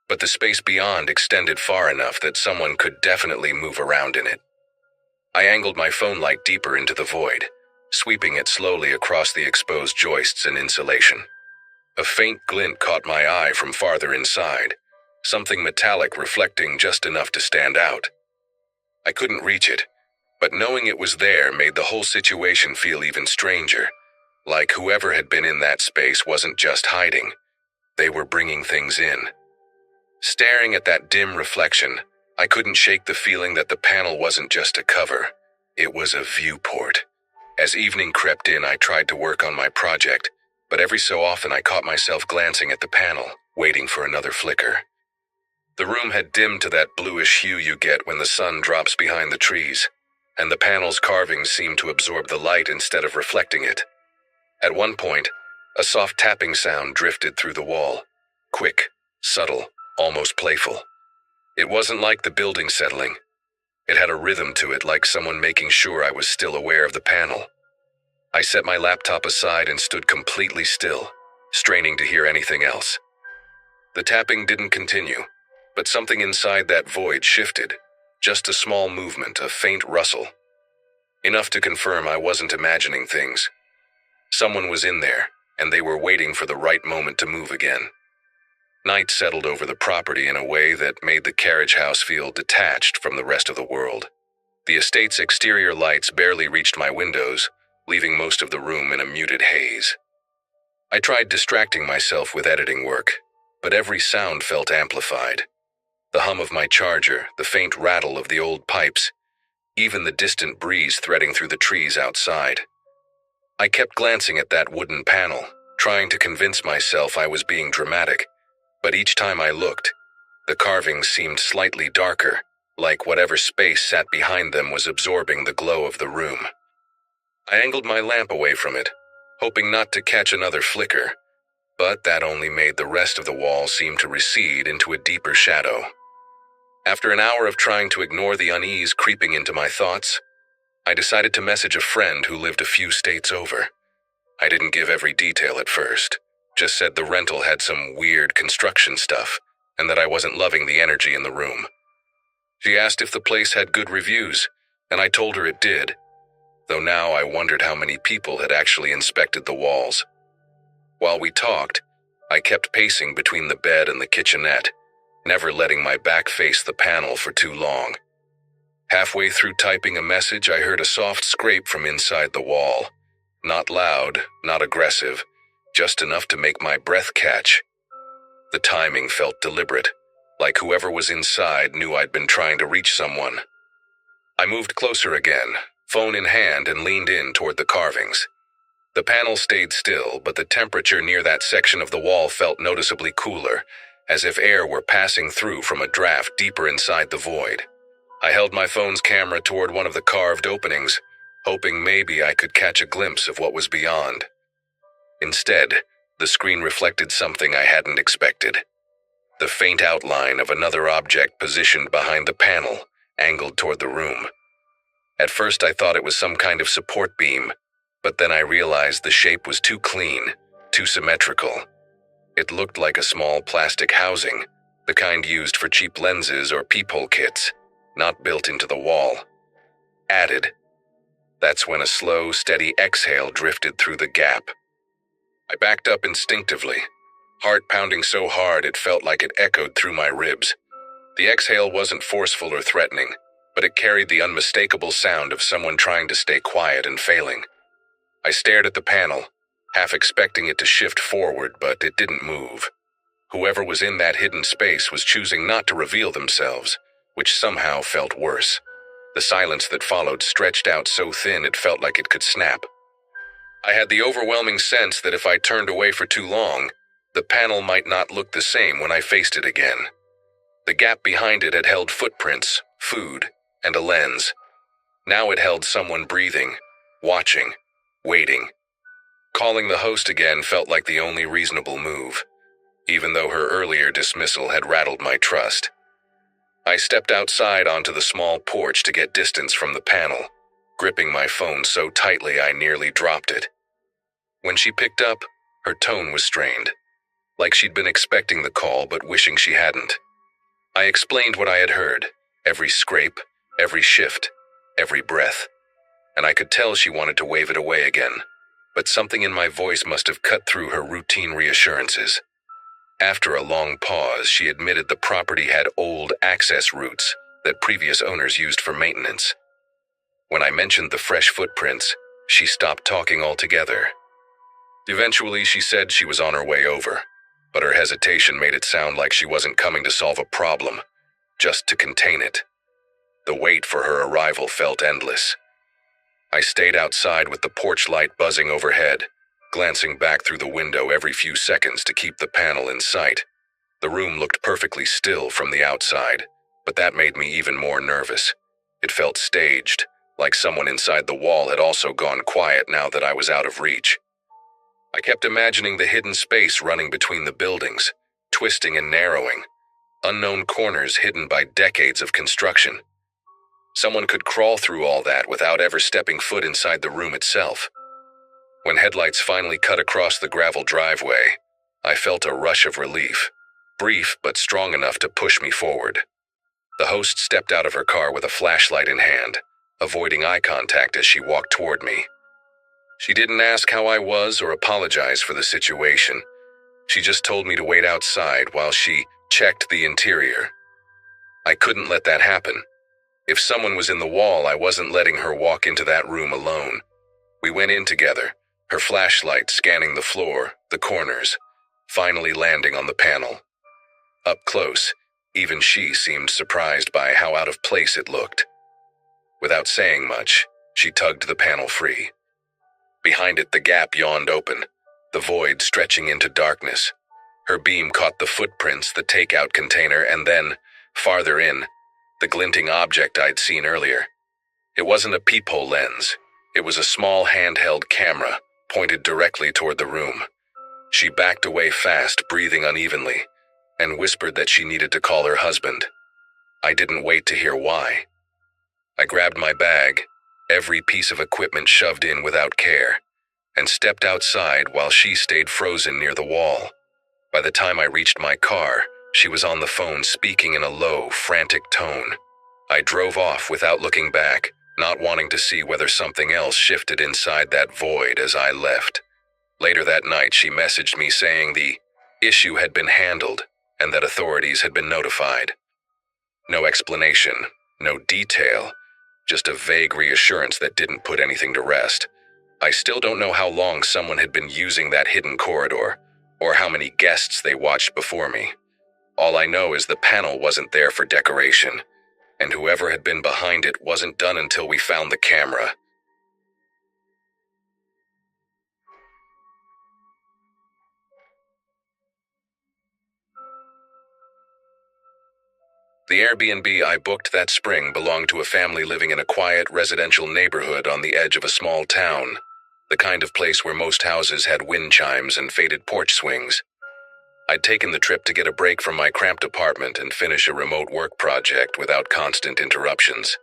but the space beyond extended far enough that someone could definitely move around in it. I angled my phone light deeper into the void, sweeping it slowly across the exposed joists and insulation. A faint glint caught my eye from farther inside, something metallic reflecting just enough to stand out. I couldn't reach it, but knowing it was there made the whole situation feel even stranger, like whoever had been in that space wasn't just hiding, they were bringing things in. Staring at that dim reflection, I couldn't shake the feeling that the panel wasn't just a cover, it was a viewport. As evening crept in, I tried to work on my project, but every so often I caught myself glancing at the panel, waiting for another flicker. The room had dimmed to that bluish hue you get when the sun drops behind the trees, and the panel's carvings seemed to absorb the light instead of reflecting it. At one point, a soft tapping sound drifted through the wall, quick, subtle, almost playful. It wasn't like the building settling. It had a rhythm to it, like someone making sure I was still aware of the panel. I set my laptop aside and stood completely still, straining to hear anything else. The tapping didn't continue, but something inside that void shifted, just a small movement, a faint rustle. Enough to confirm I wasn't imagining things. Someone was in there, and they were waiting for the right moment to move again. Night settled over the property in a way that made the carriage house feel detached from the rest of the world. The estate's exterior lights barely reached my windows, leaving most of the room in a muted haze. I tried distracting myself with editing work, but every sound felt amplified. The hum of my charger, the faint rattle of the old pipes, even the distant breeze threading through the trees outside. I kept glancing at that wooden panel, trying to convince myself I was being dramatic, but each time I looked, the carvings seemed slightly darker, like whatever space sat behind them was absorbing the glow of the room. I angled my lamp away from it, hoping not to catch another flicker, but that only made the rest of the wall seem to recede into a deeper shadow. After an hour of trying to ignore the unease creeping into my thoughts, I decided to message a friend who lived a few states over. I didn't give every detail at first, just said the rental had some weird construction stuff, and that I wasn't loving the energy in the room. She asked if the place had good reviews, and I told her it did, though now I wondered how many people had actually inspected the walls. While we talked, I kept pacing between the bed and the kitchenette, never letting my back face the panel for too long. Halfway through typing a message, I heard a soft scrape from inside the wall. Not loud, not aggressive, just enough to make my breath catch. The timing felt deliberate, like whoever was inside knew I'd been trying to reach someone. I moved closer again, phone in hand, and leaned in toward the carvings. The panel stayed still, but the temperature near that section of the wall felt noticeably cooler, as if air were passing through from a draft deeper inside the void. I held my phone's camera toward one of the carved openings, hoping maybe I could catch a glimpse of what was beyond. Instead, the screen reflected something I hadn't expected. The faint outline of another object positioned behind the panel, angled toward the room. At first I thought it was some kind of support beam, but then I realized the shape was too clean, too symmetrical. It looked like a small plastic housing, the kind used for cheap lenses or peephole kits, not built into the wall. Added. That's when a slow, steady exhale drifted through the gap. I backed up instinctively, heart pounding so hard it felt like it echoed through my ribs. The exhale wasn't forceful or threatening, but it carried the unmistakable sound of someone trying to stay quiet and failing. I stared at the panel, half expecting it to shift forward, but it didn't move. Whoever was in that hidden space was choosing not to reveal themselves, which somehow felt worse. The silence that followed stretched out so thin it felt like it could snap. I had the overwhelming sense that if I turned away for too long, the panel might not look the same when I faced it again. The gap behind it had held footprints, food, and a lens. Now it held someone breathing, watching, waiting. Calling the host again felt like the only reasonable move, even though her earlier dismissal had rattled my trust. I stepped outside onto the small porch to get distance from the panel, gripping my phone so tightly I nearly dropped it. When she picked up, her tone was strained, like she'd been expecting the call but wishing she hadn't. I explained what I had heard, every scrape, every shift, every breath, and I could tell she wanted to wave it away again, but something in my voice must have cut through her routine reassurances. After a long pause, she admitted the property had old access routes that previous owners used for maintenance. When I mentioned the fresh footprints, she stopped talking altogether. Eventually, she said she was on her way over, but her hesitation made it sound like she wasn't coming to solve a problem, just to contain it. The wait for her arrival felt endless. I stayed outside with the porch light buzzing overhead, glancing back through the window every few seconds to keep the panel in sight. The room looked perfectly still from the outside, but that made me even more nervous. It felt staged, like someone inside the wall had also gone quiet now that I was out of reach. I kept imagining the hidden space running between the buildings, twisting and narrowing, unknown corners hidden by decades of construction. Someone could crawl through all that without ever stepping foot inside the room itself. When headlights finally cut across the gravel driveway, I felt a rush of relief, brief but strong enough to push me forward. The host stepped out of her car with a flashlight in hand, avoiding eye contact as she walked toward me. She didn't ask how I was or apologize for the situation. She just told me to wait outside while she checked the interior. I couldn't let that happen. If someone was in the wall, I wasn't letting her walk into that room alone. We went in together, her flashlight scanning the floor, the corners, finally landing on the panel. Up close, even she seemed surprised by how out of place it looked. Without saying much, she tugged the panel free. Behind it, the gap yawned open, the void stretching into darkness. Her beam caught the footprints, the takeout container, and then, farther in, the glinting object I'd seen earlier. It wasn't a peephole lens. It was a small handheld camera, pointed directly toward the room. She backed away fast, breathing unevenly, and whispered that she needed to call her husband. I didn't wait to hear why. I grabbed my bag, every piece of equipment shoved in without care, and stepped outside while she stayed frozen near the wall. By the time I reached my car, she was on the phone speaking in a low, frantic tone. I drove off without looking back, not wanting to see whether something else shifted inside that void as I left. Later that night, she messaged me saying the issue had been handled and that authorities had been notified. No explanation, no detail, just a vague reassurance that didn't put anything to rest. I still don't know how long someone had been using that hidden corridor, or how many guests they watched before me. All I know is the panel wasn't there for decoration, and whoever had been behind it wasn't done until we found the camera. The Airbnb I booked that spring belonged to a family living in a quiet residential neighborhood on the edge of a small town, the kind of place where most houses had wind chimes and faded porch swings. I'd taken the trip to get a break from my cramped apartment and finish a remote work project without constant interruptions.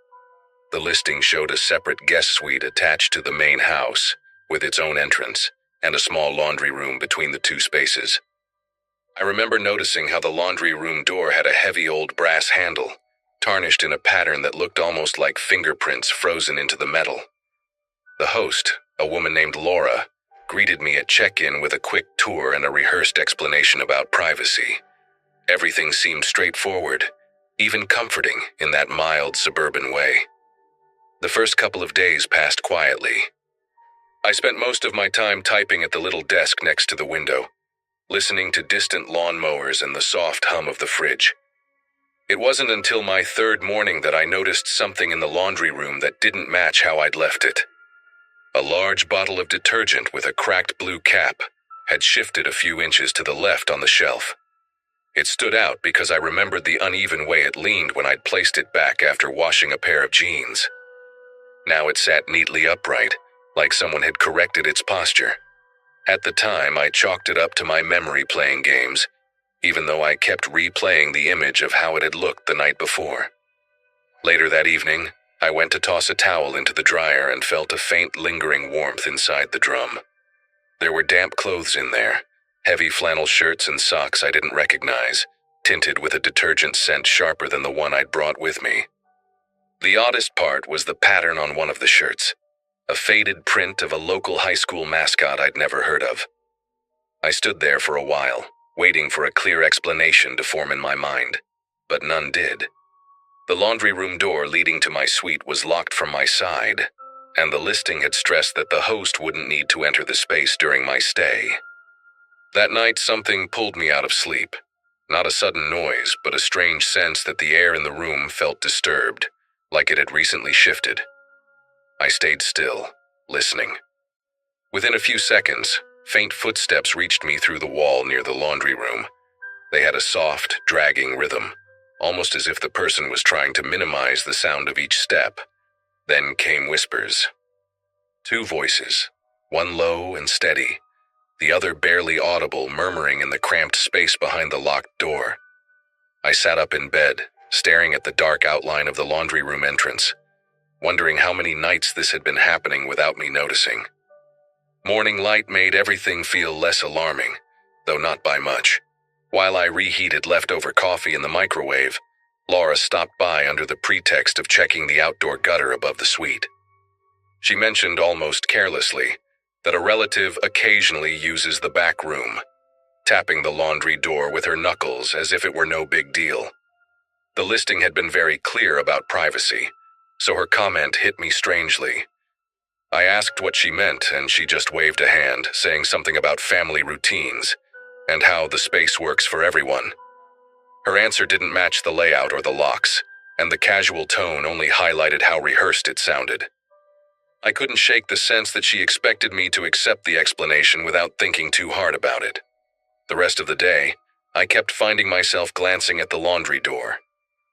The listing showed a separate guest suite attached to the main house, with its own entrance, and a small laundry room between the two spaces. I remember noticing how the laundry room door had a heavy old brass handle, tarnished in a pattern that looked almost like fingerprints frozen into the metal. The host, a woman named Laura, greeted me at check-in with a quick tour and a rehearsed explanation about privacy. Everything seemed straightforward, even comforting in that mild suburban way. The first couple of days passed quietly. I spent most of my time typing at the little desk next to the window, listening to distant lawnmowers and the soft hum of the fridge. It wasn't until my third morning that I noticed something in the laundry room that didn't match how I'd left it. A large bottle of detergent with a cracked blue cap had shifted a few inches to the left on the shelf. It stood out because I remembered the uneven way it leaned when I'd placed it back after washing a pair of jeans. Now it sat neatly upright, like someone had corrected its posture. At the time, I chalked it up to my memory playing games, even though I kept replaying the image of how it had looked the night before. Later that evening, I went to toss a towel into the dryer and felt a faint lingering warmth inside the drum. There were damp clothes in there, heavy flannel shirts and socks I didn't recognize, tinted with a detergent scent sharper than the one I'd brought with me. The oddest part was the pattern on one of the shirts. A faded print of a local high school mascot I'd never heard of. I stood there for a while, waiting for a clear explanation to form in my mind, but none did. The laundry room door leading to my suite was locked from my side, and the listing had stressed that the host wouldn't need to enter the space during my stay. That night, something pulled me out of sleep. Not a sudden noise, but a strange sense that the air in the room felt disturbed, like it had recently shifted. I stayed still, listening. Within a few seconds, faint footsteps reached me through the wall near the laundry room. They had a soft, dragging rhythm, almost as if the person was trying to minimize the sound of each step. Then came whispers. Two voices, one low and steady, the other barely audible, murmuring in the cramped space behind the locked door. I sat up in bed, staring at the dark outline of the laundry room entrance, wondering how many nights this had been happening without me noticing. Morning light made everything feel less alarming, though not by much. While I reheated leftover coffee in the microwave, Laura stopped by under the pretext of checking the outdoor gutter above the suite. She mentioned almost carelessly that a relative occasionally uses the back room, tapping the laundry door with her knuckles as if it were no big deal. The listing had been very clear about privacy, so her comment hit me strangely. I asked what she meant, and she just waved a hand, saying something about family routines and how the space works for everyone. Her answer didn't match the layout or the locks, and the casual tone only highlighted how rehearsed it sounded. I couldn't shake the sense that she expected me to accept the explanation without thinking too hard about it. The rest of the day, I kept finding myself glancing at the laundry door.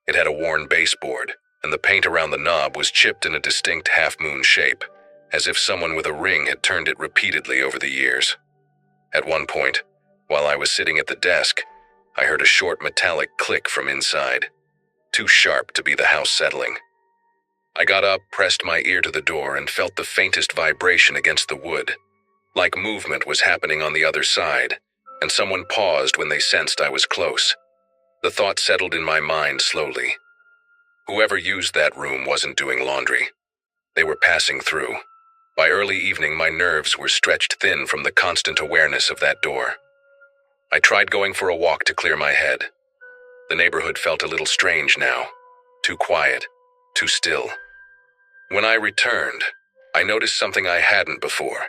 It had a worn baseboard, and the paint around the knob was chipped in a distinct half-moon shape, as if someone with a ring had turned it repeatedly over the years. At one point, while I was sitting at the desk, I heard a short metallic click from inside, too sharp to be the house settling. I got up, pressed my ear to the door, and felt the faintest vibration against the wood, like movement was happening on the other side, and someone paused when they sensed I was close. The thought settled in my mind slowly. Whoever used that room wasn't doing laundry. They were passing through. By early evening, my nerves were stretched thin from the constant awareness of that door. I tried going for a walk to clear my head. The neighborhood felt a little strange now, too quiet, too still. When I returned, I noticed something I hadn't before.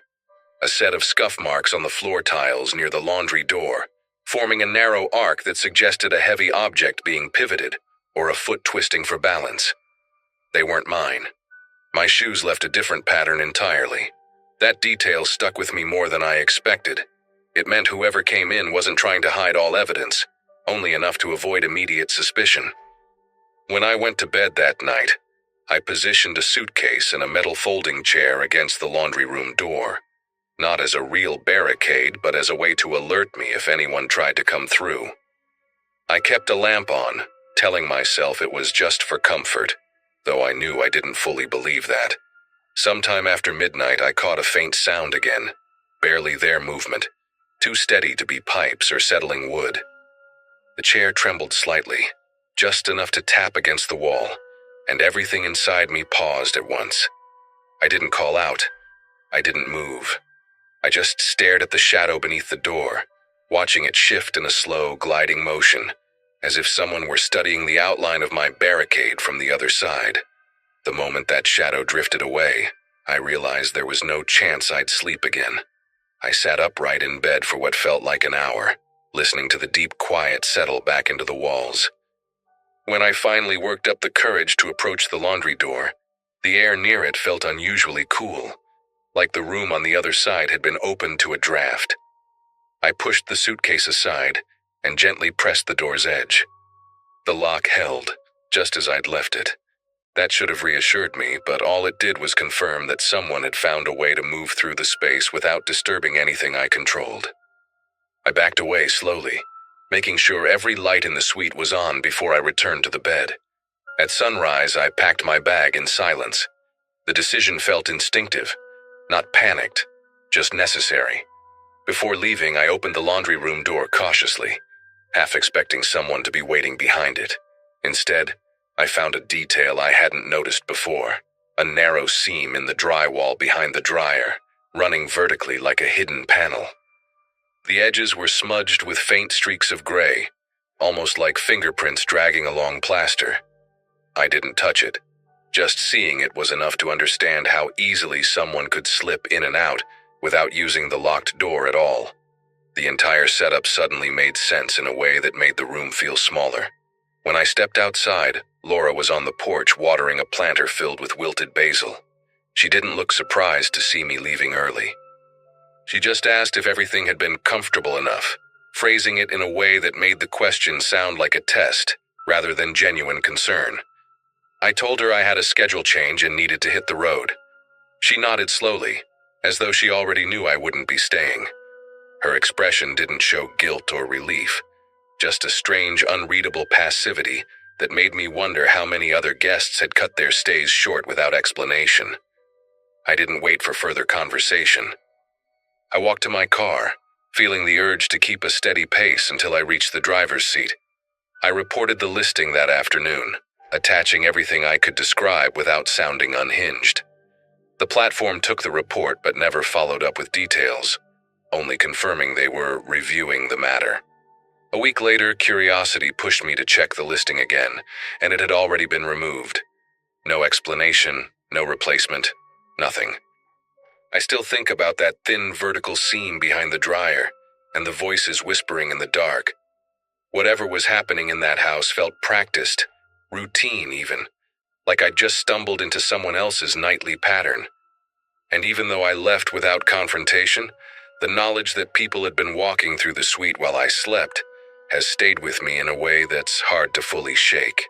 A set of scuff marks on the floor tiles near the laundry door, forming a narrow arc that suggested a heavy object being pivoted or a foot twisting for balance. They weren't mine. My shoes left a different pattern entirely. That detail stuck with me more than I expected. It meant whoever came in wasn't trying to hide all evidence, only enough to avoid immediate suspicion. When I went to bed that night, I positioned a suitcase and a metal folding chair against the laundry room door, not as a real barricade, but as a way to alert me if anyone tried to come through. I kept a lamp on, telling myself it was just for comfort, though I knew I didn't fully believe that. Sometime after midnight, I caught a faint sound again, barely there movement, too steady to be pipes or settling wood. The chair trembled slightly, just enough to tap against the wall, and everything inside me paused at once. I didn't call out. I didn't move. I just stared at the shadow beneath the door, watching it shift in a slow, gliding motion, as if someone were studying the outline of my barricade from the other side. The moment that shadow drifted away, I realized there was no chance I'd sleep again. I sat upright in bed for what felt like an hour, listening to the deep quiet settle back into the walls. When I finally worked up the courage to approach the laundry door, the air near it felt unusually cool, like the room on the other side had been opened to a draft. I pushed the suitcase aside and gently pressed the door's edge. The lock held, just as I'd left it. That should have reassured me, but all it did was confirm that someone had found a way to move through the space without disturbing anything I controlled. I backed away slowly, making sure every light in the suite was on before I returned to the bed. At sunrise, I packed my bag in silence. The decision felt instinctive, not panicked, just necessary. Before leaving, I opened the laundry room door cautiously, half expecting someone to be waiting behind it. Instead, I found a detail I hadn't noticed before, a narrow seam in the drywall behind the dryer, running vertically like a hidden panel. The edges were smudged with faint streaks of gray, almost like fingerprints dragging along plaster. I didn't touch it. Just seeing it was enough to understand how easily someone could slip in and out without using the locked door at all. The entire setup suddenly made sense in a way that made the room feel smaller. When I stepped outside, Laura was on the porch watering a planter filled with wilted basil. She didn't look surprised to see me leaving early. She just asked if everything had been comfortable enough, phrasing it in a way that made the question sound like a test rather than genuine concern. I told her I had a schedule change and needed to hit the road. She nodded slowly, as though she already knew I wouldn't be staying. Her expression didn't show guilt or relief, just a strange, unreadable passivity that made me wonder how many other guests had cut their stays short without explanation. I didn't wait for further conversation. I walked to my car, feeling the urge to keep a steady pace until I reached the driver's seat. I reported the listing that afternoon, attaching everything I could describe without sounding unhinged. The platform took the report but never followed up with details, only confirming they were reviewing the matter. A week later, curiosity pushed me to check the listing again, and it had already been removed. No explanation, no replacement, nothing. I still think about that thin vertical seam behind the dryer and the voices whispering in the dark. Whatever was happening in that house felt practiced, routine even, like I'd just stumbled into someone else's nightly pattern. And even though I left without confrontation, the knowledge that people had been walking through the suite while I slept has stayed with me in a way that's hard to fully shake.